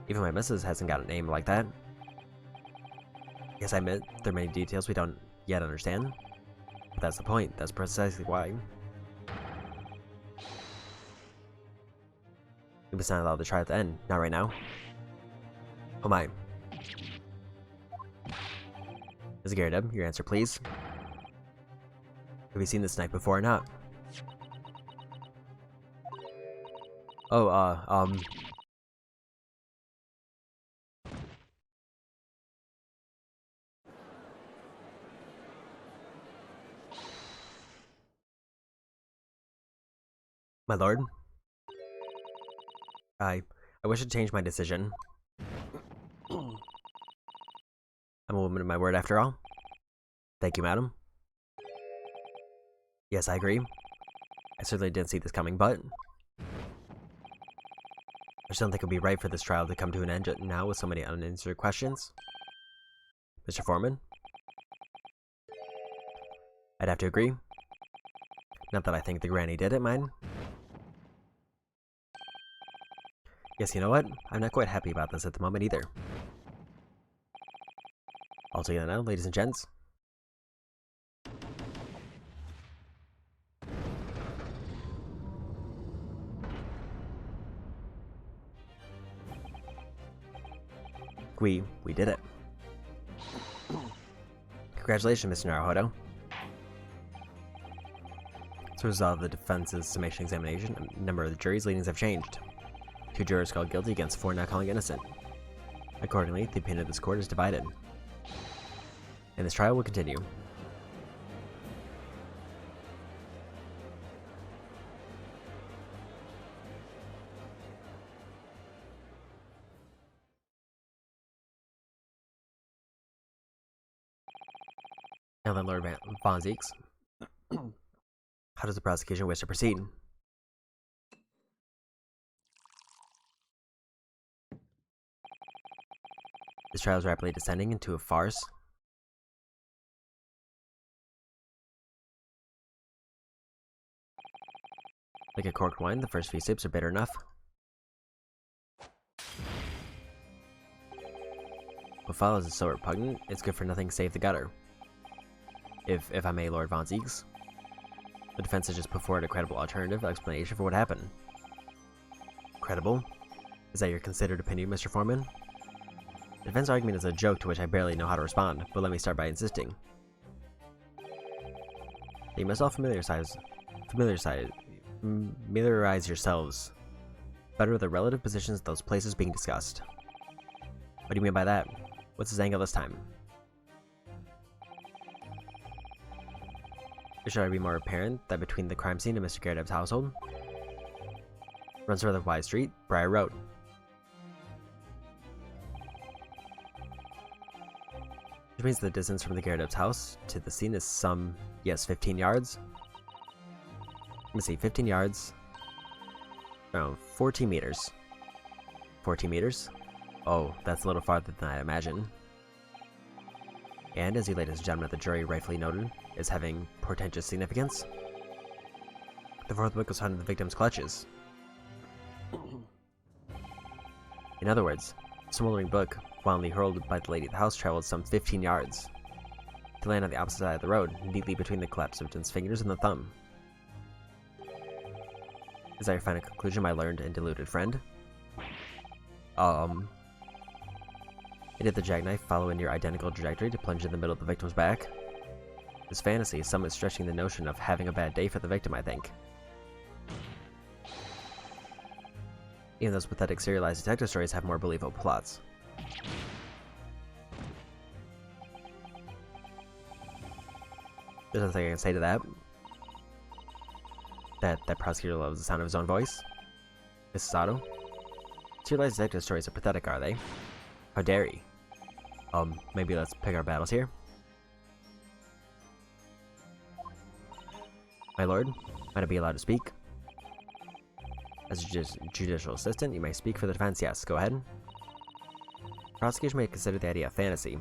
Even my missus hasn't got a name like that. Yes, I admit there are many details we don't yet understand. But that's the point. That's precisely why. We must not allow the trial to end. Not right now. Oh my. Ms. Garrett, your answer please. Have you seen this knife before or not? Oh, my lord? I wish to change my decision. I'm a woman of my word after all. Thank you, madam. Yes, I agree. I certainly didn't see this coming, but I just don't think it would be right for this trial to come to an end now with so many unanswered questions. Mr. Foreman? I'd have to agree. Not that I think the granny did it, mind. Yes, you know what? I'm not quite happy about this at the moment either. All together now, ladies and gents. We did it. Congratulations, Mr. Naruhodo. As a result of the defense's summation examination, a number of the jury's leanings have changed. 2 jurors called guilty against 4 not calling innocent. Accordingly, the opinion of this court is divided. And this trial will continue. Now then, Lord Von Zieks, how does the prosecution wish to proceed? This trial is rapidly descending into a farce. Like a corked wine, the first few sips are bitter enough. What follows is so repugnant, it's good for nothing save the gutter. If I may, Lord Von Zieks. The defense has just put forward a credible alternative explanation for what happened. Credible? Is that your considered opinion, Mr. Foreman? The defense argument is a joke to which I barely know how to respond, but let me start by insisting. You must all familiarize yourselves better the relative positions of those places being discussed. What do you mean by that? What's his angle this time? It should be more apparent that between the crime scene and Mr. GamerDLM's household runs through the wide street, Briar Road. Which means the distance from the GamerDLM's house to the scene is some, yes, 15 yards. Let me see, 15 yards. Around 14 meters. 14 meters? Oh, that's a little farther than I imagined. And as you ladies and gentlemen of the jury rightfully noted, is having portentous significance, the fourth book was found in the victim's clutches. In other words, the smoldering book, wildly hurled by the lady of the house, traveled some 15 yards to land on the opposite side of the road, neatly between the collapsed victim's fingers and the thumb. Is that your final conclusion, my learned and deluded friend? Did the jackknife follow in your identical trajectory to plunge in the middle of the victim's back? This fantasy is somewhat stretching the notion of having a bad day for the victim, I think. Even those pathetic serialized detective stories have more believable plots. There's nothing I can say to that. That prosecutor loves the sound of his own voice. Mrs. Otto? Serialized detective stories are pathetic, are they? How dare you? Maybe let's pick our battles here. My lord, might I be allowed to speak? As a judicial assistant, you may speak for the defense, yes, go ahead. Prosecution may consider the idea a fantasy.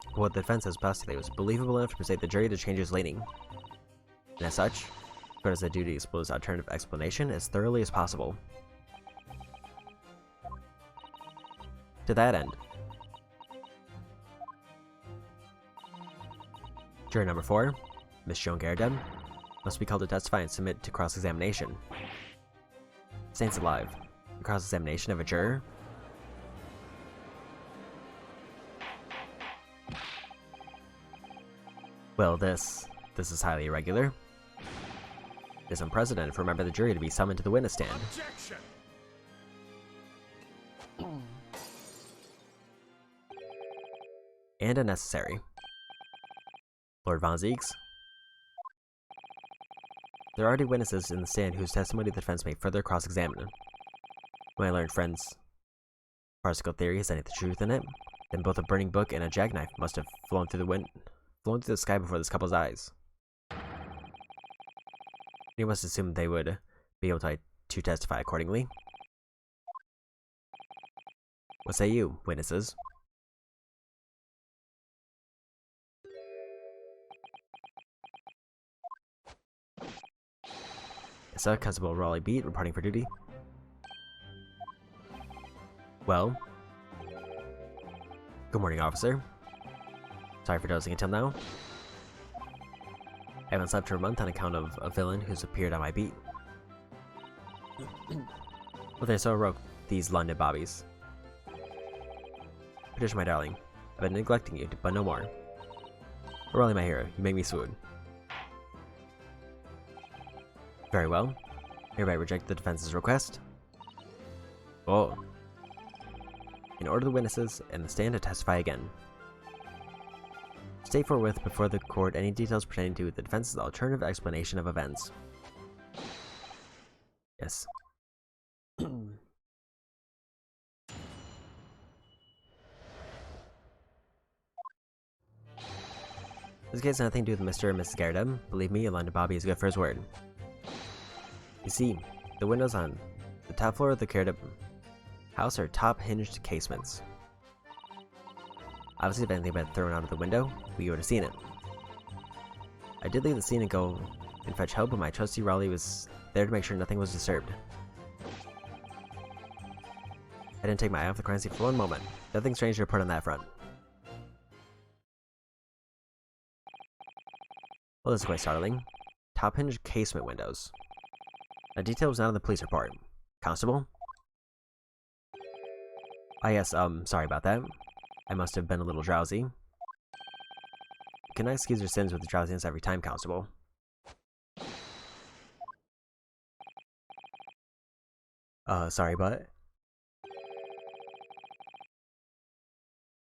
But what the defense has postulated was believable enough to persuade the jury to change its leaning. And as such, it is a duty to explore this alternative explanation as thoroughly as possible. To that end, jury number 4, Miss Joan GamerDLM, must be called to testify and submit to cross-examination. Saints alive, the cross-examination of a juror? Well, this is highly irregular. It is unprecedented for a member of the jury to be summoned to the witness stand. Objection! And unnecessary. Lord Von Zieks. There are already witnesses in the stand whose testimony the defense may further cross-examine. When I learned friends' farcical theory has any truth in it, then both a burning book and a jackknife must have flown through the sky before this couple's eyes. You must assume they would be able to testify accordingly. What say you, witnesses? Yes, sir, Constable Raleigh Beat, reporting for duty. Well? Good morning, officer. Sorry for dozing until now. I haven't slept for a month on account of a villain who's appeared on my beat. Well, they so wrote these London bobbies. Patricia, my darling, I've been neglecting you, but no more. Raleigh, my hero, you make me swoon. Very well. Hereby reject the defense's request. Oh. And order the witnesses and the stand to testify again. State forthwith before the court any details pertaining to the defense's alternative explanation of events. Yes. This case has nothing to do with Mr. and Mrs. GamerDLM. Believe me, London Bobby is good for his word. You see, the windows on the top floor of the GamerDLM house are top-hinged casements. Obviously, if anything had been thrown out of the window, we would have seen it. I did leave the scene and go and fetch help, but my trusty Raleigh was there to make sure nothing was disturbed. I didn't take my eye off the crime scene for one moment. Nothing strange to report on that front. Well, this is quite startling. Top-hinged casement windows. A detail was not in the police report. Constable? Ah yes, sorry about that. I must have been a little drowsy. You cannot excuse your sins with drowsiness every time, Constable. Sorry, but...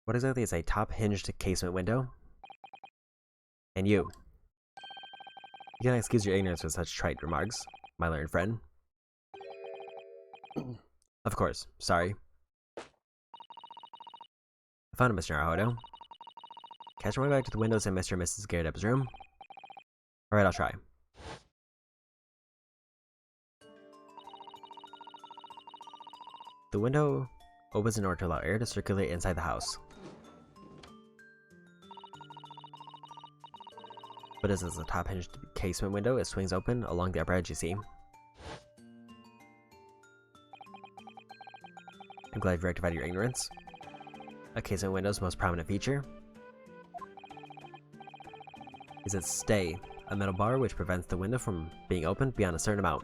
What exactly is a top-hinged casement window? And you. You cannot excuse your ignorance with such trite remarks, my learned friend. Of course, sorry. I found it, Mr. Naruhodo. Catch my way back to the windows in Mr. and Mrs. GamerDLM's room. Alright, I'll try. The window opens in order to allow air to circulate inside the house. But as the top-hinged casement window, it swings open along the upper edge, you see. I'm glad you've rectified your ignorance. A casement window's most prominent feature is its stay, a metal bar which prevents the window from being opened beyond a certain amount.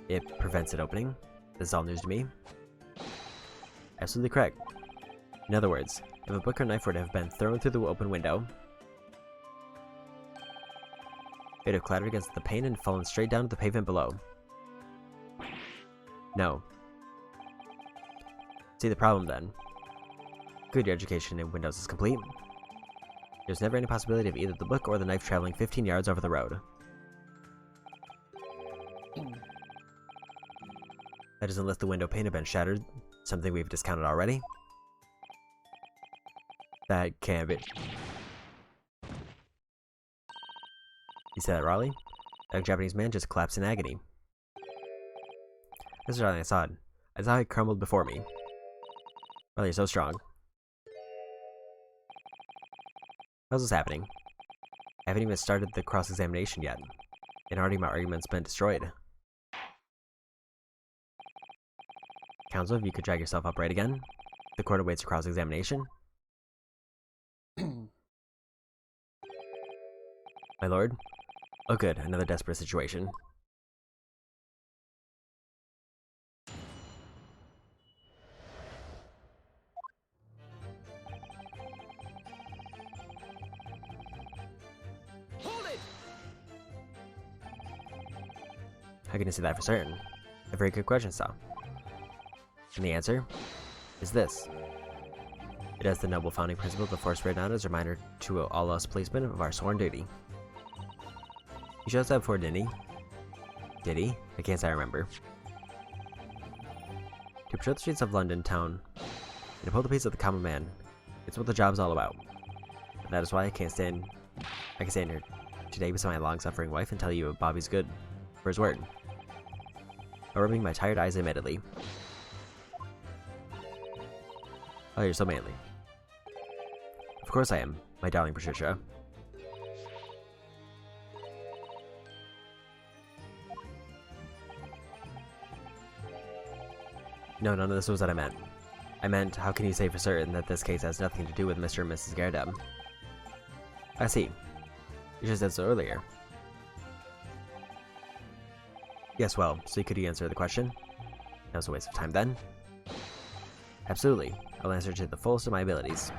It prevents it opening. This is all news to me. Absolutely correct. In other words, if a book or knife were to have been thrown through the open window, it would have clattered against the pane and fallen straight down to the pavement below. No. See the problem then. Good, your education in Windows is complete. There's never any possibility of either the book or the knife traveling 15 yards over the road. That is unless the window pane had been shattered, something we've discounted already. That can't be. You said that, Raleigh? That Japanese man just collapsed in agony. Mr. Darling, I saw it. I saw it crumbled before me. Raleigh, you're so strong. How's this happening? I haven't even started the cross-examination yet, and already my argument's been destroyed. Counsel, if you could drag yourself upright again. The court awaits a cross-examination. My lord? Oh good, another desperate situation. Hold it! How can you say that for certain? A very good question, sir. And the answer is this. It has the noble founding principle of the force written out as a reminder to all us policemen of our sworn duty. He shows up before, didn't he? Did he? I can't say I remember. To patrol the streets of London town and uphold the peace of the common man. It's what the job's all about. And that is why I can stand here today beside my long-suffering wife and tell you Bobby's good for his word. While rubbing my tired eyes admittedly. Oh, you're so manly. Of course I am, my darling Patricia. No, none of this was what I meant. I meant, how can you say for certain that this case has nothing to do with Mr. and Mrs. GamerDLM? I see. You just said so earlier. Yes, well, so could you answer the question? That was a waste of time then. Absolutely. I'll answer to the fullest of my abilities.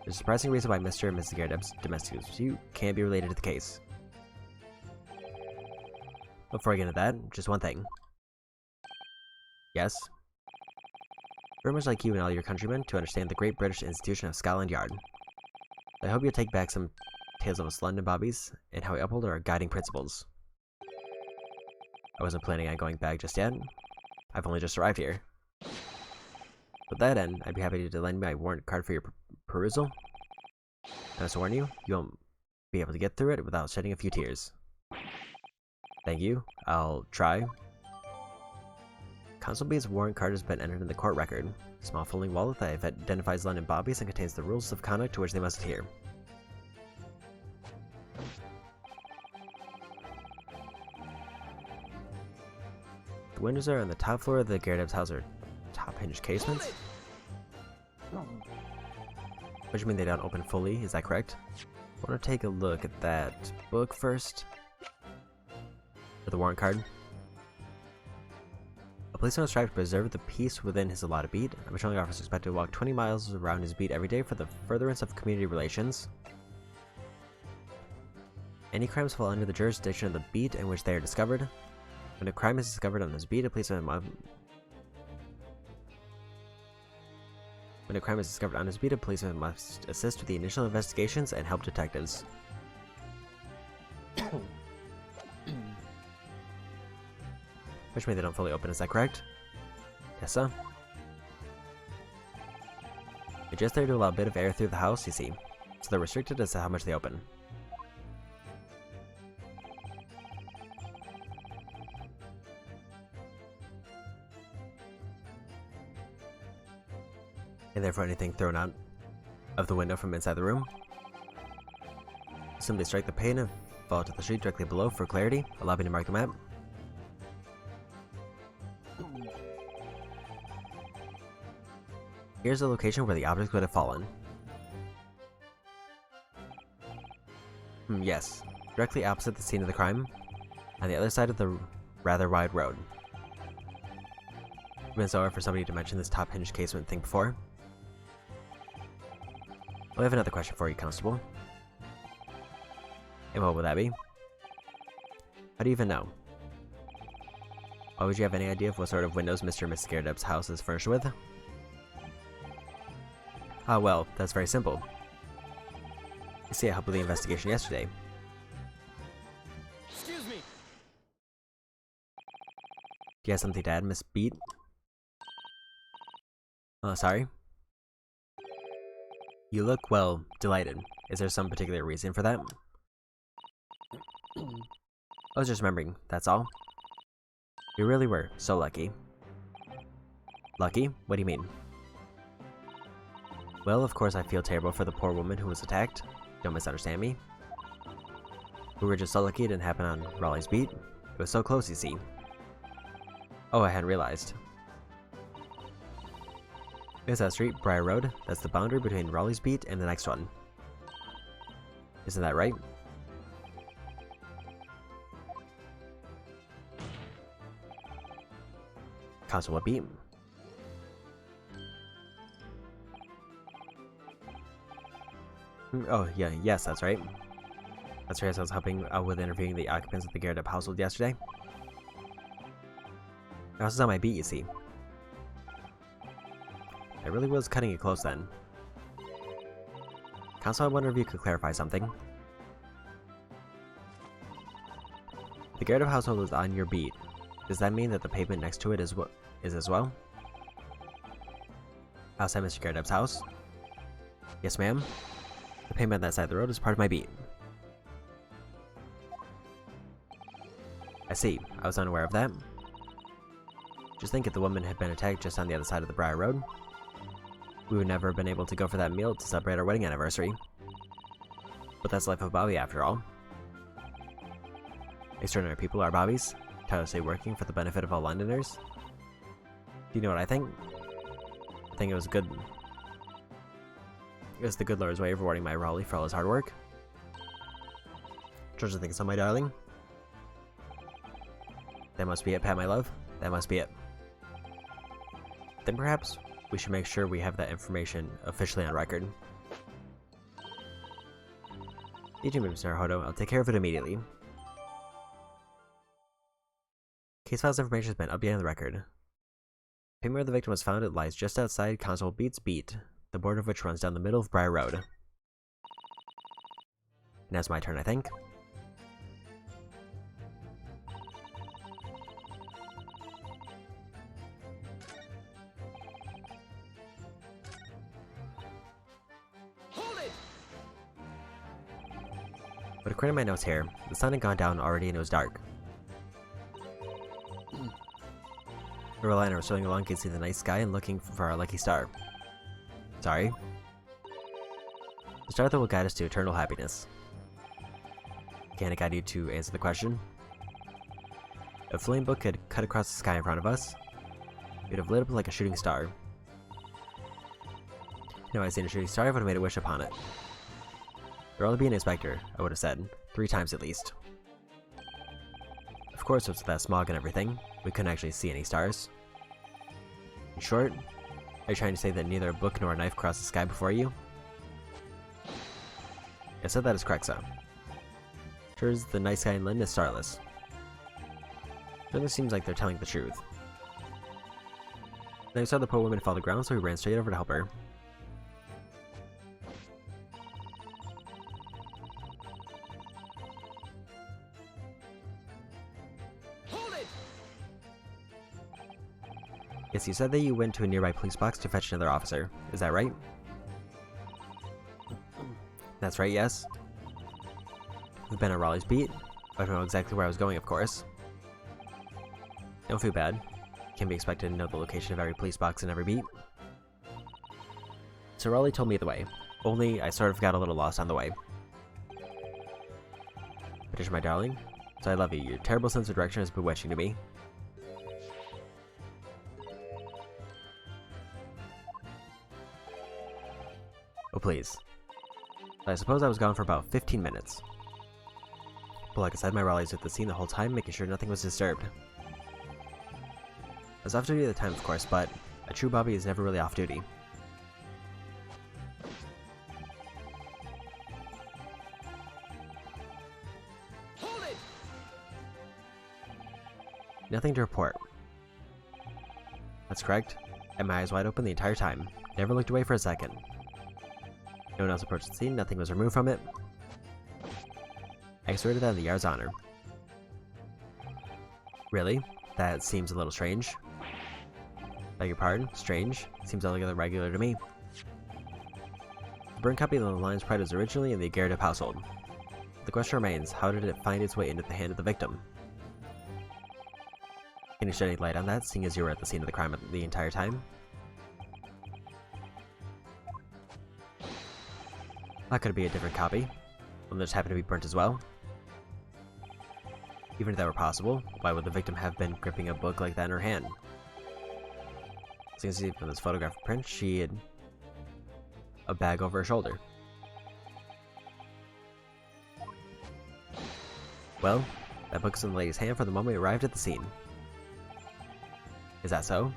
There's a surprising reason why Mr. and Mrs. GamerDLM's domestic dispute can't be related to the case. Before I get into that, just one thing. Yes? Very much like you and all your countrymen to understand the great British institution of Scotland Yard. I hope you'll take back some tales of us London bobbies and how we uphold our guiding principles. I wasn't planning on going back just yet. I've only just arrived here. To that end, I'd be happy to lend me my warrant card for your perusal. And I just warn you, you won't be able to get through it without shedding a few tears. Thank you. I'll try. Constable B's warrant card has been entered in the court record. A small folding wallet that identifies London bobbies and contains the rules of conduct to which they must adhere. The windows are on the top floor of the GamerDLM's house are top-hinged casements. What do you mean they don't open fully? Is that correct? I want to take a look at that book first. For the warrant card. A policeman is strived to preserve the peace within his allotted beat. A patrolling officer is expected to walk 20 miles around his beat every day for the furtherance of community relations. Any crimes fall under the jurisdiction of the beat in which they are discovered. When a crime is discovered on his beat, a policeman must assist with the initial investigations and help detectives. Which means they don't fully open, is that correct? Yes, sir. They're just there to allow a bit of air through the house, you see. So they're restricted as to how much they open. And therefore anything thrown out of the window from inside the room. Simply strike the pane and fall to the street directly below for clarity. Allow me to mark the map. Here's the location where the objects would have fallen. Yes, directly opposite the scene of the crime, on the other side of the rather wide road. It's been so hard for somebody to mention this top hinge casement thing before. Well, I have another question for you, Constable. And what would that be? How do you even know? Why would you have any idea of what sort of windows Mr. and Miss Scaredup's house is furnished with? Ah, well, that's very simple. You see, I helped with the investigation yesterday. Excuse me. Do you have something to add, Miss Beat? Oh, sorry. You look, well, delighted. Is there some particular reason for that? I was just remembering, that's all. You really were so lucky. Lucky? What do you mean? Well, of course I feel terrible for the poor woman who was attacked. Don't misunderstand me. We were just so lucky it didn't happen on Raleigh's beat. It was so close, you see. Oh, I hadn't realized. There's that street, Briar Road. That's the boundary between Raleigh's beat and the next one. Isn't that right? Constable, what beat? Oh, yeah, yes, that's right. That's right, I was helping out with interviewing the occupants of the GamerDLM household yesterday. I was on my beat, you see. I really was cutting it close then. Constable, I wonder if you could clarify something. The GamerDLM household is on your beat. Does that mean that the pavement next to it is as well? Outside Mr. GamerDLM's house? Yes, ma'am. The pavement on that side of the road is part of my beat. I see. I was unaware of that. Just think if the woman had been attacked just on the other side of the Briar Road, we would never have been able to go for that meal to celebrate our wedding anniversary. But that's the life of Bobby after all. Extraordinary people are Bobbies, tirelessly working for the benefit of all Londoners. Do you know what I think? I think it was good. It was the good Lord's way of rewarding my Raleigh for all his hard work. Don't you think so, my darling? That must be it, Pat, my love. That must be it. Then perhaps we should make sure we have that information officially on record. You do, Mr. Naruhodo. I'll take care of it immediately. Case files information has been updated on the record. The pavement where the victim was found, it lies just outside Constable Beat's beat, the border of which runs down the middle of Briar Road. Now it's my turn, I think. Hold it! But according to my notes here, the sun had gone down already and it was dark. Lorelai and I were sailing along, could see the night sky and looking for our lucky star. Sorry. The star that will guide us to eternal happiness. Can it guide you to answer the question? If a flame book had cut across the sky in front of us, it would have lit up like a shooting star. Now I'd seen a shooting star, I would have made a wish upon it. There ought to be an inspector, I would have said, 3 times at least. Of course, with that smog and everything, we couldn't actually see any stars. In short, are you trying to say that neither a book nor a knife crossed the sky before you? I said that is correct, sir. Sure as the night sky in Lynn is starless. Certainly seems like they're telling the truth. Then I saw the poor woman fall to the ground, so he ran straight over to help her. Hold it! Yes, you said that you went to a nearby police box to fetch another officer. Is that right? That's right, yes. We've been at Raleigh's beat. I don't know exactly where I was going, of course. Don't feel bad. Can't be expected to know the location of every police box in every beat. So Raleigh told me the way. Only, I sort of got a little lost on the way. Patricia, my darling. So I love you. Your terrible sense of direction is bewitching to me. Oh, please. I suppose I was gone for about 15 minutes. But like I said, my Raleigh's at the scene the whole time, making sure nothing was disturbed. I was off duty at the time, of course, but a true Bobby is never really off duty. Hold it! Nothing to report. That's correct. I had my eyes wide open the entire time. Never looked away for a second. No one else approached the scene, nothing was removed from it. I swear to that in the Yard's honor. Really? That seems a little strange. Beg your pardon? Strange? Seems altogether regular to me. The burned copy of the Lion's Pride was originally in the GamerDLM household. The question remains, how did it find its way into the hand of the victim? Can you shed any light on that, seeing as you were at the scene of the crime the entire time? How could it be a different copy? One that just happened to be burnt as well? Even if that were possible, why would the victim have been gripping a book like that in her hand? As you can see from this photograph print, she had a bag over her shoulder. Well, that book is in the lady's hand from the moment we arrived at the scene. Is that so?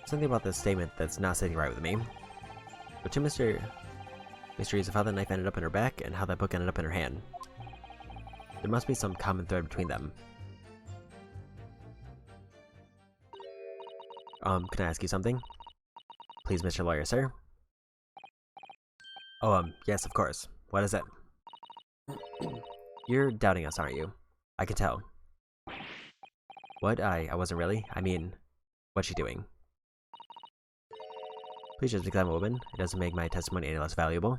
Something about this statement that's not sitting right with me. But two mysteries of how the knife ended up in her back and how that book ended up in her hand. There must be some common thread between them. Can I ask you something? Please, Mr. Lawyer, sir? Oh, yes, of course. What is it? You're doubting us, aren't you? I can tell. What? I wasn't really. I mean, what's she doing? Please, just because I'm a woman, it doesn't make my testimony any less valuable.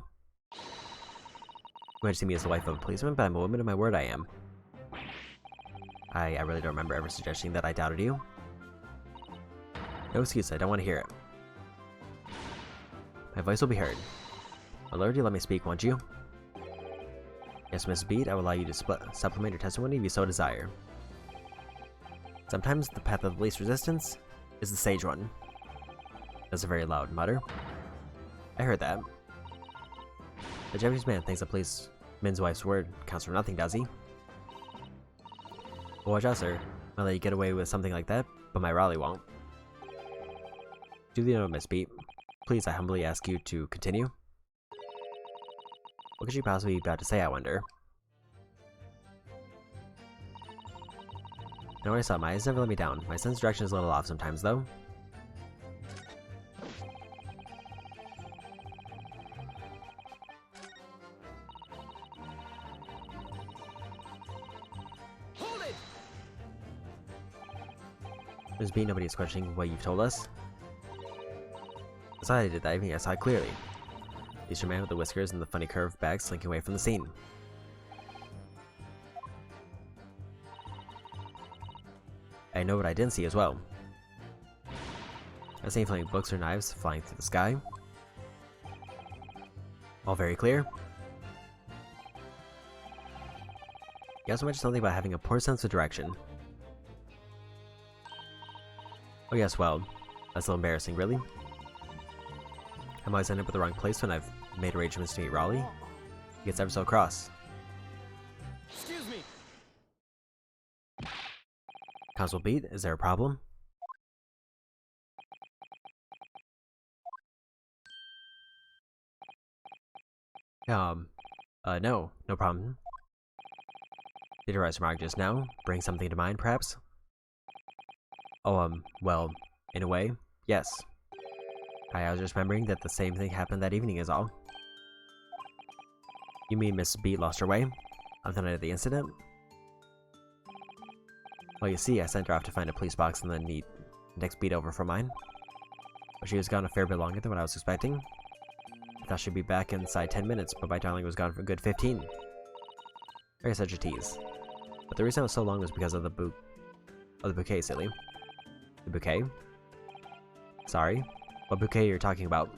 You might see me as the wife of a policeman, but I'm a woman and my word I am. I really don't remember ever suggesting that I doubted you. No excuse, I don't want to hear it. My voice will be heard. My lord, you let me speak, won't you? Yes, Mrs. Bede, I will allow you to supplement your testimony if you so desire. Sometimes the path of the least resistance is the sage one. That's a very loud mutter. I heard that. The Japanese man thinks a policeman's wife's word counts for nothing, does he? Well, watch out, sir. I'll let you get away with something like that, but my Raleigh won't. Do you know, Miss Beat? Please, I humbly ask you to continue. What could she possibly be about to say, I wonder? Now, when I saw my eyes never let me down. My sense of direction is a little off sometimes, though. Hold it! Miss Beat, nobody is questioning what you've told us. I saw I did that, I saw it clearly. The Eastern man with the whiskers and the funny curved bag slinking away from the scene. I know what I didn't see as well. I seen flaming books or knives flying through the sky. All very clear. You also mentioned something about having a poor sense of direction. Oh yes, well, that's a little embarrassing, really. I'm always ended up at the wrong place when I've made arrangements to meet Raleigh. He gets ever so cross. Excuse me! Constable Beat, is there a problem? No problem. Did your remark just now bring something to mind, perhaps? Oh, well, in a way, yes. I was just remembering that the same thing happened that evening is all. You mean Miss B lost her way? On the night of the incident? Well, you see, I sent her off to find a police box and then the next beat over for mine. But she was gone a fair bit longer than what I was expecting. I thought she'd be back inside 10 minutes, but my darling was gone for a good 15. Very such a tease. But the reason it was so long was because of the bouquet, silly. The bouquet? Sorry? What bouquet you're talking about?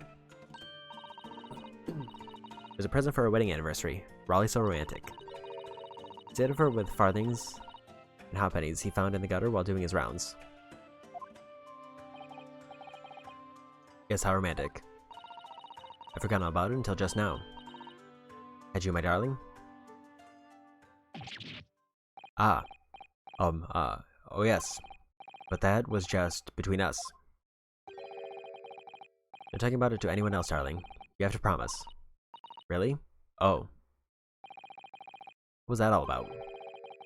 It was a present for our wedding anniversary. Raleigh so romantic. He did it for with farthings and halfpennies he found in the gutter while doing his rounds. Guess how romantic. I forgot all about it until just now. Had you, my darling? Ah. Oh yes. But that was just between us. Don't talking about it to anyone else, darling. You have to promise. Really? Oh. What was that all about?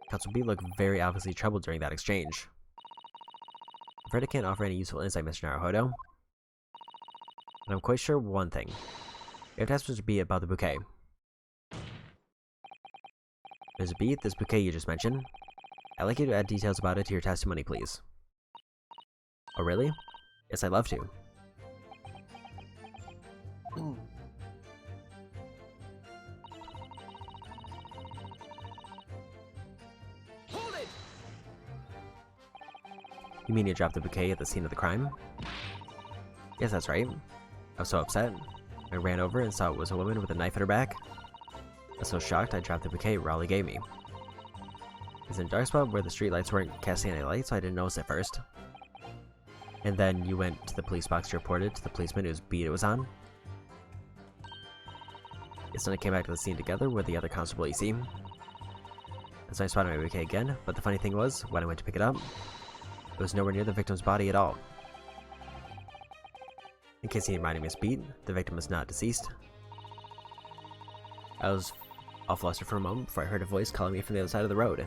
Council B looked very obviously troubled during that exchange. I'm afraid I can't offer any useful insight, Mr. Naruhodo. But I'm quite sure one thing. You have to ask Mr. B about the bouquet. Mr. B, this bouquet you just mentioned. I'd like you to add details about it to your testimony, please. Oh, really? Yes, I'd love to. Hold it! You mean you dropped the bouquet at the scene of the crime? Yes, that's right. I was so upset. I ran over and saw it was a woman with a knife at her back. I was so shocked I dropped the bouquet Raleigh gave me. It was in a dark spot where the street lights weren't casting any light, so I didn't notice at first. And then you went to the police box to report it to the policeman whose beat it was on. Yes, then I came back to the scene together with the other constable, you see. And so I spotted my bouquet again, but the funny thing was, when I went to pick it up, it was nowhere near the victim's body at all. In case he reminded me of beat, the victim was not deceased. I was all flustered for a moment before I heard a voice calling me from the other side of the road.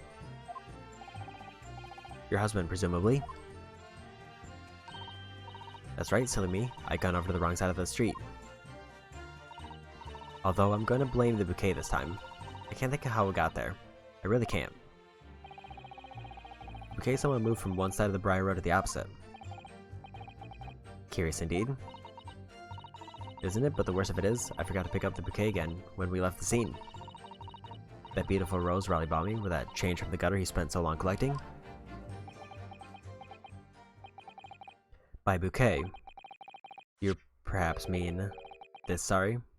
Your husband, presumably. That's right, silly me. I'd gone over to the wrong side of the street. Although I'm going to blame the bouquet this time. I can't think of how it got there. I really can't. The bouquet someone moved from one side of the Briar Road to the opposite. Curious indeed. Isn't it? But the worst of it is, I forgot to pick up the bouquet again when we left the scene. That beautiful rose Raleigh bought me with that change from the gutter he spent so long collecting. By bouquet, you perhaps mean this,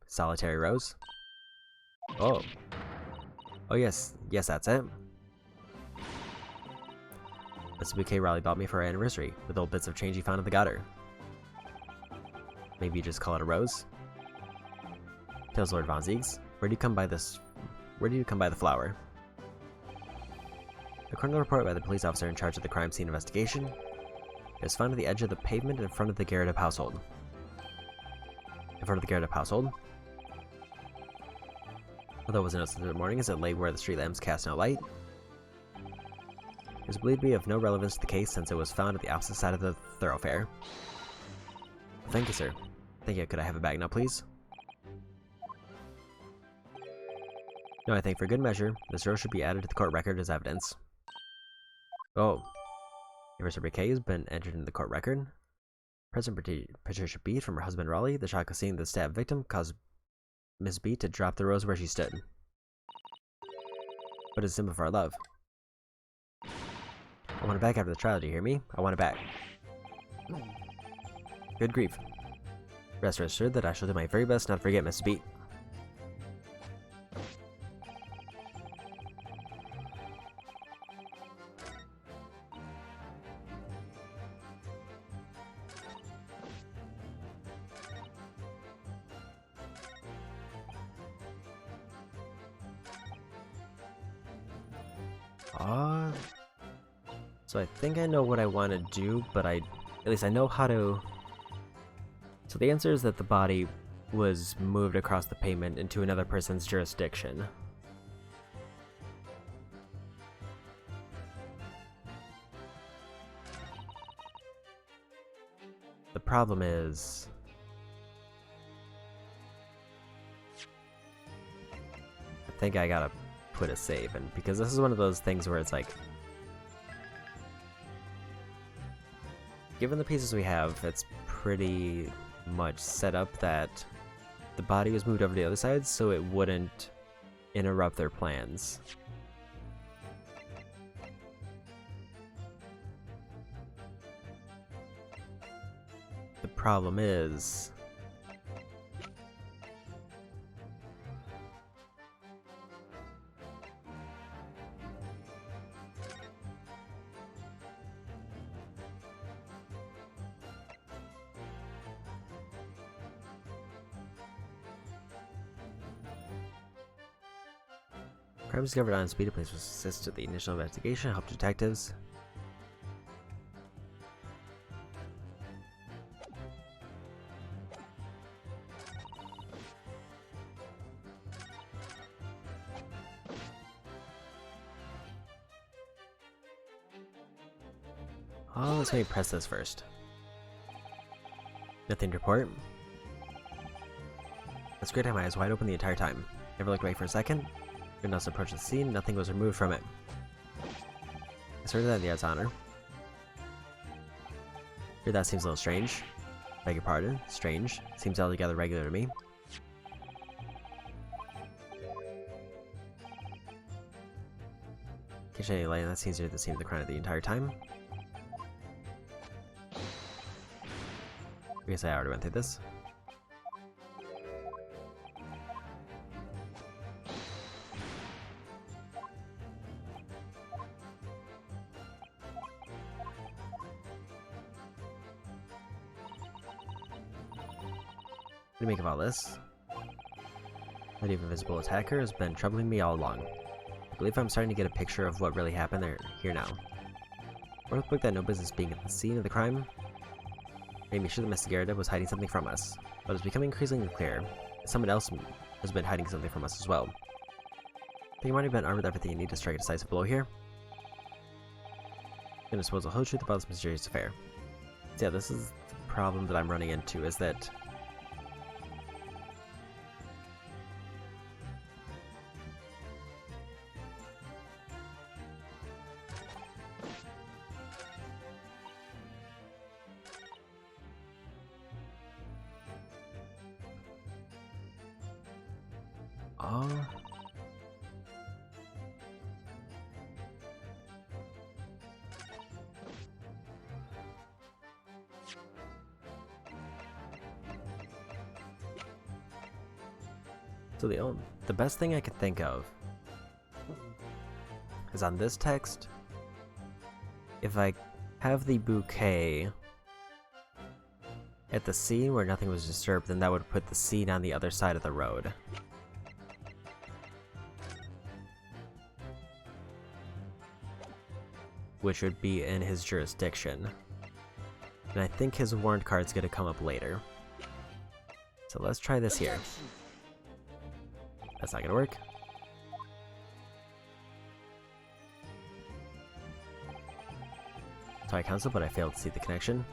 solitary rose? Oh. Oh yes, that's it. That's the bouquet Raleigh bought me for our anniversary, with old bits of change he found in the gutter. Maybe you just call it a rose? Tells Lord Von Ziegs, where do you come by the flower? According to the report by the police officer in charge of the crime scene investigation, it was found at the edge of the pavement in front of the GamerDLM household. In front of the GamerDLM household? Although it wasn't noticed in the morning as it lay where the street lamps cast no light. It was believed to be of no relevance to the case since it was found at the opposite side of the thoroughfare. Thank you, sir. Thank you. Could I have a bag now, please? No, I think for good measure, this rose should be added to the court record as evidence. Oh. If Mr. Bouquet has been entered in the court record. President Patricia B. from her husband Raleigh, the shock of seeing the stab victim caused Miss B to drop the rose where she stood. But it's a symbol for our love. I want it back after the trial, do you hear me? I want it back. Good grief. Rest assured that I shall do my very best not to forget Miss B. So I think I know what I want to do, but at least I know how to... So the answer is that the body was moved across the pavement into another person's jurisdiction. The problem is... I think I gotta put a save in, because this is one of those things where it's like... Given the pieces we have, it's pretty much set up that the body was moved over to the other side so it wouldn't interrupt their plans. The problem is... Crime discovered on speedy police was assist with the initial investigation, help detectives. Oh, let's maybe press this first. Nothing to report. That's great, I had my eyes wide open the entire time. Never looked away for a second. When else approached the scene, nothing was removed from it. I started that in the odds honor. Here, that seems a little strange. Beg your pardon, strange. Seems altogether regular to me. Can't shed any light on that. Seems to be the same as the crime the entire time. I guess I already went through this. What do you make of all this? That even invisible attacker has been troubling me all along. I believe I'm starting to get a picture of what really happened there here now. Fourth book that no business being at the scene of the crime made me sure that Mr. Garrett was hiding something from us, but it's becoming increasingly clear that someone else has been hiding something from us as well. Think you might have been armed with everything you need to strike a decisive blow here? I'm gonna suppose the whole truth about this mysterious affair. So yeah, this is the problem that I'm running into, is that so the best thing I could think of is on this text, if I have the bouquet at the scene where nothing was disturbed, then that would put the scene on the other side of the road. Which would be in his jurisdiction. And I think his warrant card's gonna come up later. So let's try this here. That's not gonna work. So I cancel, but I failed to see the connection.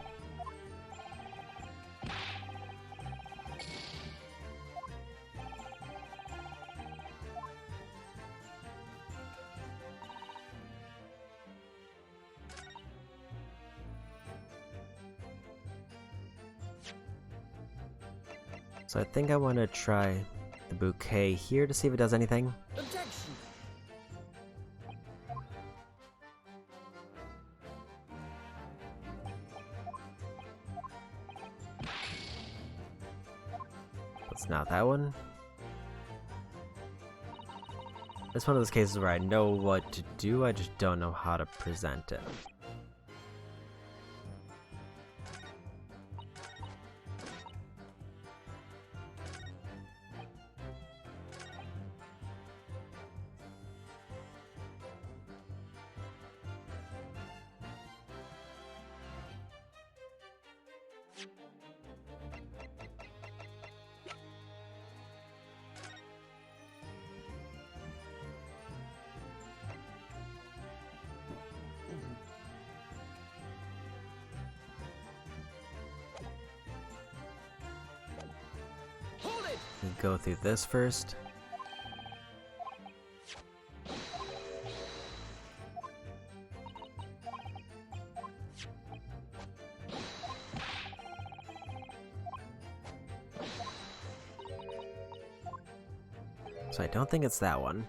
So I think I want to try the bouquet here to see if it does anything. Objection! It's not that one. It's one of those cases where I know what to do, I just don't know how to present it. go through this first. So I don't think it's that one.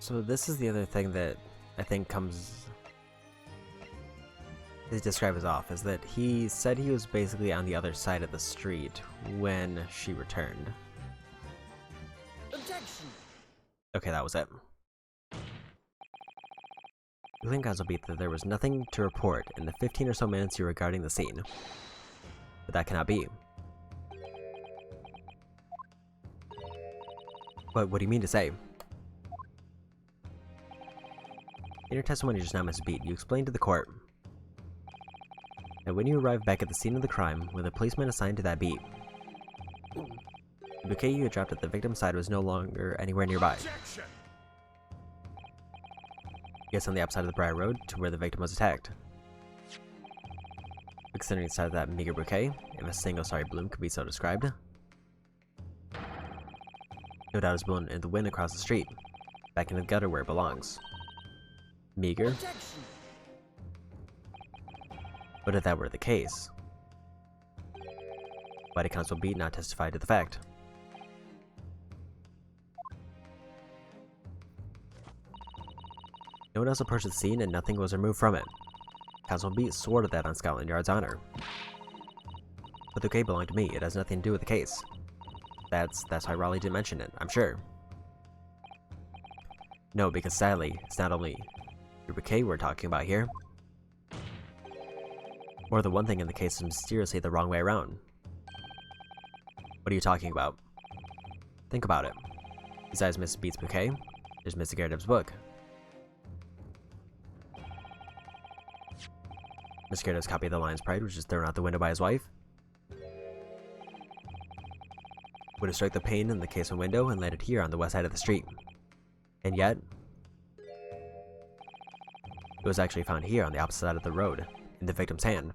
So this is the other thing that I think is described as off, is that he said he was basically on the other side of the street when she returned. Objection! Okay, that was it. You think Council beat that there was nothing to report in the 15 or so minutes you were guarding the scene. But that cannot be. But what do you mean to say? In your testimony just now, Mrs. Beat, you explained to the court that when you arrived back at the scene of the crime with a policeman assigned to that beat, the bouquet you had dropped at the victim's side was no longer anywhere nearby. Objection! Yes, on the opposite of the Briar Road to where the victim was attacked. Considering the size of that meager bouquet, if a single sorry bloom could be so described, no doubt it was blown in the wind across the street, back into the gutter where it belongs. Meager? Objection! But if that were the case, why did Constable Beat not testify to the fact? No one else approached the scene and nothing was removed from it. Constable Beat swore to that on Scotland Yard's honor. But the bouquet belonged to me, it has nothing to do with the case. That's why Raleigh didn't mention it, I'm sure. No, because sadly, it's not only your bouquet we're talking about here. Or the one thing in the case is mysteriously the wrong way around. What are you talking about? Think about it. Besides Mrs. Beat's bouquet, there's Mr. GamerDLM's book. Mr. GamerDLM's copy of The Lion's Pride, which is thrown out the window by his wife. Would have struck the pane in the casement window and landed here on the west side of the street. And yet, it was actually found here on the opposite side of the road, in the victim's hand.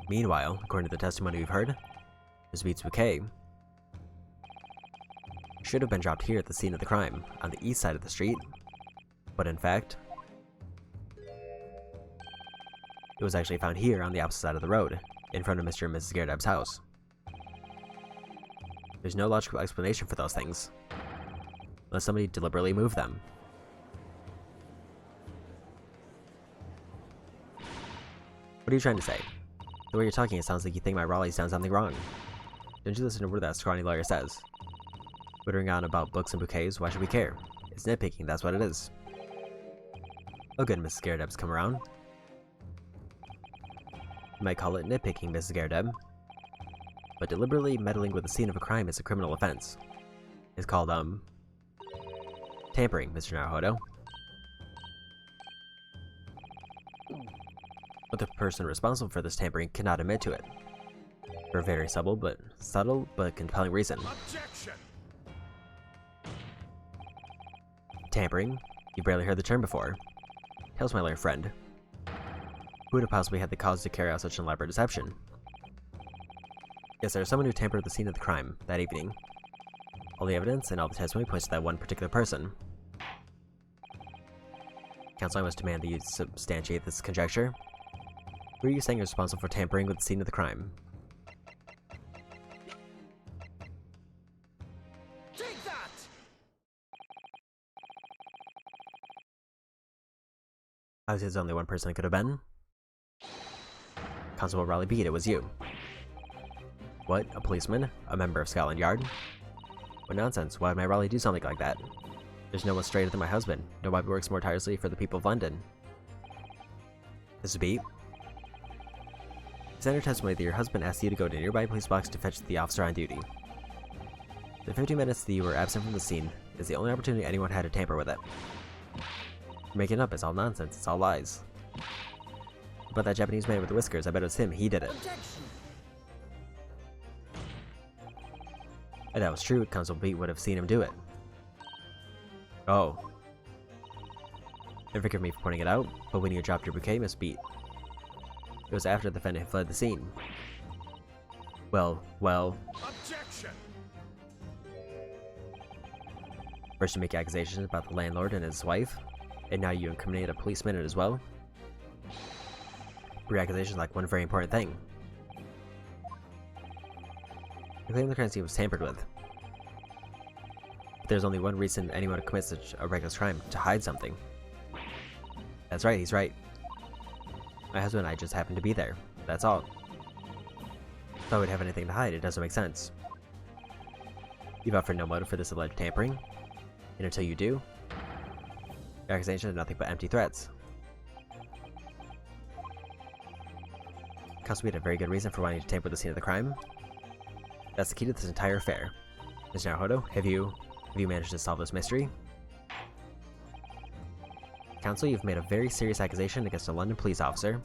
Meanwhile, according to the testimony we've heard, Ms. Beat's bouquet should have been dropped here at the scene of the crime, on the east side of the street, but in fact, it was actually found here on the opposite side of the road, in front of Mr. and Mrs. GamerDLM's house. There's no logical explanation for those things, unless somebody deliberately moved them. What are you trying to say? The way you're talking, it sounds like you think my Raleigh's done something wrong. Don't you listen to what that scrawny lawyer says? Twittering on about books and bouquets, why should we care? It's nitpicking, that's what it is. Oh good, Mrs. GamerDLM's come around. You might call it nitpicking, Mrs. GamerDLM. But deliberately meddling with the scene of a crime is a criminal offense. It's called, tampering, Mr. Naruhodo. But the person responsible for this tampering cannot admit to it. For a very subtle but compelling reason. Objection! Tampering? You barely heard the term before. Tell us, my lawyer friend. Who would have possibly had the cause to carry out such an elaborate deception? Yes, there is someone who tampered with the scene of the crime that evening. All the evidence and all the testimony points to that one particular person. Counsel, I must demand that you substantiate this conjecture. Who are you saying is responsible for tampering with the scene of the crime? Take that! Obviously, there's only one person it could have been. Constable Raleigh Beat, it was you. What? A policeman? A member of Scotland Yard? What nonsense, why would my Raleigh do something like that? There's no one straighter than my husband. Nobody works more tirelessly for the people of London. Mr. Beat? It's in your testimony that your husband asked you to go to a nearby police box to fetch the officer on duty. The 15 minutes that you were absent from the scene is the only opportunity anyone had to tamper with it. You're making it up, it's all nonsense, it's all lies. But that Japanese man with the whiskers, I bet it was him, he did it. Objection. If that was true, Constable Beat would have seen him do it. Oh. And forgive me for pointing it out, but when you dropped your bouquet, Miss Beat, it was after the defendant had fled the scene. Well. Objection. First you make accusations about the landlord and his wife, and now you incriminate a policeman as well. Your accusations like one very important thing. You claim the crime scene was tampered with. But there's only one reason anyone would commit such a reckless crime: to hide something. That's right, he's right. My husband and I just happened to be there. That's all. If I would have anything to hide, it doesn't make sense. You've offered no motive for this alleged tampering, and until you do, your accusations are nothing but empty threats. Constable had a very good reason for wanting to tamper with the scene of the crime. That's the key to this entire affair. Mr. Naruhodo, have you managed to solve this mystery? Counsel, you've made a very serious accusation against a London police officer.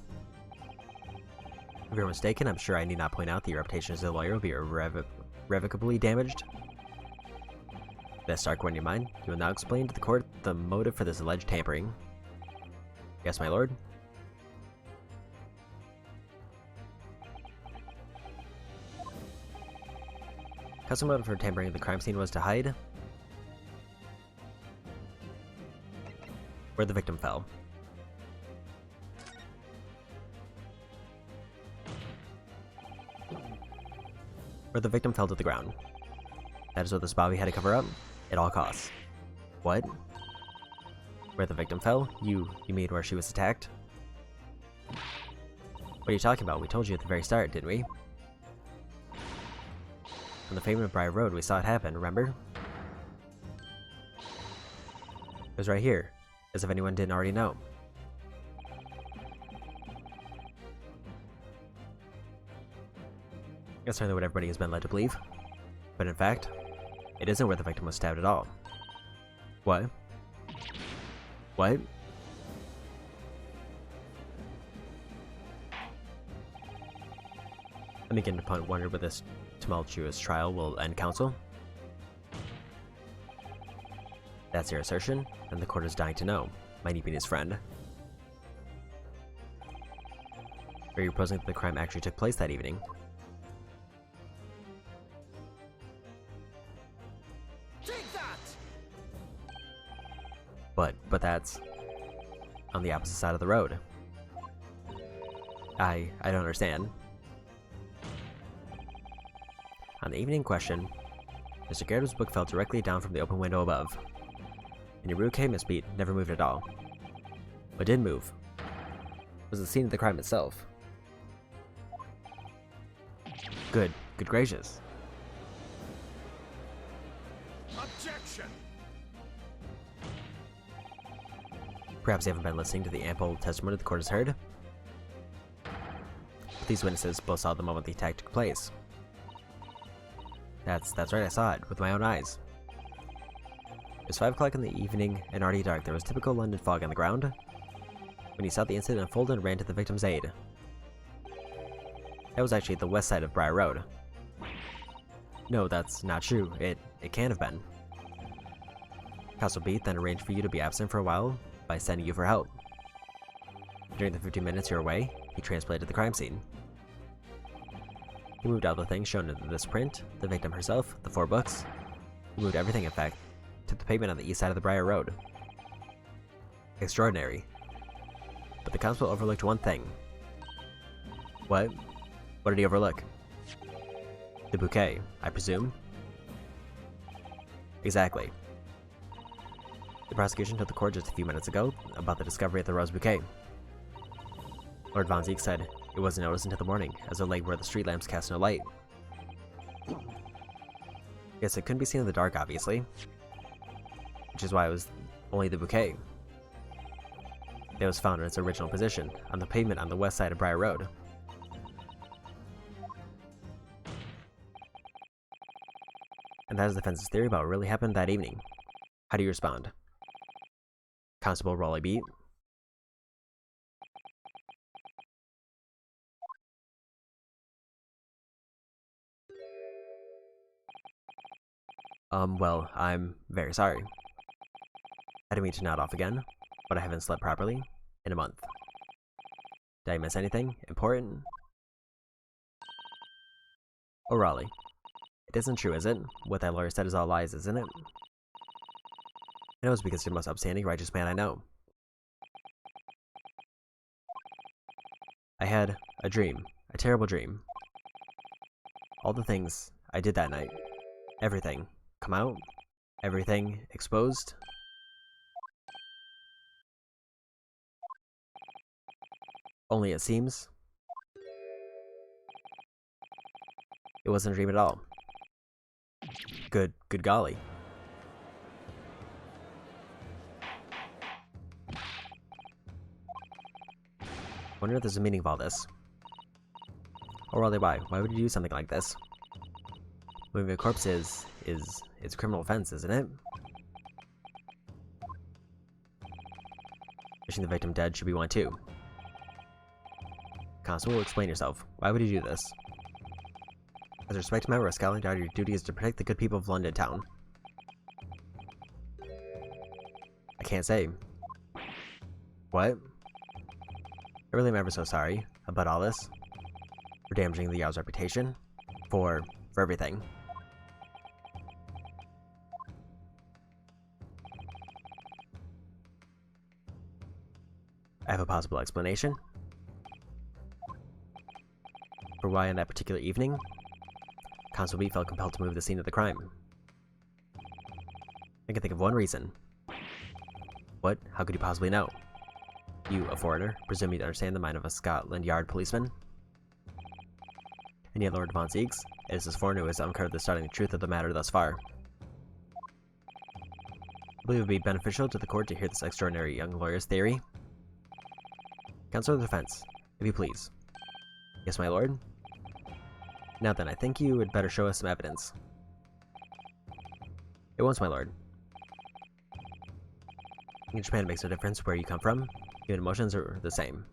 If you're mistaken, I'm sure I need not point out that your reputation as a lawyer will be irrevocably damaged. That stark one in your mind, you will now explain to the court the motive for this alleged tampering. Yes, my lord? Custom motive for tampering at the crime scene was to hide where the victim fell. Where the victim fell to the ground. That is what this Bobby had to cover up, at all costs. What? Where the victim fell? You mean where she was attacked? What are you talking about? We told you at the very start, didn't we? On the pavement of Briar Road, we saw it happen, remember? It was right here, as if anyone didn't already know. That's certainly what everybody has been led to believe. But in fact, it isn't where the victim was stabbed at all. What? What? I'm beginning to wonder whether this tumultuous trial will end, counsel. That's your assertion, and the court is dying to know. My Nepin's friend. Are you proposing that the crime actually took place that evening? Take that. But that's on the opposite side of the road. I don't understand. On the evening in question, Mr. Gyarados' book fell directly down from the open window above, and your bouquet, Miss Beat, never moved at all. What did move was the scene of the crime itself. Good gracious. Objection. Perhaps you haven't been listening to the ample testimony the court has heard. But these witnesses both saw the moment the attack took place. That's right, I saw it with my own eyes. It was 5 o'clock in the evening and already dark. There was typical London fog on the ground when he saw the incident unfold and ran to the victim's aid. That was actually the west side of Briar Road. No, that's not true. It can't have been. Castle Beat then arranged for you to be absent for a while by sending you for help. During the 15 minutes you were away, he transplanted the crime scene. He moved all the things shown in this print, the victim herself, the 4 books. He moved everything, in fact, to the pavement on the east side of the Briar Road. Extraordinary. But the constable overlooked one thing. What? What did he overlook? The bouquet, I presume? Exactly. The prosecution told the court just a few minutes ago about the discovery of the rose bouquet. Lord Von Zeek said it wasn't noticed until the morning, as it lay where the street lamps cast no light. Yes, it couldn't be seen in the dark, obviously. Which is why it was only the bouquet. It was found in its original position, on the pavement on the west side of Briar Road. And that is the defense's theory about what really happened that evening. How do you respond? Constable Raleigh Beat. Well, I'm very sorry. I didn't mean to nod off again, but I haven't slept properly in a month. Did I miss anything important? Oh, Raleigh. It isn't true, is it? What that lawyer said is all lies, isn't it? I know it's because you're the most upstanding, righteous man I know. I had a dream. A terrible dream. All the things I did that night. Everything. Come out. Everything exposed. Only it seems it wasn't a dream at all. Good golly. Wonder if there's a meaning of all this. Or rather, why would you do something like this? Moving a corpse is it's a criminal offense, isn't it? Wishing the victim dead should be one too. Constable, explain yourself. Why would you do this? As a respected member of Scotland Yard, your duty is to protect the good people of London town. I can't say. What? I really am ever so sorry about all this. For damaging the Jarl's reputation. For everything. I have a possible explanation for why on that particular evening, Constable B felt compelled to move the scene of the crime. I can think of one reason. What? How could you possibly know? You, a foreigner, presume you'd understand the mind of a Scotland Yard policeman? And yet Lord Von Siegs, it is this foreigner who has uncovered the startling truth of the matter thus far. I believe it would be beneficial to the court to hear this extraordinary young lawyer's theory. Counsel of the defense, if you please. Yes, my lord? Now then, I think you would better show us some evidence. It won't, my lord. In Japan, it makes no difference where you come from. Human emotions are the same.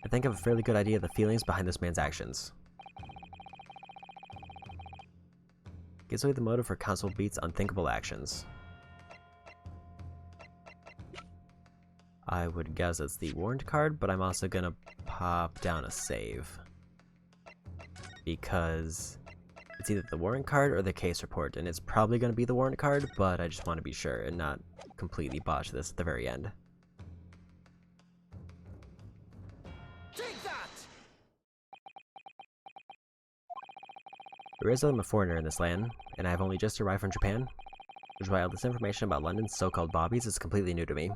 I think I have a fairly good idea of the feelings behind this man's actions. Gives away the motive for Constable Beat's unthinkable actions. I would guess it's the warrant card, but I'm also gonna pop down a save. Because it's either the warrant card or the case report, and it's probably gonna be the warrant card, but I just want to be sure and not completely botch this at the very end. Take that! There is I'm a foreigner in this land, and I have only just arrived from Japan, which is why all this information about London's so-called bobbies is completely new to me.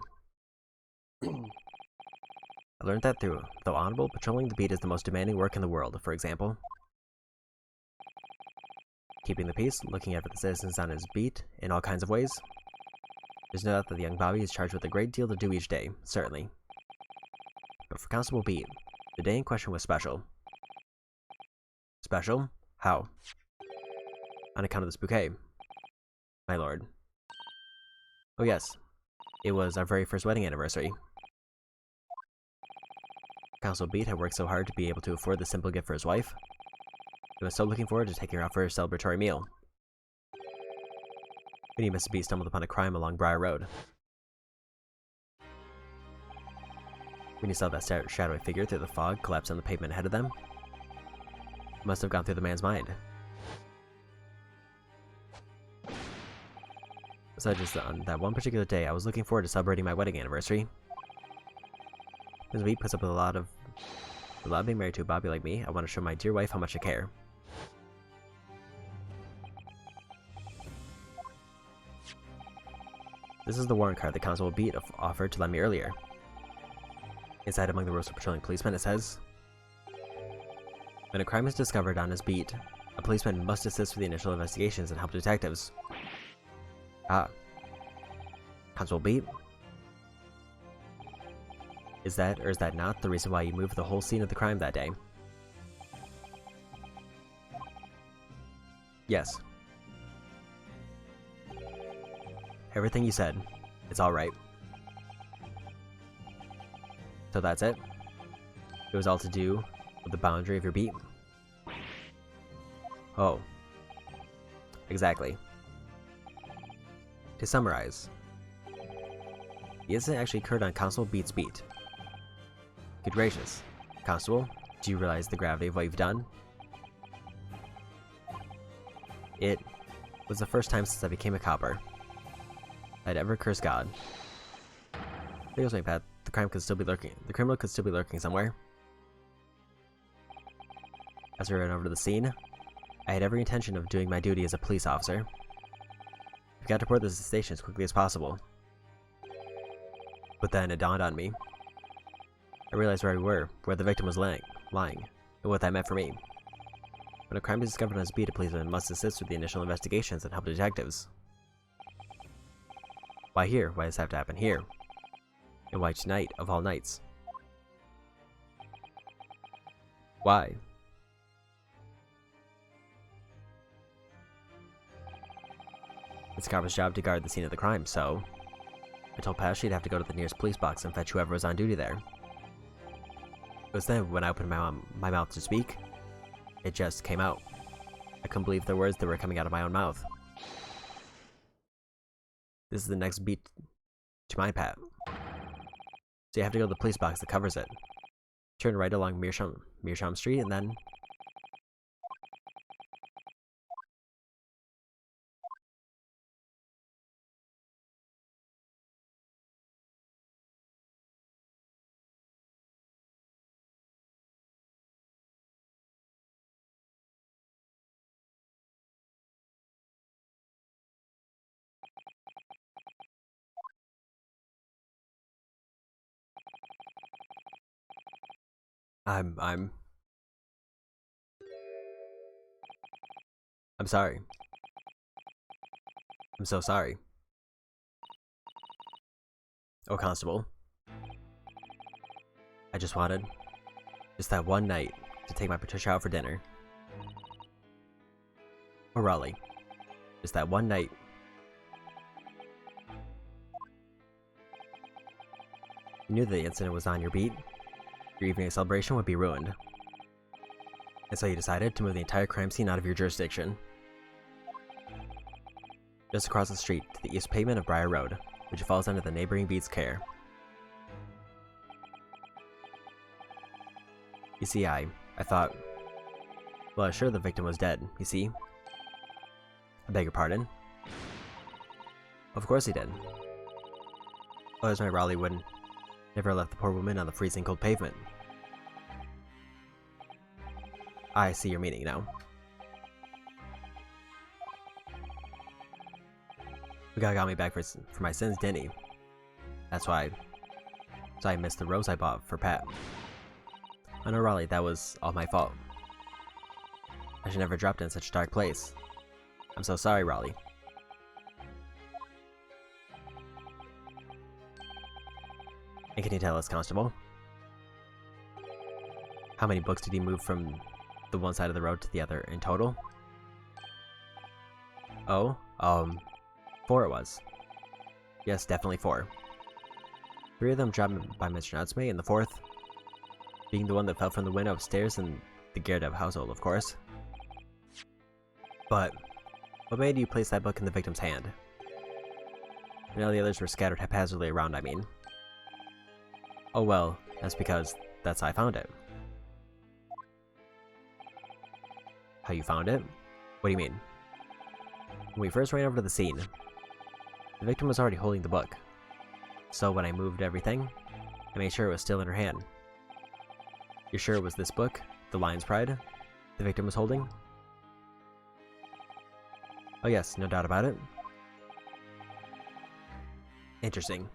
I learned that though honorable, patrolling the beat is the most demanding work in the world, for example. Keeping the peace, looking after the citizens on his beat, in all kinds of ways. There's no doubt that the young Bobby is charged with a great deal to do each day, certainly. But for Constable Beat, the day in question was special. Special? How? On account of this bouquet, my lord. Oh yes, it was our very first wedding anniversary. Constable Beat had worked so hard to be able to afford this simple gift for his wife. He was so looking forward to taking her out for a celebratory meal. When he, Mr. Beat, stumbled upon a crime along Briar Road. When he saw that shadowy figure through the fog collapse on the pavement ahead of them, it must have gone through the man's mind. Besides, just on that one particular day, I was looking forward to celebrating my wedding anniversary. Mr. Beat puts up with a lot of being married to a Bobby like me. I want to show my dear wife how much I care. This is the warrant card that Constable Beat offered to lend me earlier. Inside, among the rows of patrolling policemen, it says, when a crime is discovered on his beat, a policeman must assist with the initial investigations and help detectives. Ah. Constable Beat? Is that, or is that not, the reason why you moved the whole scene of the crime that day? Yes. Everything you said, it's alright. So that's it? It was all to do with the boundary of your beat? Oh. Exactly. To summarize, the incident actually occurred on Constable Beat's beat. Good gracious. Constable, do you realize the gravity of what you've done? It was the first time since I became a copper I'd ever cursed God. There goes my path. The crime could still be lurking. The criminal could still be lurking somewhere. As we ran over to the scene, I had every intention of doing my duty as a police officer. We got to report this to the station as quickly as possible. But then it dawned on me. I realized where we were, where the victim was lying, and what that meant for me. When a crime is discovered on his beat, a policeman must assist with the initial investigations and help detectives. Why here? Why does this have to happen here? And why tonight, of all nights? Why? It's a copper's job to guard the scene of the crime, so I told Pat she'd have to go to the nearest police box and fetch whoever was on duty there. It was then when I opened my mouth to speak, it just came out. I couldn't believe the words that were coming out of my own mouth. This is the next beat to mine, Pat. So you have to go to the police box that covers it. Turn right along Mearsham Street and then... I'm sorry. I'm so sorry. Oh, Constable. I just wanted, just that one night, to take my Patricia out for dinner. Or Raleigh. Just that one night. You knew the incident was on your beat. Your evening celebration would be ruined. And so you decided to move the entire crime scene out of your jurisdiction. Just across the street to the east pavement of Briar Road, which falls under the neighboring beat's care. You see, I thought... Well, I was sure the victim was dead, you see? I beg your pardon? Of course he did. Otherwise my Raleigh would never left the poor woman on the freezing cold pavement. I see your meaning now. The guy got me back for my sins, didn't he? That's why. So I missed the rose I bought for Pat. I know, Raleigh, that was all my fault. I should never dropped in such a dark place. I'm so sorry, Raleigh. And can you tell us, Constable? How many books did he move from the one side of the road to the other in total? Oh, 4 it was. Yes, definitely 4. 3 of them dropped by Mr. Natsume, and the 4th being the one that fell from the window upstairs in the GamerDLM household, of course. But what made you place that book in the victim's hand? And all the others were scattered haphazardly around, I mean. Oh well, that's because that's how I found it. How you found it? What do you mean? When we first ran over to the scene, the victim was already holding the book. So when I moved everything, I made sure it was still in her hand. You're sure it was this book, The Lion's Pride, the victim was holding? Oh yes, no doubt about it. Interesting.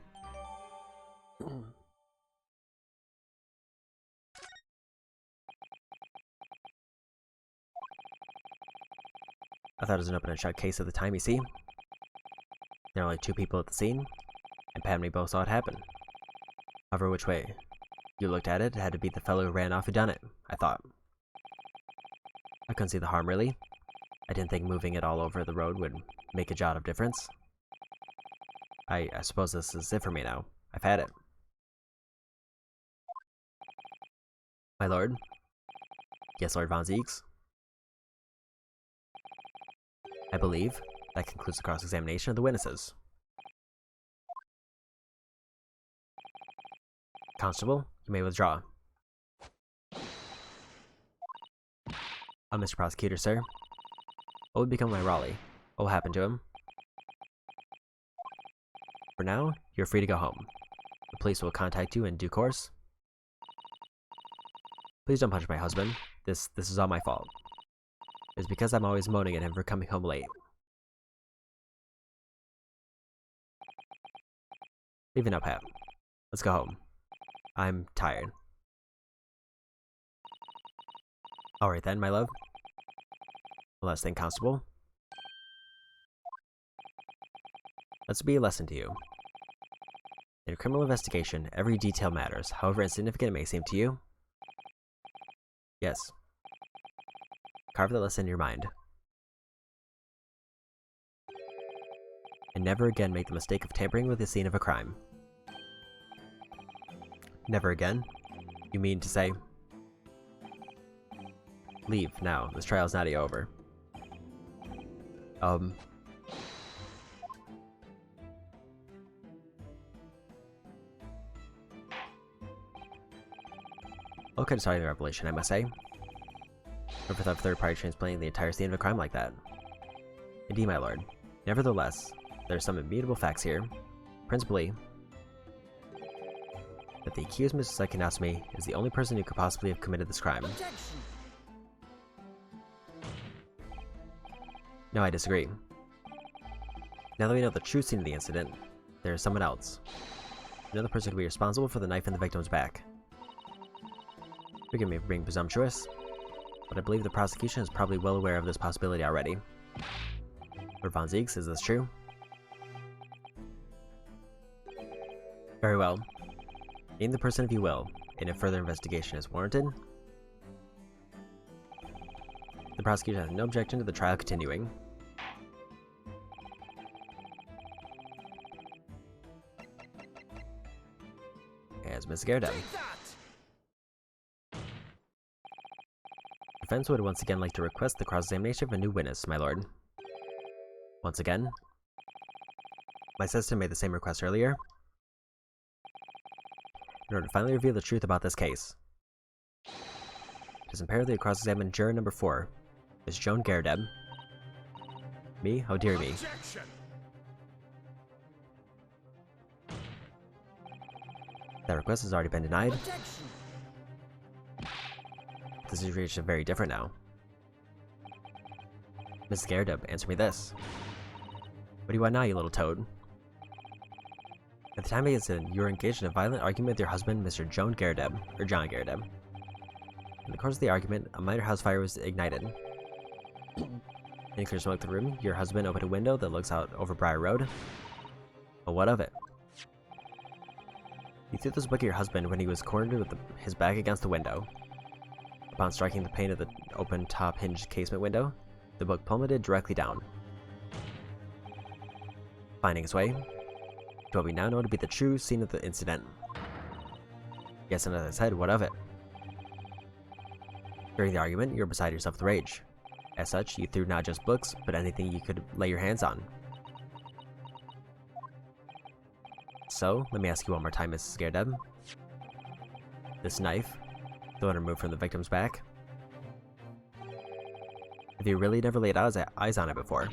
I thought it was an open and shut case at the time, you see? There were only 2 people at the scene, and Pat and me both saw it happen. However, which way? You looked at it, it had to be the fellow who ran off who done it, I thought. I couldn't see the harm, really. I didn't think moving it all over the road would make a jot of difference. I suppose this is it for me now. I've had it. My lord? Yes, Lord Von Zieks? I believe that concludes the cross-examination of the witnesses. Constable, you may withdraw. Mr. Prosecutor, sir. What would become of my Raleigh? What will happen to him? For now, you're free to go home. The police will contact you in due course. Please don't punch my husband. This is all my fault. It's because I'm always moaning at him for coming home late. Leave it now, Pat. Let's go home. I'm tired. Alright then, my love. One last thing, Constable. Let's be a lesson to you. In a criminal investigation, every detail matters, however insignificant it may seem to you. Yes. Carve that lesson in your mind. And never again make the mistake of tampering with the scene of a crime. Never again? You mean to say... Leave, now. This trial's not over. All kind of sorry the revelation, I must say. Never thought of third-party transplanting the entire scene of a crime like that. Indeed, my lord. Nevertheless, there are some immutable facts here. Principally, that the accused Mrs. Sekinasumi is the only person who could possibly have committed this crime. Objection. No, I disagree. Now that we know the true scene of the incident, there is someone else. Another person could be responsible for the knife in the victim's back. Forgive me for being presumptuous, but I believe the prosecution is probably well aware of this possibility already. Lord Von Zieks, is this true? Very well. Name the person if you will, and if further investigation is warranted. The prosecution has no objection to the trial continuing. As Ms. GamerDLM. Take that! Defense would once again like to request the cross-examination of a new witness, my lord. Once again? My assistant made the same request earlier. In order to finally reveal the truth about this case. It is imperative that you cross-examine juror number 4, Miss Joan GamerDLM. Me? Oh dear me. Objection. That request has already been denied. Objection. The situation is very different now. Miss GamerDLM, answer me this. What do you want now, you little toad? At the time of the incident, you were engaged in a violent argument with your husband, Mr. John GamerDLM. In the course of the argument, a minor house fire was ignited. In clear smoke the room, your husband opened a window that looks out over Briar Road. But what of it? You threw this book at your husband when he was cornered with his back against the window. Upon striking the pane of the open top hinged casement window, the book plummeted directly down, finding its way to what we now know to be the true scene of the incident. Yes, and as I said, what of it? During the argument, you were beside yourself with rage. As such, you threw not just books, but anything you could lay your hands on. So, let me ask you one more time, Mrs. GamerDLM. This knife, the one removed from the victim's back, have you really never laid eyes on it before?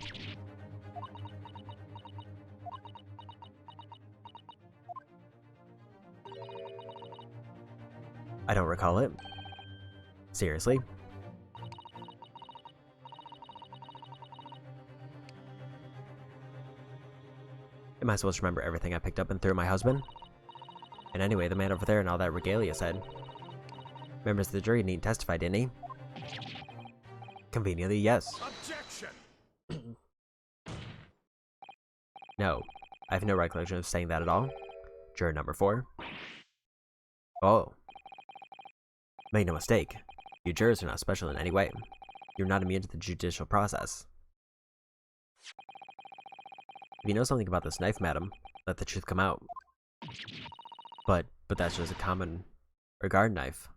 I don't recall it. Seriously? Am I supposed to remember everything I picked up and threw at my husband? And anyway, the man over there and all that regalia said. Members of the jury needn't testify, didn't he? Conveniently, yes. Objection. No, I have no recollection of saying that at all. Juror number 4. Oh, Make no mistake, you jurors are not special in any way. You're not immune to the judicial process. If you know something about this knife, madam, let the truth come out. But that's just a common or garden knife.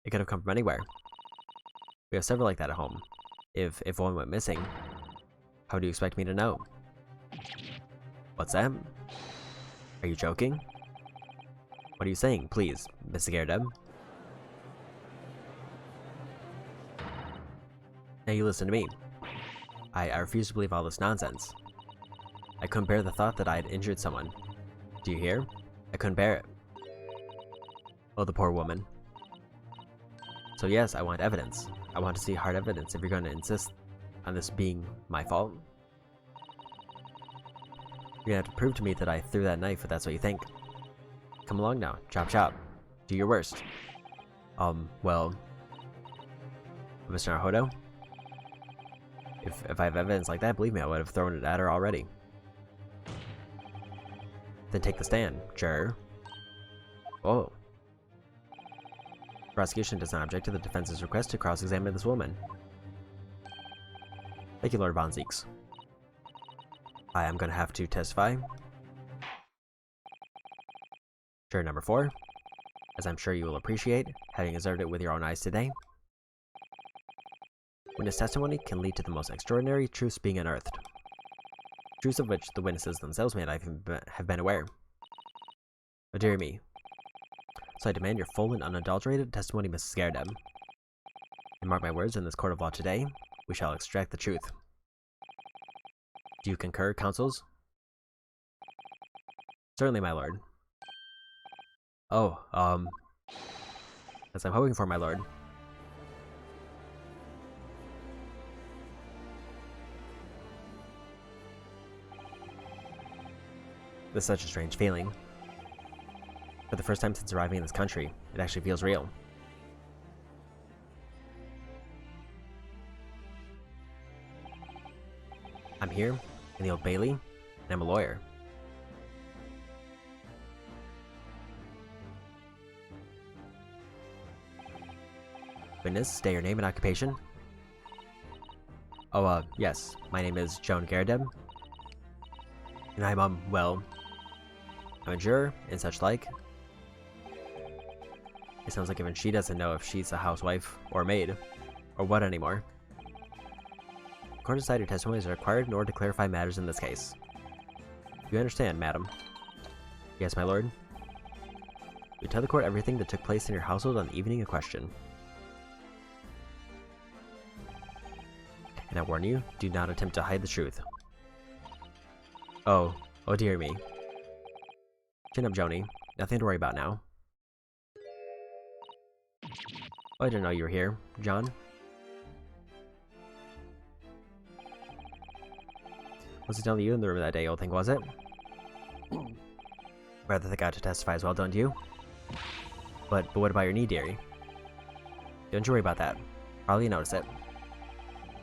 It could have come from anywhere. We have several like that at home. If one went missing, how do you expect me to know? What's that? Are you joking? What are you saying, please, Mr. GamerDLM? Now you listen to me. I refuse to believe all this nonsense. I couldn't bear the thought that I had injured someone. Do you hear? I couldn't bear it. Oh, the poor woman. So yes, I want evidence. I want to see hard evidence if you're going to insist on this being my fault. You're going to have to prove to me that I threw that knife if that's what you think. Come along now. Chop chop. Do your worst. Well... Mr. Naruhodo? If I have evidence like that, believe me, I would have thrown it at her already. Then take the stand, juror. Oh. The prosecution does not object to the defense's request to cross-examine this woman. Thank you, Lord Von Zeeks. I am going to have to testify. Juror number 4. As I'm sure you will appreciate, having observed it with your own eyes today, witness testimony can lead to the most extraordinary truths being unearthed. Truths of which the witnesses themselves may not even have been aware. Oh dear me. So I demand your full and unadulterated testimony, Mrs. GamerDLM. And mark my words, in this court of law today, we shall extract the truth. Do you concur, counsels? Certainly, my lord. Oh, as I'm hoping for, my lord. This is such a strange feeling. For the first time since arriving in this country, it actually feels real. I'm here, in the Old Bailey, and I'm a lawyer. Witness, state your name and occupation. Oh, yes, my name is Joan GamerDLM. And I'm, well, I'm a juror, and such like. It sounds like even she doesn't know if she's a housewife, or maid, or what anymore. The court decided testimonies are required in order to clarify matters in this case. You understand, madam? Yes, my lord. You tell the court everything that took place in your household on the evening in question. And I warn you, do not attempt to hide the truth. Oh dear me. Chin up, Joni. Nothing to worry about now. Oh, I didn't know you were here, John. Was it only you in the room that day, old thing, was it? Rather think I ought to testify as well, don't you? But what about your knee, dearie? Don't you worry about that. Hardly notice it.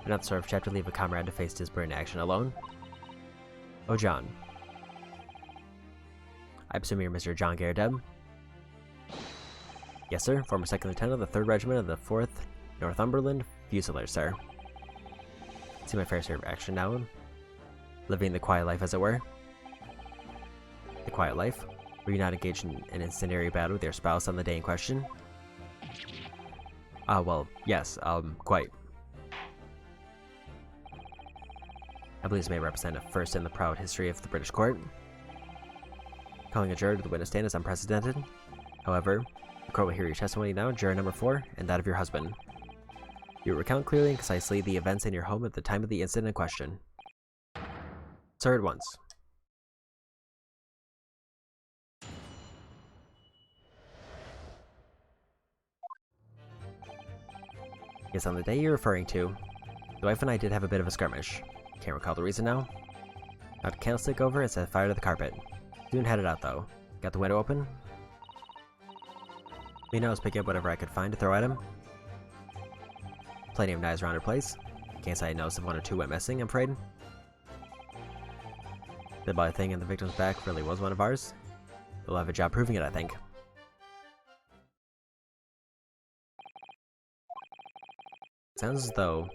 You're not the sort of chap to leave a comrade to face disciplinary action alone. Oh, John. I presume you're Mr. John GamerDLM? Yes, sir. Former 2nd Lieutenant of the 3rd Regiment of the 4th Northumberland Fusiliers, sir. See my fair share of action now. Living the quiet life, as it were. The quiet life? Were you not engaged in an incendiary battle with your spouse on the day in question? Well, yes, quite. I believe this may represent a first in the proud history of the British court. Calling a juror to the witness stand is unprecedented. However, the court will hear your testimony now, juror number 4, and that of your husband. You will recount clearly and concisely the events in your home at the time of the incident in question. Sir, at once. Yes, on the day you're referring to, the wife and I did have a bit of a skirmish. Can't recall the reason now. Knocked a candlestick over and set fire to the carpet. Soon had it out though. Got the window open. Mina was picking up whatever I could find to throw at him. Plenty of knives around her place. Can't say I noticed if 1 or 2 went missing, I'm afraid. The bloody thing in the victim's back really was one of ours. We'll have a job proving it, I think. Sounds as though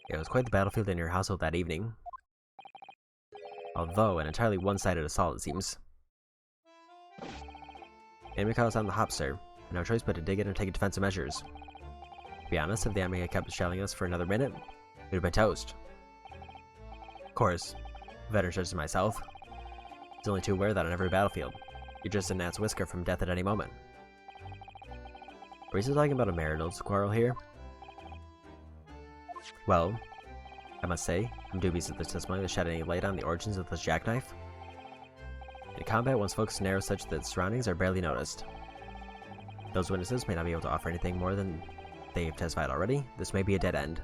it was quite the battlefield in your household that evening. Although an entirely one-sided assault, it seems. Enemy caught us on the hop, sir. And no choice but to dig in and take defensive measures. To be honest, if the enemy had kept shelling us for another minute, we'd have been toast. Of course, veteran such as myself, is only too aware that on every battlefield, you're just a gnat's whisker from death at any moment. Are we still talking about a marital quarrel here? Well, I must say, I'm dubious of this testimony that shed any light on the origins of this jackknife. In combat, one's focus narrows such that surroundings are barely noticed. Those witnesses may not be able to offer anything more than they've testified already. This may be a dead end.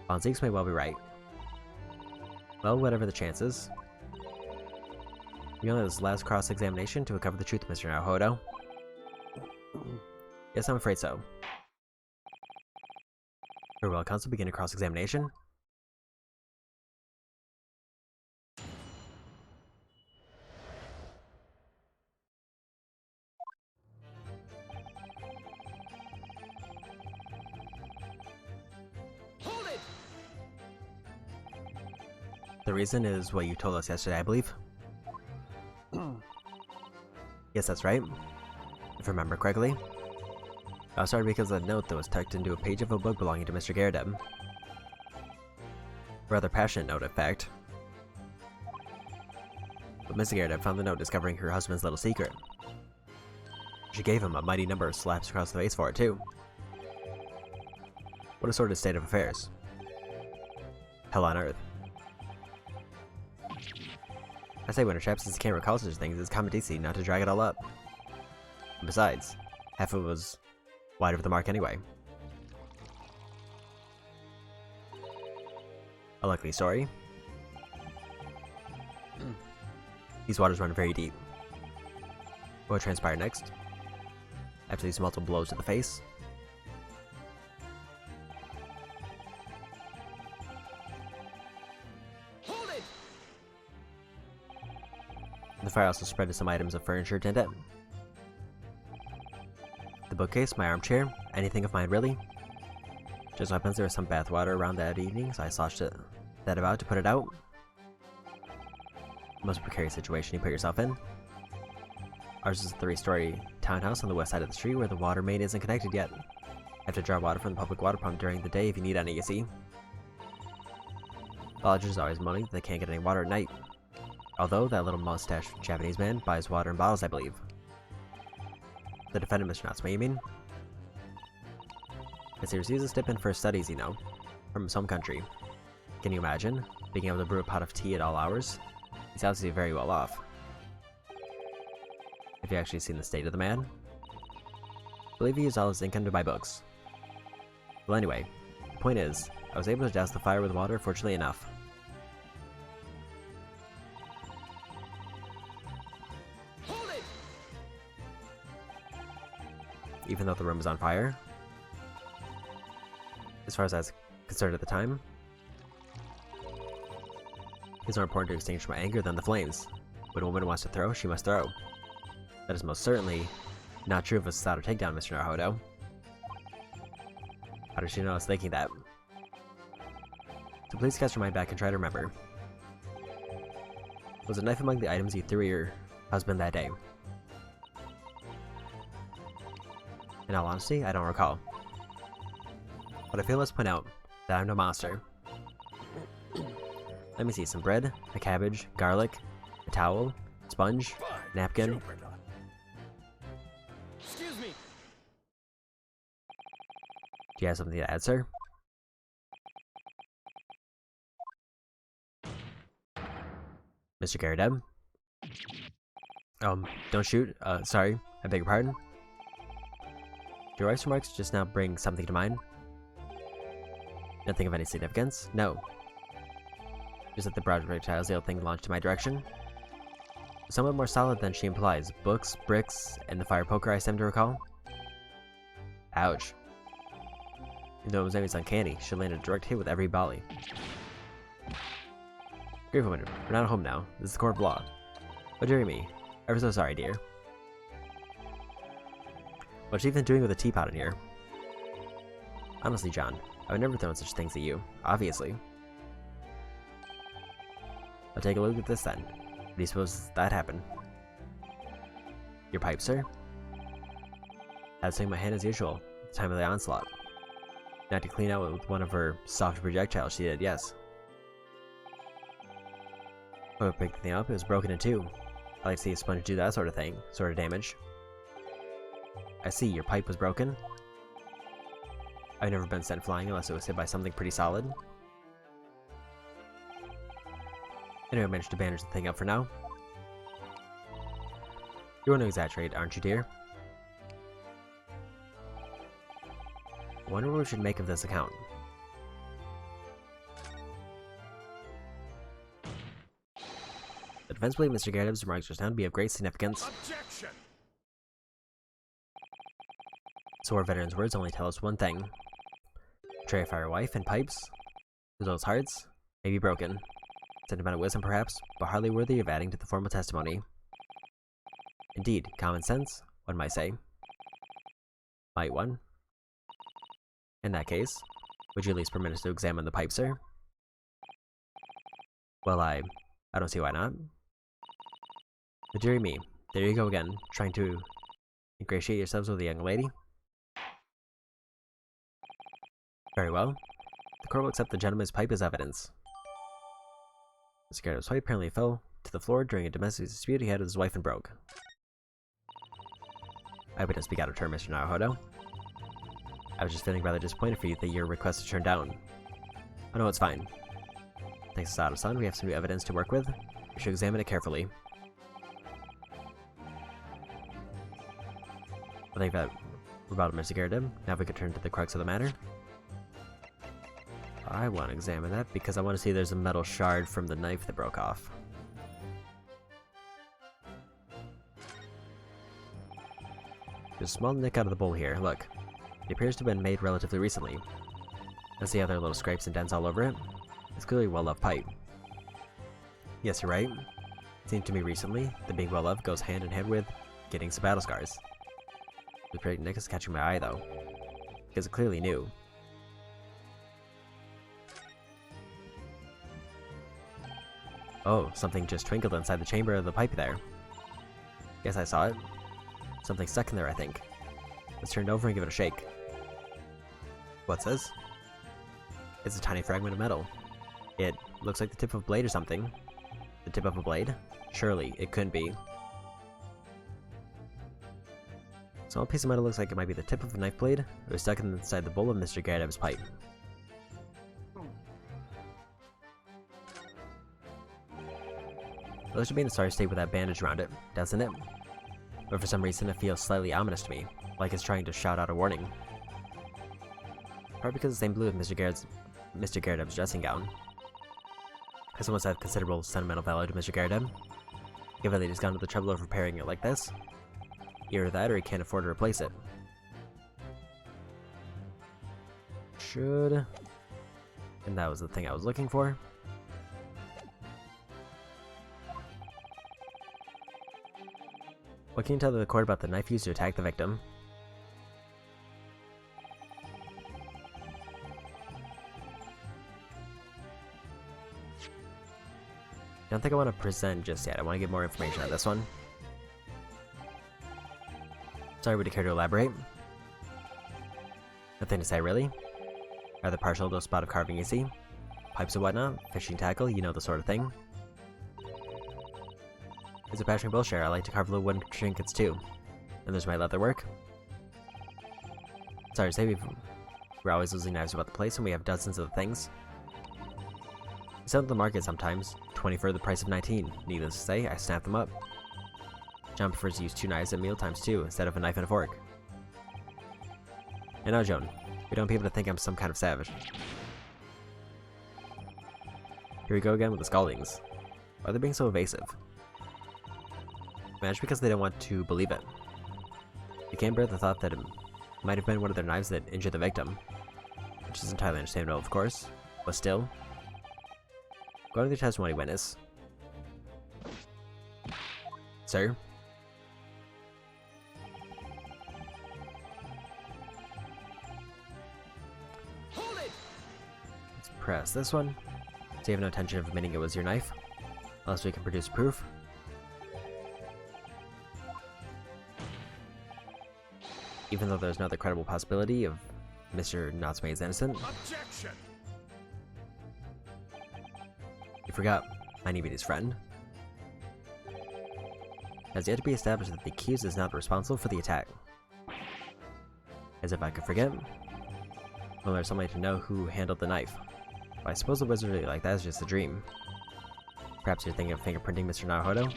Von Zeeks may well be right. Well, whatever the chances. We only have this last cross-examination to uncover the truth, Mr. Naruhodo. Yes, I'm afraid so. Very well, Counsel, begin a cross-examination. Hold it! The reason is what you told us yesterday, I believe. Yes, that's right. If I remember correctly. I was sorry because of the note that was tucked into a page of a book belonging to Mr. GamerDLM. A rather passionate note, in fact. But Mrs. GamerDLM found the note discovering her husband's little secret. She gave him a mighty number of slaps across the face for it, too. What a sordid state of affairs. Hell on earth. I say when a chap says he can't recall such things, it's common decency not to drag it all up. And besides, half of it was wide of the mark anyway. A likely story. These waters run very deep. What would transpire next? After these multiple blows to the face? Hold it! The fire also spread to some items of furniture, didn't it? The bookcase, my armchair, anything of mine really. Just happens there was some bathwater around that evening, so I sloshed that about to put it out. Most precarious situation you put yourself in. Ours is a 3-story townhouse on the west side of the street where the water main isn't connected yet. You have to draw water from the public water pump during the day if you need any, you see. Villagers are always moaning that they can't get any water at night. Although that little mustached Japanese man buys water in bottles, I believe. The defendant, Mr. Natsume, you mean? As he receives a stipend for his studies, you know, from his home country. Can you imagine being able to brew a pot of tea at all hours? He's obviously very well off. Have you actually seen the state of the man? I believe he used all his income to buy books. Well, anyway, the point is, I was able to douse the fire with water, fortunately enough. Hold it! Even though the room was on fire. As far as I was concerned at the time, it's more important to extinguish my anger than the flames. When a woman wants to throw, she must throw. That is most certainly not true of a Sato takedown, Mr. Naruhodo. How did she know I was thinking that? So please cast your mind back and try to remember. Was a knife among the items you threw at your husband that day? In all honesty, I don't recall. But I feel let's point out that I'm no monster. Let me see, some bread, a cabbage, garlic, a towel, sponge, napkin. Excuse me. Do you have something to add, sir? Mr. GamerDLM? Don't shoot. Sorry. I beg your pardon. Do your wife's remarks just now bring something to mind? Nothing of any significance? No. Just that the broad projectiles the thing launched in my direction. Somewhat more solid than she implies. Books, bricks, and the fire poker I seem to recall. Ouch. Even though it was always uncanny, she landed a direct hit with every volley. Grave woman, we're not at home now. This is the court of law. Oh dearie me. Ever so sorry, dear. What's she even doing with a teapot in here? Honestly, John, I would never throw such things at you, obviously. I'll take a look at this then. What do you suppose that happened? Your pipe, sir? I was taking my hand as usual, at the time of the onslaught. Not to clean out with one of her soft projectiles, she did, yes. When I picked the thing up, it was broken in two. I like to see a sponge do that sort of thing, sort of damage. I see, your pipe was broken? I've never been sent flying unless it was hit by something pretty solid. Anyway, I managed to bandage the thing up for now. You want to exaggerate, aren't you, dear? I wonder what we should make of this account. The defense believe Mr. Garrett's remarks just now to be of great significance. Objection! So our veteran's words only tell us one thing. Betrayal of our wife and pipes, whose those hearts may be broken. Sentimental wisdom perhaps, but hardly worthy of adding to the formal testimony. Indeed, common sense, one might say. Might one? In that case, would you at least permit us to examine the pipe, sir? Well, I don't see why not. But dearie me, there you go again, trying to ingratiate yourselves with a young lady? Very well. The court will accept the gentleman's pipe as evidence. Mr. Garrett's pipe apparently fell to the floor during a domestic dispute he had with his wife and broke. I would speak out of turn, Mr. Naruhodo. I was just feeling rather disappointed for you that your request was turned down. Oh no, it's fine. Thanks to Sato-san, we have some new evidence to work with. We should examine it carefully. I think that we're about Mr. Garrett. Now we could turn to the crux of the matter. I want to examine that because I want to see if there's a metal shard from the knife that broke off. There's a small nick out of the bowl here, look. It appears to have been made relatively recently. Let's see how there are little scrapes and dents all over it. It's clearly a well-loved pipe. Yes, you're right. It seemed to me recently that being well-loved goes hand in hand with getting some battle scars. The pretty nick is catching my eye though, because it's clearly new. Oh, something just twinkled inside the chamber of the pipe there. Yes, I saw it. Something stuck in there, I think. Let's turn it over and give it a shake. What's this? It's a tiny fragment of metal. It looks like the tip of a blade or something. The tip of a blade? Surely, it couldn't be. Small piece of metal looks like it might be the tip of a knife blade. It was stuck inside the bowl of Mr. Garrett's pipe. It looks to be in a sorry state with that bandage around it, doesn't it? But for some reason it feels slightly ominous to me, like it's trying to shout out a warning. Probably because the same blue with Mr. Garrett's dressing gown. Has almost had considerable sentimental value to Mr. Garrett, given that he's gone to the trouble of repairing it like this. Either that or he can't afford to replace it. Should... And that was the thing I was looking for. What can you tell the court about the knife used to attack the victim? I don't think I want to present just yet. I want to get more information on this one. Sorry, would you care to elaborate? Nothing to say, really? Rather partial to a spot of carving you see? Pipes and whatnot? Fishing tackle? You know the sort of thing. As a passionate bow share, I like to carve little wooden trinkets too. And there's my leather work. Sorry to say, we're always losing knives about the place and we have dozens of the things. We sell them to the market sometimes, 20 for the price of 19. Needless to say, I snap them up. John prefers to use 2 knives at mealtimes too, instead of a knife and a fork. And now, Joan, we don't want people to think I'm some kind of savage. Here we go again with the scaldings. Why are they being so evasive? Managed because they don't want to believe it. They can't bear the thought that it might have been one of their knives that injured the victim. Which is entirely understandable, of course, but still. Go to the testimony, witness. Sir? Press this one. So you have no intention of admitting it was your knife, unless we can produce proof. Even though there's no other credible possibility of Mr. Natsume is innocent. Objection! You forgot, I need to be his friend. It has yet to be established that the accused is not responsible for the attack. As if I could forget. Well, there's somebody to know who handled the knife. But I suppose a wizardry like that is just a dream. Perhaps you're thinking of fingerprinting Mr. Naruhodo?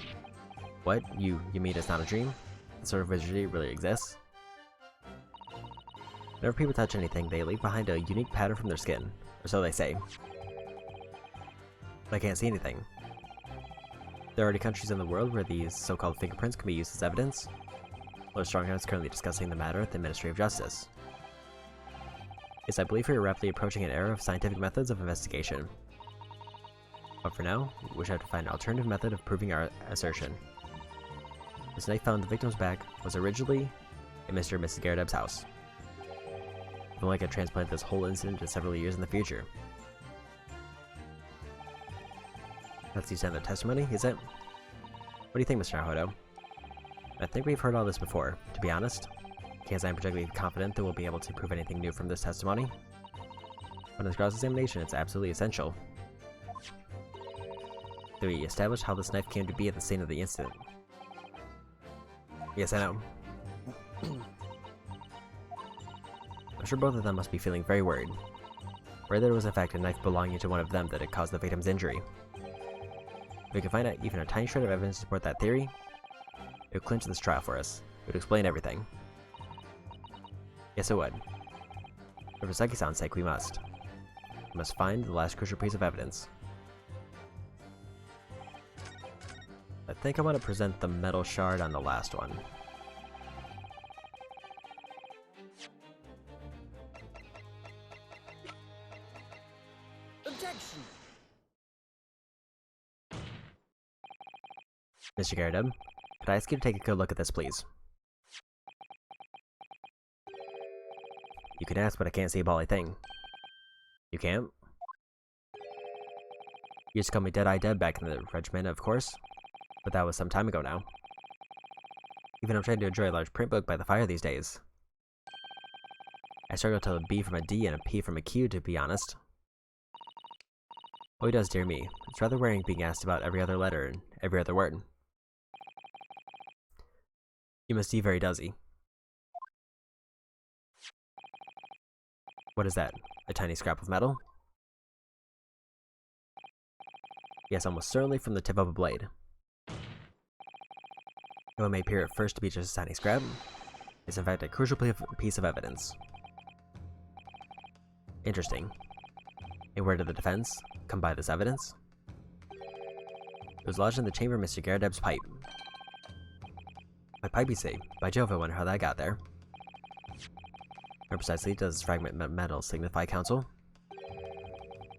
What? You mean it's not a dream? That sort of wizardry really exists? Whenever people touch anything, they leave behind a unique pattern from their skin. Or so they say. But I can't see anything. There are already countries in the world where these so-called fingerprints can be used as evidence. Lord Stronghound is currently discussing the matter at the Ministry of Justice. Yes, I believe we are rapidly approaching an era of scientific methods of investigation. But for now, we wish I to find an alternative method of proving our assertion. This knife found in the victim's back was originally in Mr. and Mrs. Garredeb's house. If only I could transplant this whole incident to several years in the future. That's the extent of the testimony, is it? What do you think, Mr. Naruhodo? I think we've heard all this before, to be honest. Because I'm particularly confident that we'll be able to prove anything new from this testimony. But in this cross-examination, it's absolutely essential that we establish how this knife came to be at the scene of the incident. Yes, I know. I'm sure both of them must be feeling very worried. Worried that it was in fact a knife belonging to one of them that had caused the victim's injury. If we could find out even a tiny shred of evidence to support that theory, it would clinch this trial for us. It would explain everything. Yes, it would. But for Saki-san's sake, we must. We must find the last crucial piece of evidence. I think I want to present the metal shard on the last one. Objection! Mr. Garredeb, could I ask you to take a good look at this, please? You can ask, but I can't see a bally thing. You can't? You used to call me Dead-Eye Deb back in the regiment, of course. But that was some time ago now. Even I'm trying to enjoy a large print book by the fire these days. I struggle to tell a B from a D and a P from a Q, to be honest. Oh, he does, dear me. It's rather wearing being asked about every other letter and every other word. You must be very dozy. What is that? A tiny scrap of metal? Yes, almost certainly from the tip of a blade. Though it may appear at first to be just a tiny scrap, it's in fact a crucial piece of evidence. Interesting. And where did the defense come by this evidence? It was lodged in the chamber of Mr. Garredeb's pipe. My pipe, you say? By Jove, I wonder how that got there. More precisely, does this fragment metal signify, Counsel?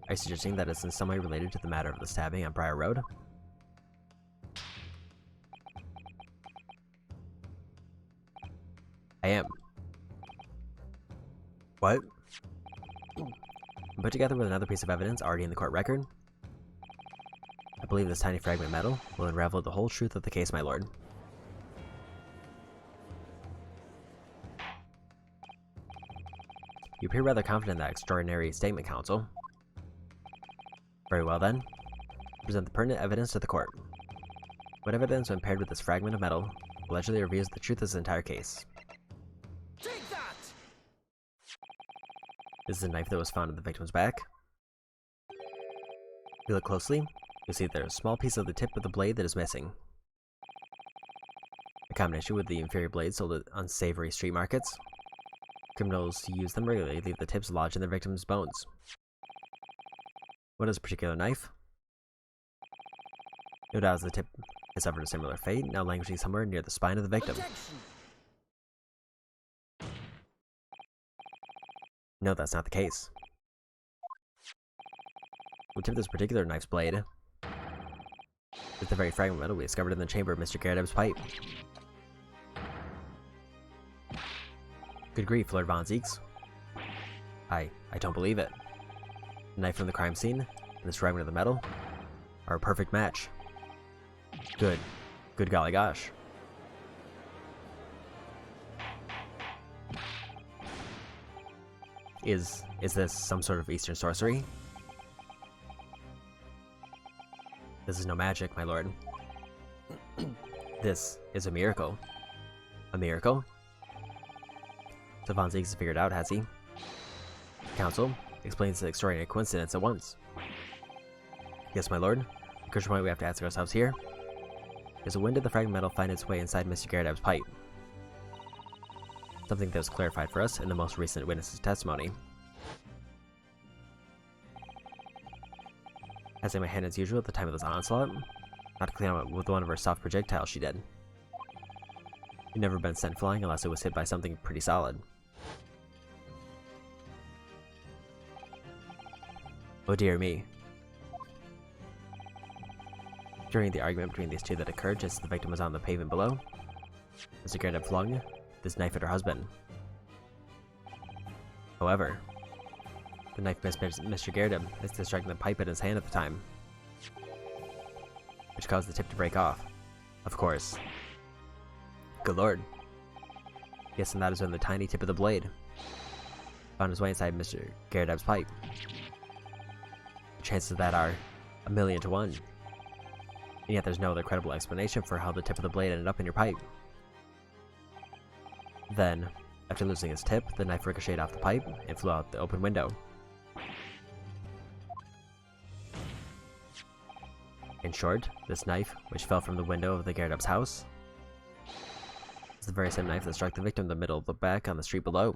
Are you suggesting that it's in some way related to the matter of the stabbing on Briar Road? I am. What? Put together with another piece of evidence already in the court record, I believe this tiny fragment metal will unravel the whole truth of the case, my lord. You appear rather confident in that extraordinary statement, Counsel. Very well then. Present the pertinent evidence to the court. What evidence, when paired with this fragment of metal, allegedly reveals the truth of this entire case? Take that! This is a knife that was found in the victim's back. If you look closely, you'll see there's a small piece of the tip of the blade that is missing. A common issue with the inferior blades sold at unsavory street markets. Criminals who use them regularly leave the tips lodged in their victims' bones. What is a particular knife? No doubt as the tip has suffered a similar fate, now languishing somewhere near the spine of the victim. Objection! No, that's not the case. The tip of this particular knife's blade is the very fragment of metal we discovered in the chamber of Mr. Garredeb's pipe. Good grief, Lord Von Zeeks. I don't believe it. The knife from the crime scene and this fragment of the metal are a perfect match. Good. Good golly gosh. Is this some sort of Eastern sorcery? This is no magic, my lord. This is a miracle. A miracle? So Von Zieg's figured out, has he? Council explains the extraordinary coincidence at once. Yes, my lord. The crucial point we have to ask ourselves here is when did the fragment metal find its way inside Mr. GamerDLM's pipe? Something that was clarified for us in the most recent witness's testimony. As in my hand as usual at the time of this onslaught, not to clean up with one of her soft projectiles she did. You'd never been sent flying unless it was hit by something pretty solid. Oh dear me. During the argument between these two that occurred just as the victim was on the pavement below, Mr. GamerDLM flung this knife at her husband. However, the knife missed Mr. GamerDLM as to striking the pipe in his hand at the time, which caused the tip to break off. Of course. Good lord. Yes, and that is when the tiny tip of the blade found its way inside Mr. GamerDLM's pipe. The chances of that are 1,000,000 to 1. And yet there's no other credible explanation for how the tip of the blade ended up in your pipe. Then, after losing its tip, the knife ricocheted off the pipe and flew out the open window. In short, this knife, which fell from the window of the GamerDLM's house, is the very same knife that struck the victim in the middle of the back on the street below.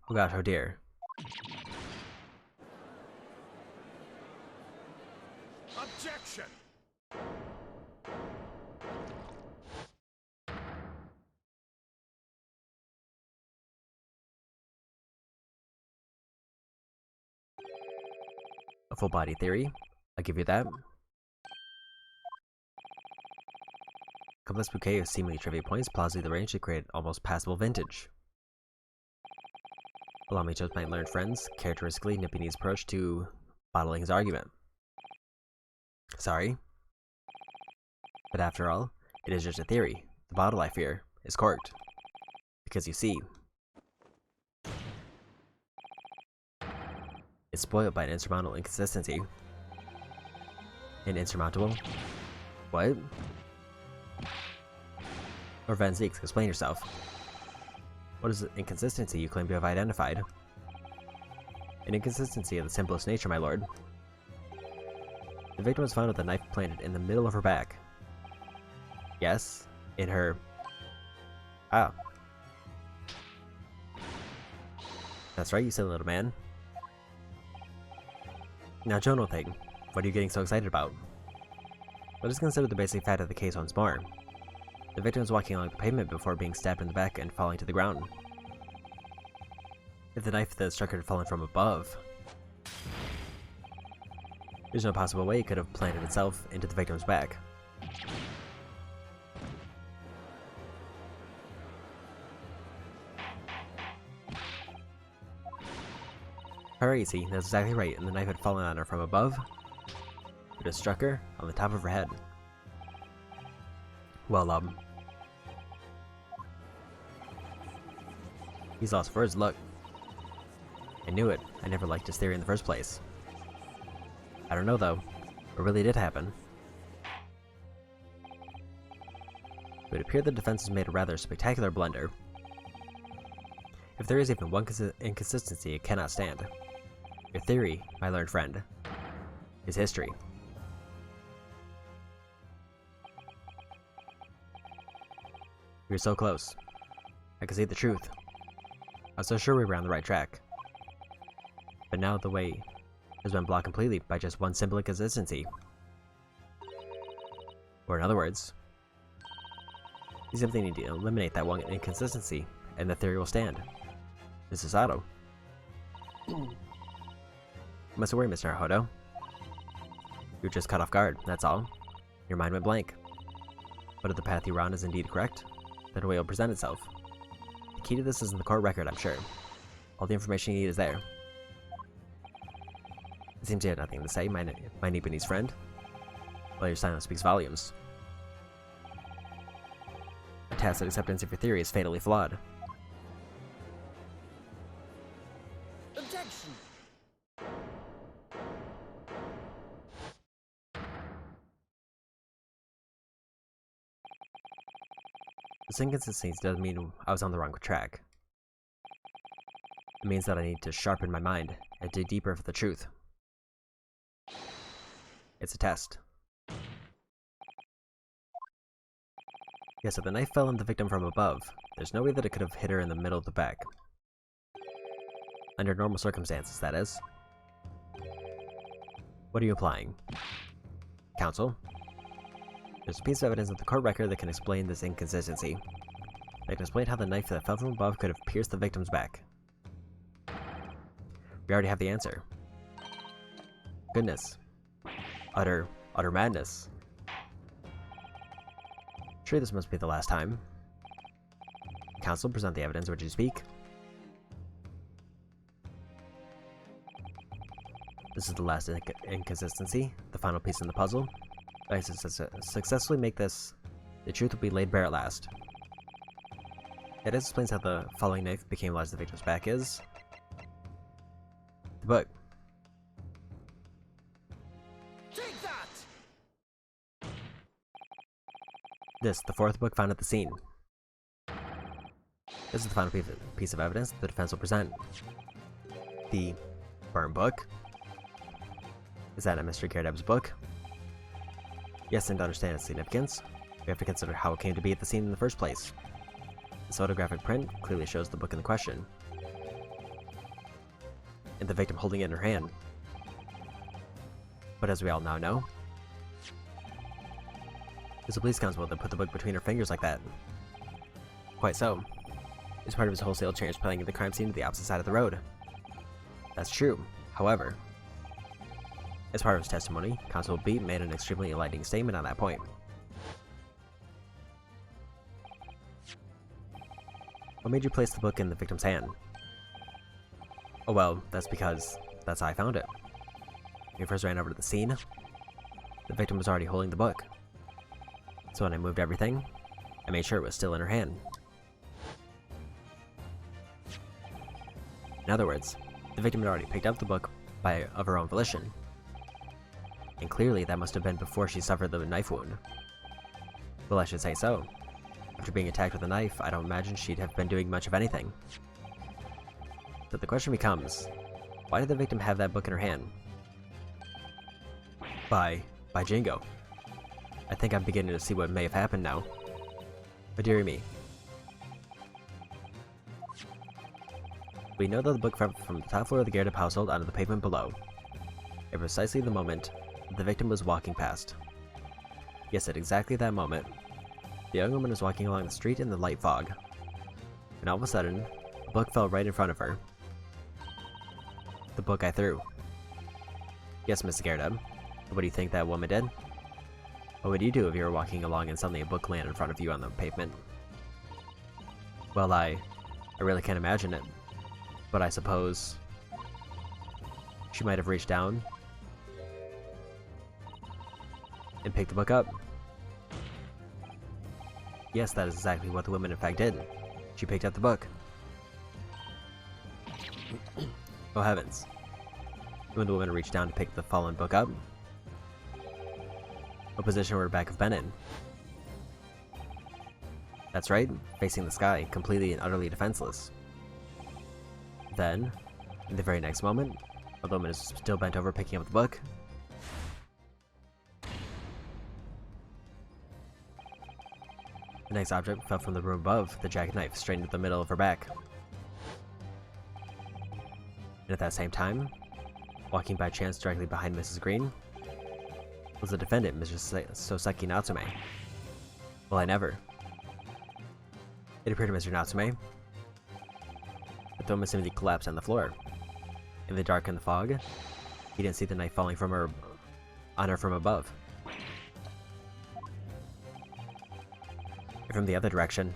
Oh gosh, oh dear. Objection! A full body theory, I'll give you that. Complex bouquet of seemingly trivia points plausibly arranged to create almost passable vintage. Allow me to judge my learned friends, characteristically nipping his approach to bottling his argument. Sorry. But after all, it is just a theory. The bottle, I fear, is corked. Because you see, it's spoiled by an insurmountable inconsistency. An insurmountable? What? Or Van Zieks, explain yourself. What is the inconsistency you claim to have identified? An inconsistency of the simplest nature, my lord. The victim was found with a knife planted in the middle of her back. Yes, in her... Ah. That's right, you silly little man. Now, Jonah thing, what are you getting so excited about? Let us consider the basic fact of the case once more. The victim was walking along the pavement before being stabbed in the back and falling to the ground. If the knife that struck her had fallen from above, there's no possible way it could have planted itself into the victim's back. Alright, see, that's exactly right, and the knife had fallen on her from above, but it struck her on the top of her head. Well, he's lost for his luck. I knew it. I never liked his theory in the first place. I don't know, though. What really did happen? It would appear the defense has made a rather spectacular blunder. If there is even one inconsistency, it cannot stand. Your theory, my learned friend, is history. We were so close. I could see the truth. I was so sure we were on the right track. But now the way has been blocked completely by just one simple inconsistency. Or in other words, you simply need to eliminate that one inconsistency, and the theory will stand. Mrs. Otto. You mustn't worry, Mr. Hodo. You were just caught off guard, that's all. Your mind went blank. But if the path you were on is indeed correct, then a way will present itself. The key to this is in the court record, I'm sure. All the information you need is there. It seems you had nothing to say, my Nipponese friend. Well, your silence speaks volumes. A tacit acceptance of your theory is fatally flawed. Objection. This inconsistency doesn't mean I was on the wrong track. It means that I need to sharpen my mind and dig deeper for the truth. It's a test. Yes, if the knife fell on the victim from above, there's no way that it could have hit her in the middle of the back. Under normal circumstances, that is. What are you implying? Counsel? There's a piece of evidence in the court record that can explain this inconsistency. That can explain how the knife that fell from above could have pierced the victim's back. We already have the answer. Goodness. Utter madness. Sure, this must be the last time. Counsel, present the evidence. Would you speak? This is the last inconsistency, the final piece in the puzzle. If I successfully make this, the truth will be laid bare at last. It explains how the falling knife became lodged in the victim's back is... the book. Take that! This, the fourth book found at the scene. This is the final piece of evidence the defense will present. The burn book. Is that Mr. GamerDLM's book? Yes, and to understand its significance, we have to consider how it came to be at the scene in the first place. This photographic print clearly shows the book in the question, and the victim holding it in her hand. But as we all now know, it's a police constable that put the book between her fingers like that. Quite so. It's part of his wholesale transplanting the crime scene to the opposite side of the road. That's true. However, as part of his testimony, Constable B made an extremely enlightening statement on that point. What made you place the book in the victim's hand? Oh well, that's because that's how I found it. When we first ran over to the scene, the victim was already holding the book. So when I moved everything, I made sure it was still in her hand. In other words, the victim had already picked up the book of her own volition. And clearly that must have been before she suffered the knife wound. Well, I should say so. After being attacked with a knife, I don't imagine she'd have been doing much of anything. So the question becomes, why did the victim have that book in her hand? By Jingo. I think I'm beginning to see what may have happened now. But dearie me. We know that the book fell from the top floor of the GamerDLM household onto the pavement below, at precisely the moment the victim was walking past. Yes, at exactly that moment, the young woman was walking along the street in the light fog, and all of a sudden, the book fell right in front of her. The book I threw. Yes, Mr. GamerDLM. What do you think that woman did? What would you do if you were walking along and suddenly a book landed in front of you on the pavement? Well, I really can't imagine it, but I suppose she might have reached down and picked the book up. Yes, that is exactly what the woman in fact did. She picked up the book. Oh heavens. When the woman reached down to pick the fallen book up, what position would her back have been in? That's right, facing the sky, completely and utterly defenseless. Then, in the very next moment, while the woman is still bent over picking up the book, the next object fell from the room above, the jagged knife, straight into the middle of her back. And at that same time, walking by chance directly behind Mrs. Green, was the defendant, Mr. Soseki Natsume. Well, I never. It appeared to Mr. Natsume that the woman simply collapsed on the floor. In the dark and the fog, he didn't see the knife falling on her from above. And from the other direction,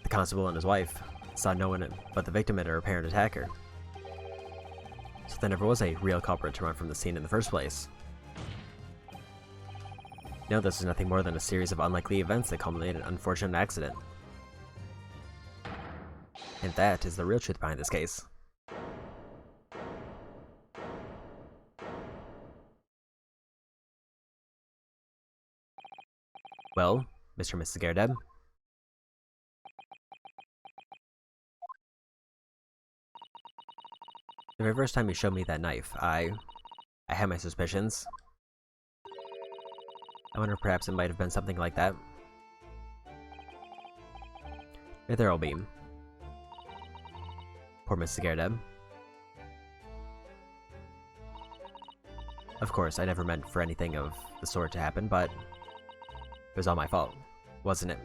the constable and his wife saw no one but the victim and her apparent attacker. So So there never was a real culprit to run from the scene in the first place. No, this is nothing more than a series of unlikely events that culminate in an unfortunate accident. And that is the real truth behind this case. Well, Mr. and Mrs. GamerDLM. The very first time you showed me that knife, I had my suspicions. I wonder if perhaps it might have been something like that. Right there, old beam. Poor Mrs. GamerDLM. Of course, I never meant for anything of the sort to happen, but it was all my fault, wasn't it?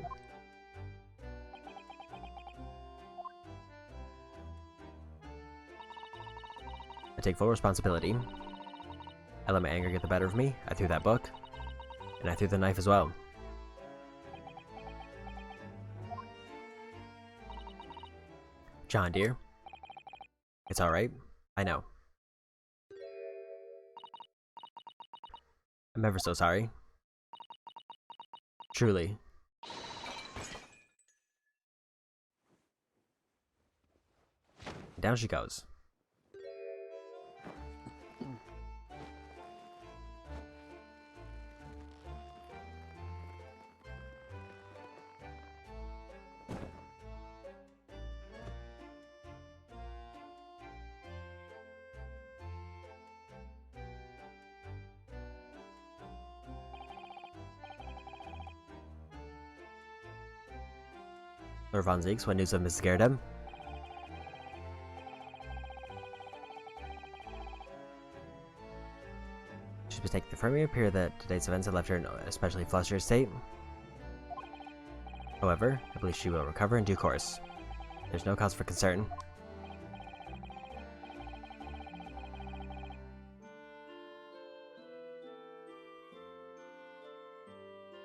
I take full responsibility. I let my anger get the better of me. I threw that book, and I threw the knife as well. John, dear. It's alright. I know. I'm ever so sorry. Truly. Down she goes. Lord Von Zieks, what news of Mrs. GamerDLM? She's mistaken. It may appear that today's events have left her in an especially flustered state. However, I believe she will recover in due course. There's no cause for concern.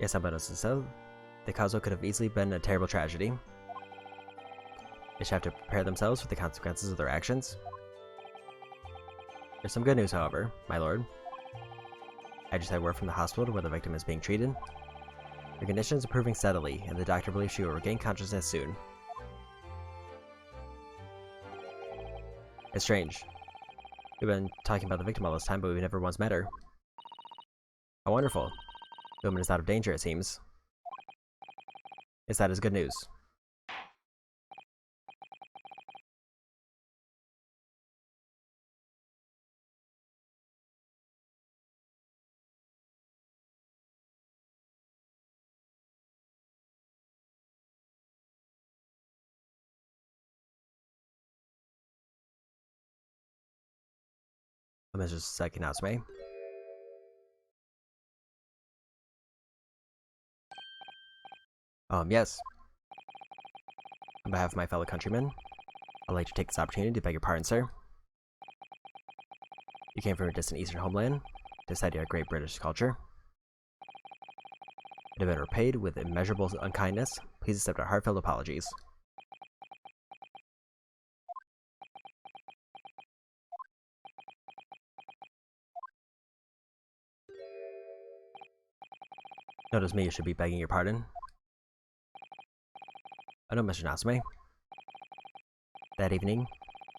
Yes, Albedos is so. The cause could have easily been a terrible tragedy. They should have to prepare themselves for the consequences of their actions. There's some good news, however, my lord. I just had word from the hospital where the victim is being treated. Her condition is improving steadily, and the doctor believes she will regain consciousness soon. It's strange. We've been talking about the victim all this time, but we've never once met her. How wonderful. The woman is out of danger, it seems. Yes, that is good news. Mrs. Sakinasume. Yes. On behalf of my fellow countrymen, I'd like to take this opportunity to beg your pardon, sir. You came from a distant eastern homeland to study our great British culture. It have been repaid with immeasurable unkindness. Please accept our heartfelt apologies. Notice me, you should be begging your pardon. Oh no, Mr. Natsume. That evening,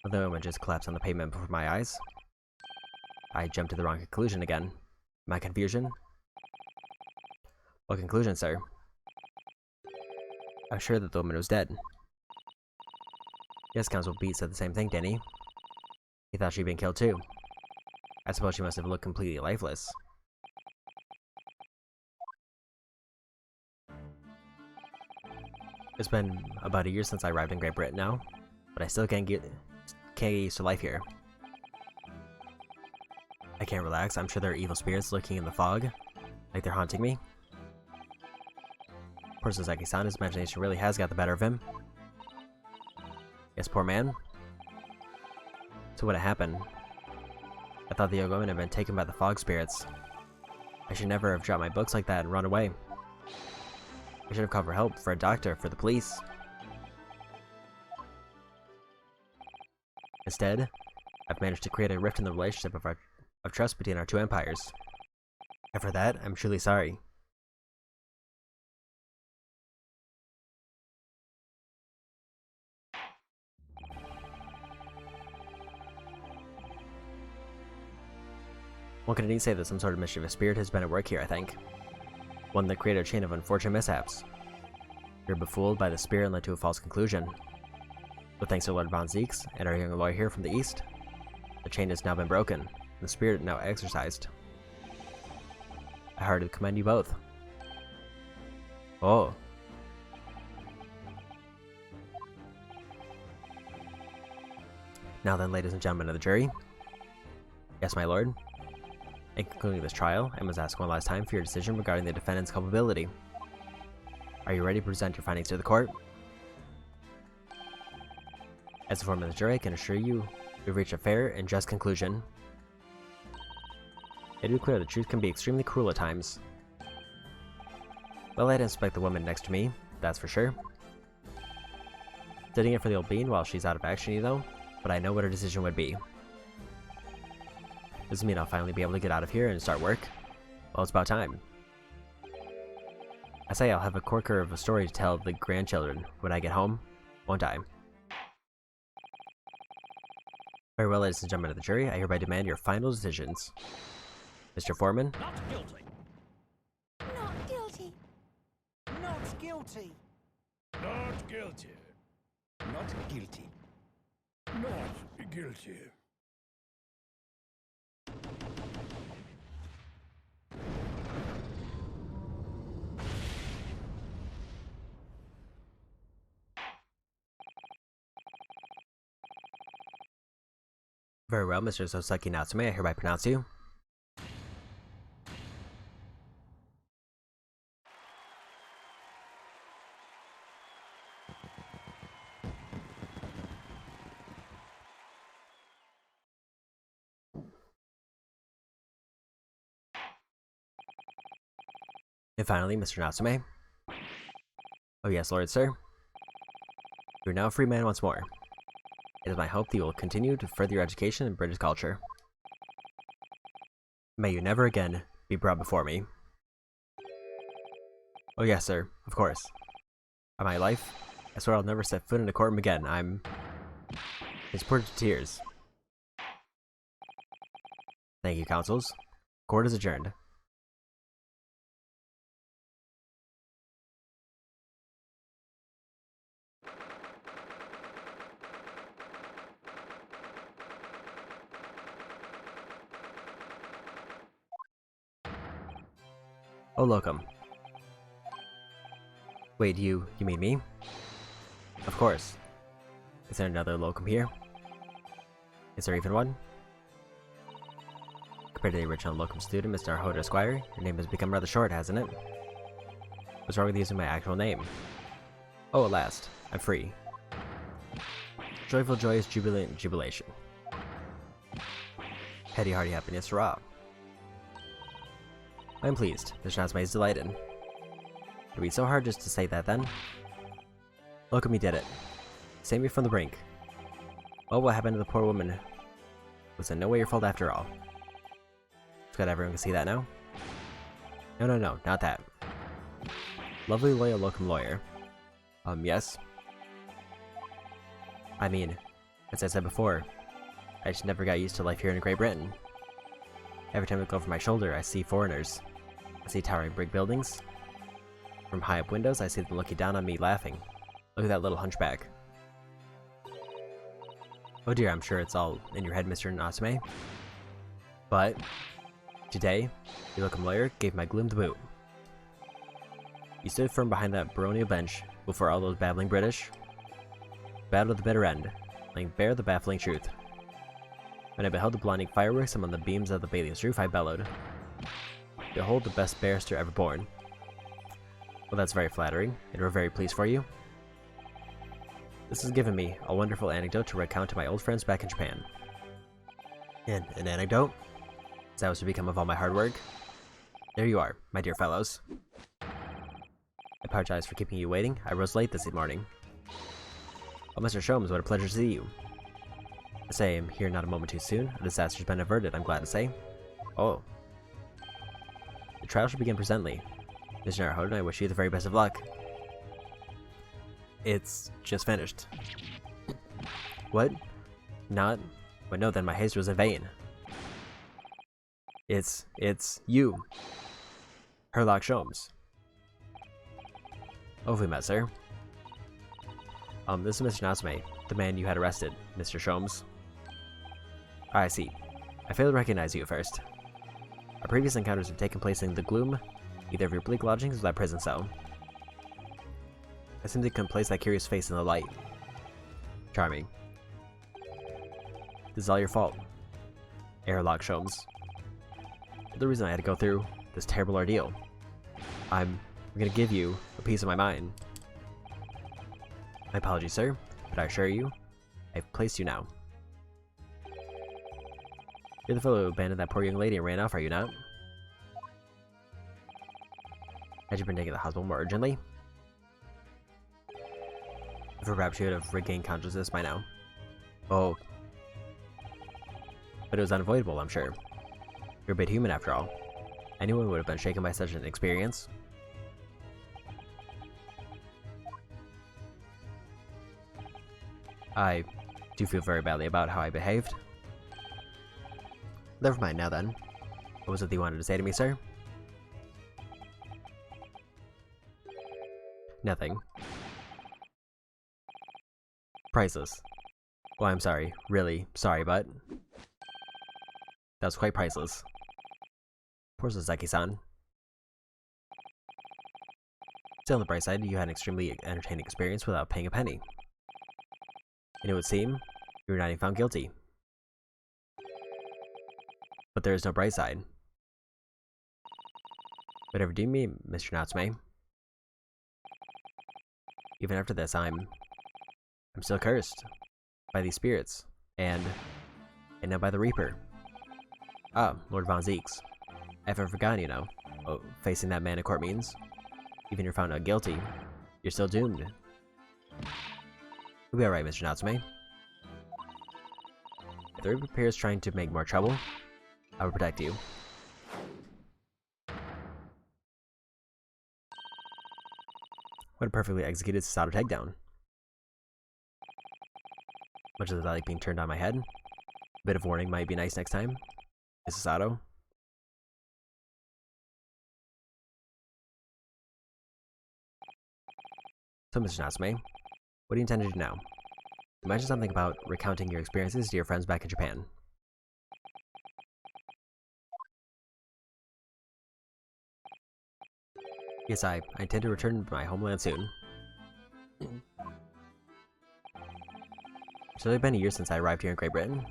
when the woman just collapsed on the pavement before my eyes, I jumped to the wrong conclusion again. My confusion? What conclusion, sir? I was sure that the woman was dead. Yes, Council Beat said the same thing, didn't he? He thought she'd been killed too. I suppose she must have looked completely lifeless. It's been about a year since I arrived in Great Britain now, but I still can't get used to life here. I can't relax. I'm sure there are evil spirits lurking in the fog, like they're haunting me. Poor Sasaki-san, his imagination really has got the better of him. Yes, poor man. So what had happened? I thought the young woman had been taken by the fog spirits. I should never have dropped my books like that and run away. I should have called for help, for a doctor, for the police. Instead, I've managed to create a rift in the relationship of trust between our two empires. And for that, I'm truly sorry. One can indeed say that some sort of mischievous spirit has been at work here, I think. One that created a chain of unfortunate mishaps. We were befooled by the spirit and led to a false conclusion. But thanks to Lord Von Zeeks and our young lawyer here from the east, the chain has now been broken, and the spirit now exorcised. I heartily commend you both. Oh. Now then, ladies and gentlemen of the jury. Yes, my lord. In concluding this trial, I must ask one last time for your decision regarding the defendant's culpability. Are you ready to present your findings to the court? As the foreman of the jury, I can assure you we've reached a fair and just conclusion. It is clear the truth can be extremely cruel at times. Well, I didn't suspect the woman next to me, that's for sure. Sitting in for the old bean while she's out of action, though, but I know what her decision would be. Does it mean I'll finally be able to get out of here and start work? Well, it's about time. I say I'll have a corker of a story to tell the grandchildren when I get home, won't I? Very well, ladies and gentlemen of the jury, I hereby demand your final decisions. Mr. Foreman? Not guilty. Not guilty. Not guilty. Not guilty. Not guilty. Not guilty. Very well, Mr. Soseki Natsume, I hereby pronounce you. And finally, Mr. Natsume. Oh yes, Lord Sir. You're now a free man once more. It is my hope that you will continue to further your education in British culture. May you never again be brought before me. Oh yes, sir, of course. On my life, I swear I'll never set foot in a courtroom again. It's poured to tears. Thank you, counsels. Court is adjourned. Oh, locum. Wait, you mean me? Of course. Is there another locum here? Is there even one? Compared to the original locum student, Mr. Hoda Esquire, your name has become rather short, hasn't it? What's wrong with using my actual name? Oh, at last. I'm free. Joyful, joyous, jubilant jubilation. Heady, hearty happiness, hurrah. I'm pleased. Mr. Natsume is delighted. It'd be so hard just to say that then. Look at me did it. Saved me from the brink. Well, what happened to the poor woman was in no way your fault after all. It's good everyone can see that now. No, not that. Lovely loyal locum lawyer. Yes? I mean, as I said before, I just never got used to life here in Great Britain. Every time I look over my shoulder, I see foreigners. I see towering brick buildings. From high up windows, I see them looking down on me laughing. Look at that little hunchback. Oh dear, I'm sure it's all in your head, Mr. Natsume. But today, the locum lawyer gave my gloom the boot. You stood firm behind that baronial bench before all those babbling British. Battle to the bitter end, laying bare the baffling truth. When I beheld the blinding fireworks among the beams of the bailiff's roof, I bellowed, "Behold the best barrister ever born." Well, that's very flattering, and we're very pleased for you. This has given me a wonderful anecdote to recount to my old friends back in Japan. And an anecdote? Is that what's to become of all my hard work? There you are, my dear fellows. I apologize for keeping you waiting. I rose late this morning. Oh, Mr. Sholmes, what a pleasure to see you. I say I'm here not a moment too soon. A disaster's been averted, I'm glad to say. Oh. The trial should begin presently. Mr. Naruhodo, I wish you the very best of luck. It's just finished. What? Not? But no, then my haste was in vain. It's you. Herlock Sholmes. Oh, we met, sir. This is Mr. Natsume, the man you had arrested, Mr. Sholmes. I see. I failed to recognize you at first. Our previous encounters have taken place in the gloom, either of your bleak lodgings or that prison cell. I simply couldn't place that curious face in the light. Charming. This is all your fault, Herlock Sholmes. The reason I had to go through this terrible ordeal. I'm gonna give you a piece of my mind. My apologies, sir, but I assure you, I've placed you now. You're the fellow who abandoned that poor young lady and ran off, are you not? Had you been taken to the hospital more urgently? Or perhaps you would have regained consciousness by now. Oh. But it was unavoidable, I'm sure. You're a bit human after all. Anyone would have been shaken by such an experience. I do feel very badly about how I behaved. Never mind now then. What was it you wanted to say to me, sir? Nothing. Priceless. Well, I'm sorry. Really sorry, but that was quite priceless. Poor Sasaki-san. Still on the bright side, you had an extremely entertaining experience without paying a penny. And it would seem you were not even found guilty. But there is no bright side. Whatever do you mean, Mr. Natsume? Even after this, I'm still cursed by these spirits, and now by the Reaper. Ah, Lord Von Zeeks. I haven't forgotten, you know. Oh, facing that man in court means, even if you're found not guilty, you're still doomed. You'll be alright, Mr. Natsume. If the Reaper appears trying to make more trouble, I will protect you. What a perfectly executed Sato takedown. Much as I like being turned on my head, a bit of warning might be nice next time. Mrs. Sato. So, Mr. Natsume, what do you intend to do now? You mentioned something about recounting your experiences to your friends back in Japan. Yes, I intend to return to my homeland soon. It's only been a year since I arrived here in Great Britain.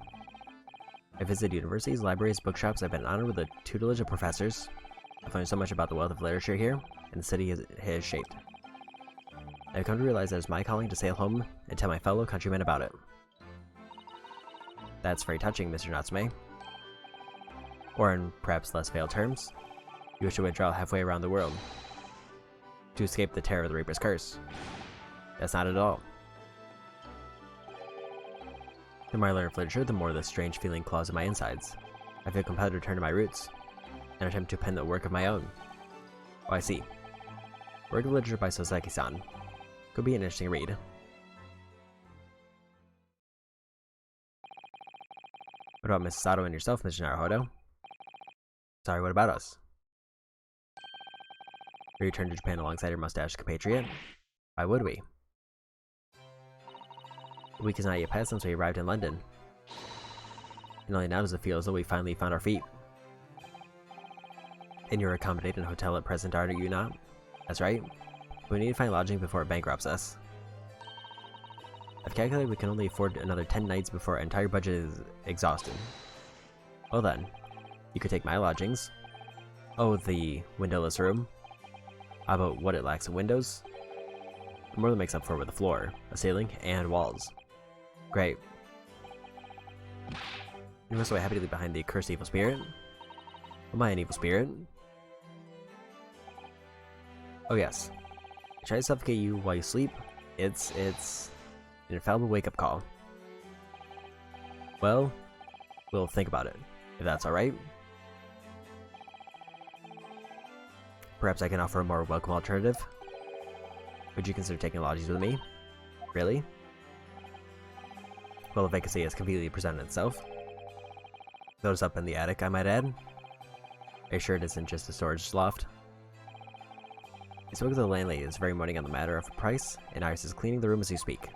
I visited universities, libraries, bookshops. I've been honored with the tutelage of professors. I've learned so much about the wealth of literature here, and the city it has shaped. I've come to realize that it's my calling to sail home and tell my fellow countrymen about it. That's very touching, Mr. Natsume. Or in perhaps less veiled terms, you wish to withdraw halfway around the world to escape the terror of the Reaper's curse. That's not at all. The more I learn of literature, the more the strange feeling claws in my insides. I feel compelled to return to my roots and attempt to pen a work of my own. Oh, I see. Work of literature by Sasaki-san. Could be an interesting read. What about Mrs. Sato and yourself, Mr. Naruhodo? Sorry, what about us? We returned to Japan alongside your mustached compatriot? Why would we? The week is not yet passed since we arrived in London. And only now does it feel as though we finally found our feet. And you're accommodated in a hotel at present, are you not? That's right. We need to find lodging before it bankrupts us. I've calculated we can only afford another 10 nights before our entire budget is exhausted. Well then, you could take my lodgings. Oh, the windowless room. How about what it lacks in windows? It more than makes up for it with a floor, a ceiling, and walls. Great. You must so happy to leave behind the cursed evil spirit? Am I an evil spirit? Oh yes. I try to suffocate you while you sleep. It's an infallible wake-up call. Well, we'll think about it, if that's alright. Perhaps I can offer a more welcome alternative. Would you consider taking lodgings with me? Really? Well, the vacancy has conveniently presented itself. Those up in the attic, I might add. Are you sure it isn't just a storage loft? I spoke to the landlady this very morning on the matter of price, and Iris is cleaning the room as you speak.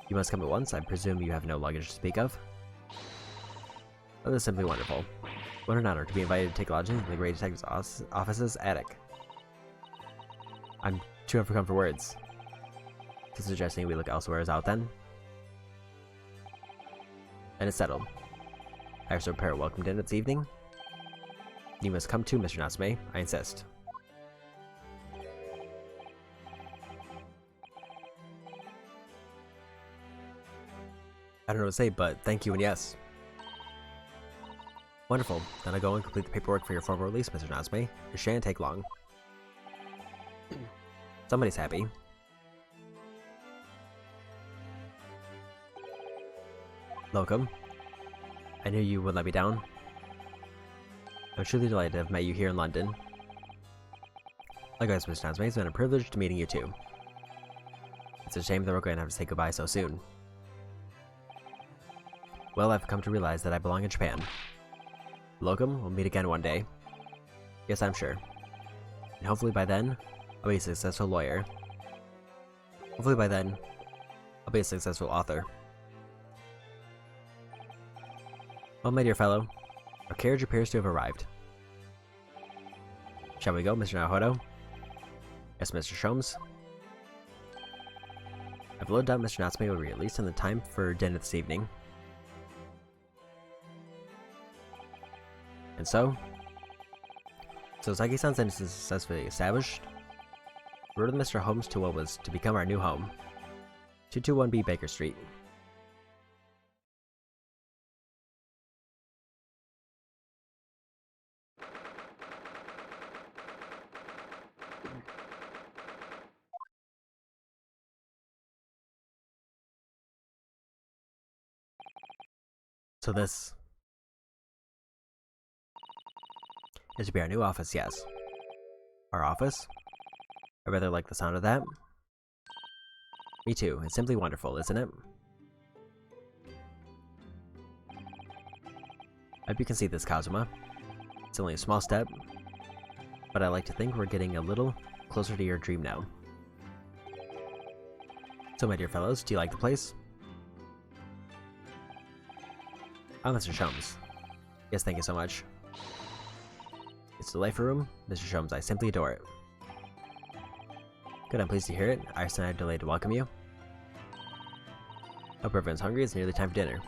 You must come at once. I presume you have no luggage to speak of. Oh, this is simply wonderful. What an honor to be invited to take lodgings in the Great Detective's office's attic. I'm too overcome for words. So suggesting we look elsewhere is out then? And it's settled. Iris will prepare a welcome dinner this evening. You must come too, Mr. Natsume. I insist. I don't know what to say, but thank you and yes. Wonderful. Then I'll go and complete the paperwork for your formal release, Mr. Natsume. It shan't take long. Somebody's happy. Welcome. I knew you would let me down. I'm truly delighted to have met you here in London. Likewise, Mr. Natsume, it's been a privilege to meeting you too. It's a shame that we're going to have to say goodbye so soon. Well, I've come to realize that I belong in Japan. Welcome, we'll meet again one day. Yes, I'm sure. And hopefully by then, I'll be a successful lawyer. Hopefully by then, I'll be a successful author. Well, my dear fellow, our carriage appears to have arrived. Shall we go, Mr. Naruhodo? Yes, Mr. Sholmes. I've loaded out Mr. Natsume will be released in the time for dinner this evening. And so Saki-san's sentence is successfully established. We rode with Mr. Holmes to what was to become our new home, 221B Baker Street. So this is to be our new office, yes. Our office? I rather like the sound of that. Me too. It's simply wonderful, isn't it? I hope you can see this, Kazuma. It's only a small step, but I like to think we're getting a little closer to your dream now. So, my dear fellows, do you like the place? Oh, Mr. Sholmes. Yes, thank you so much. It's a delightful room, Mr. Sholmes. I simply adore it. Good, I'm pleased to hear it. Iris and I are delayed to welcome you. Hope everyone's hungry. It's nearly time for dinner.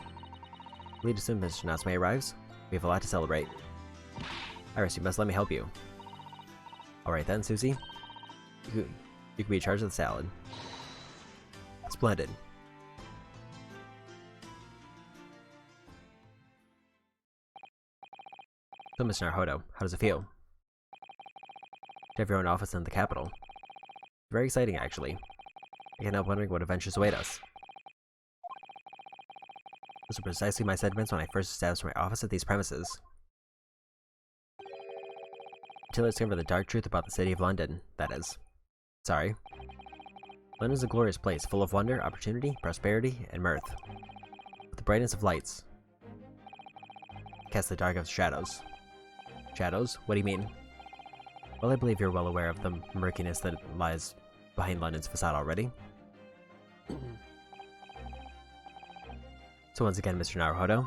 Lead us soon, Mr. Natsume arrives. We have a lot to celebrate. Iris, you must let me help you. Alright then, Susie. You can be in charge of the salad. Splendid. So, Mr. Naruhodo, how does it feel to have your own office in the capital? Very exciting, actually. I can't help wondering what adventures await us. Those are precisely my sentiments when I first established my office at these premises. Until I discovered the dark truth about the city of London, that is. Sorry. London is a glorious place, full of wonder, opportunity, prosperity, and mirth. With the brightness of lights cast the dark of shadows. Shadows? What do you mean? Well, I believe you're well aware of the murkiness that lies behind London's facade already. So once again, Mr. Naruhodo.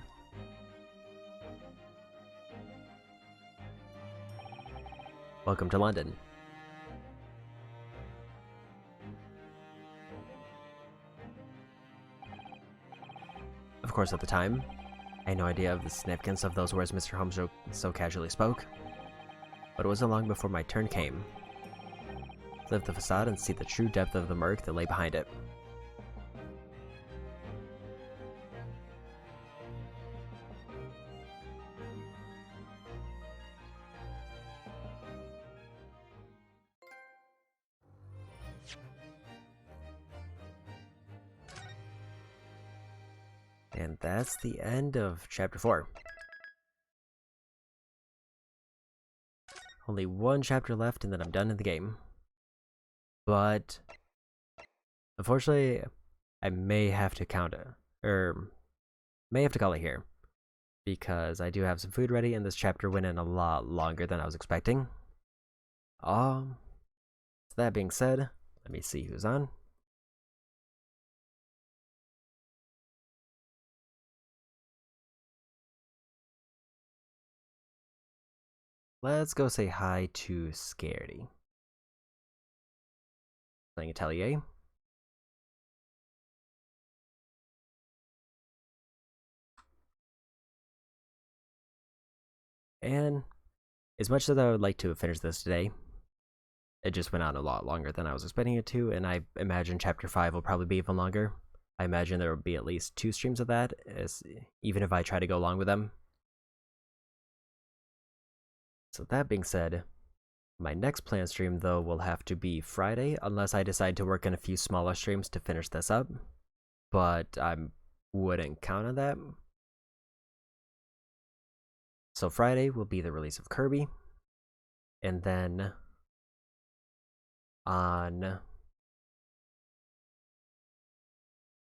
Welcome to London. Of course, at the time, I had no idea of the significance of those words Mr. Holmes so casually spoke, but it wasn't long before my turn came to lift the facade and see the true depth of the murk that lay behind it. And that's the end of Chapter 4. Only one chapter left and then I'm done in the game. But unfortunately, I may have to call it here. Because I do have some food ready and this chapter went in a lot longer than I was expecting. So that being said, let me see who's on. Let's go say hi to Scaredy. Playing Atelier. And as much as I would like to have finished this today, it just went on a lot longer than I was expecting it to, and I imagine Chapter 5 will probably be even longer. I imagine there will be at least 2 streams of that, even if I try to go along with them. So that being said, my next planned stream though will have to be Friday, unless I decide to work on a few smaller streams to finish this up. But I wouldn't count on that. So Friday will be the release of Kirby, and then I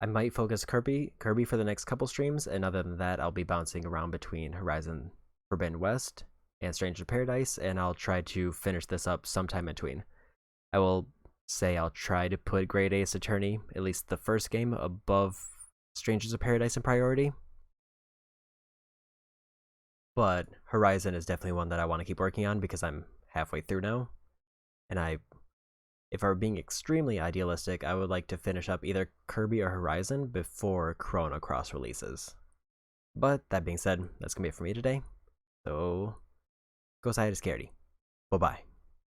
might focus Kirby for the next couple streams, and other than that, I'll be bouncing around between Horizon Forbidden West and Stranger Paradise, and I'll try to finish this up sometime in between. I will say I'll try to put Great Ace Attorney, at least the first game, above Strangers of Paradise in priority. But Horizon is definitely one that I want to keep working on because I'm halfway through now. And if I were being extremely idealistic, I would like to finish up either Kirby or Horizon before Chrono Cross releases. But that being said, that's going to be it for me today. So, go say hi to Scaredy. Bye-bye.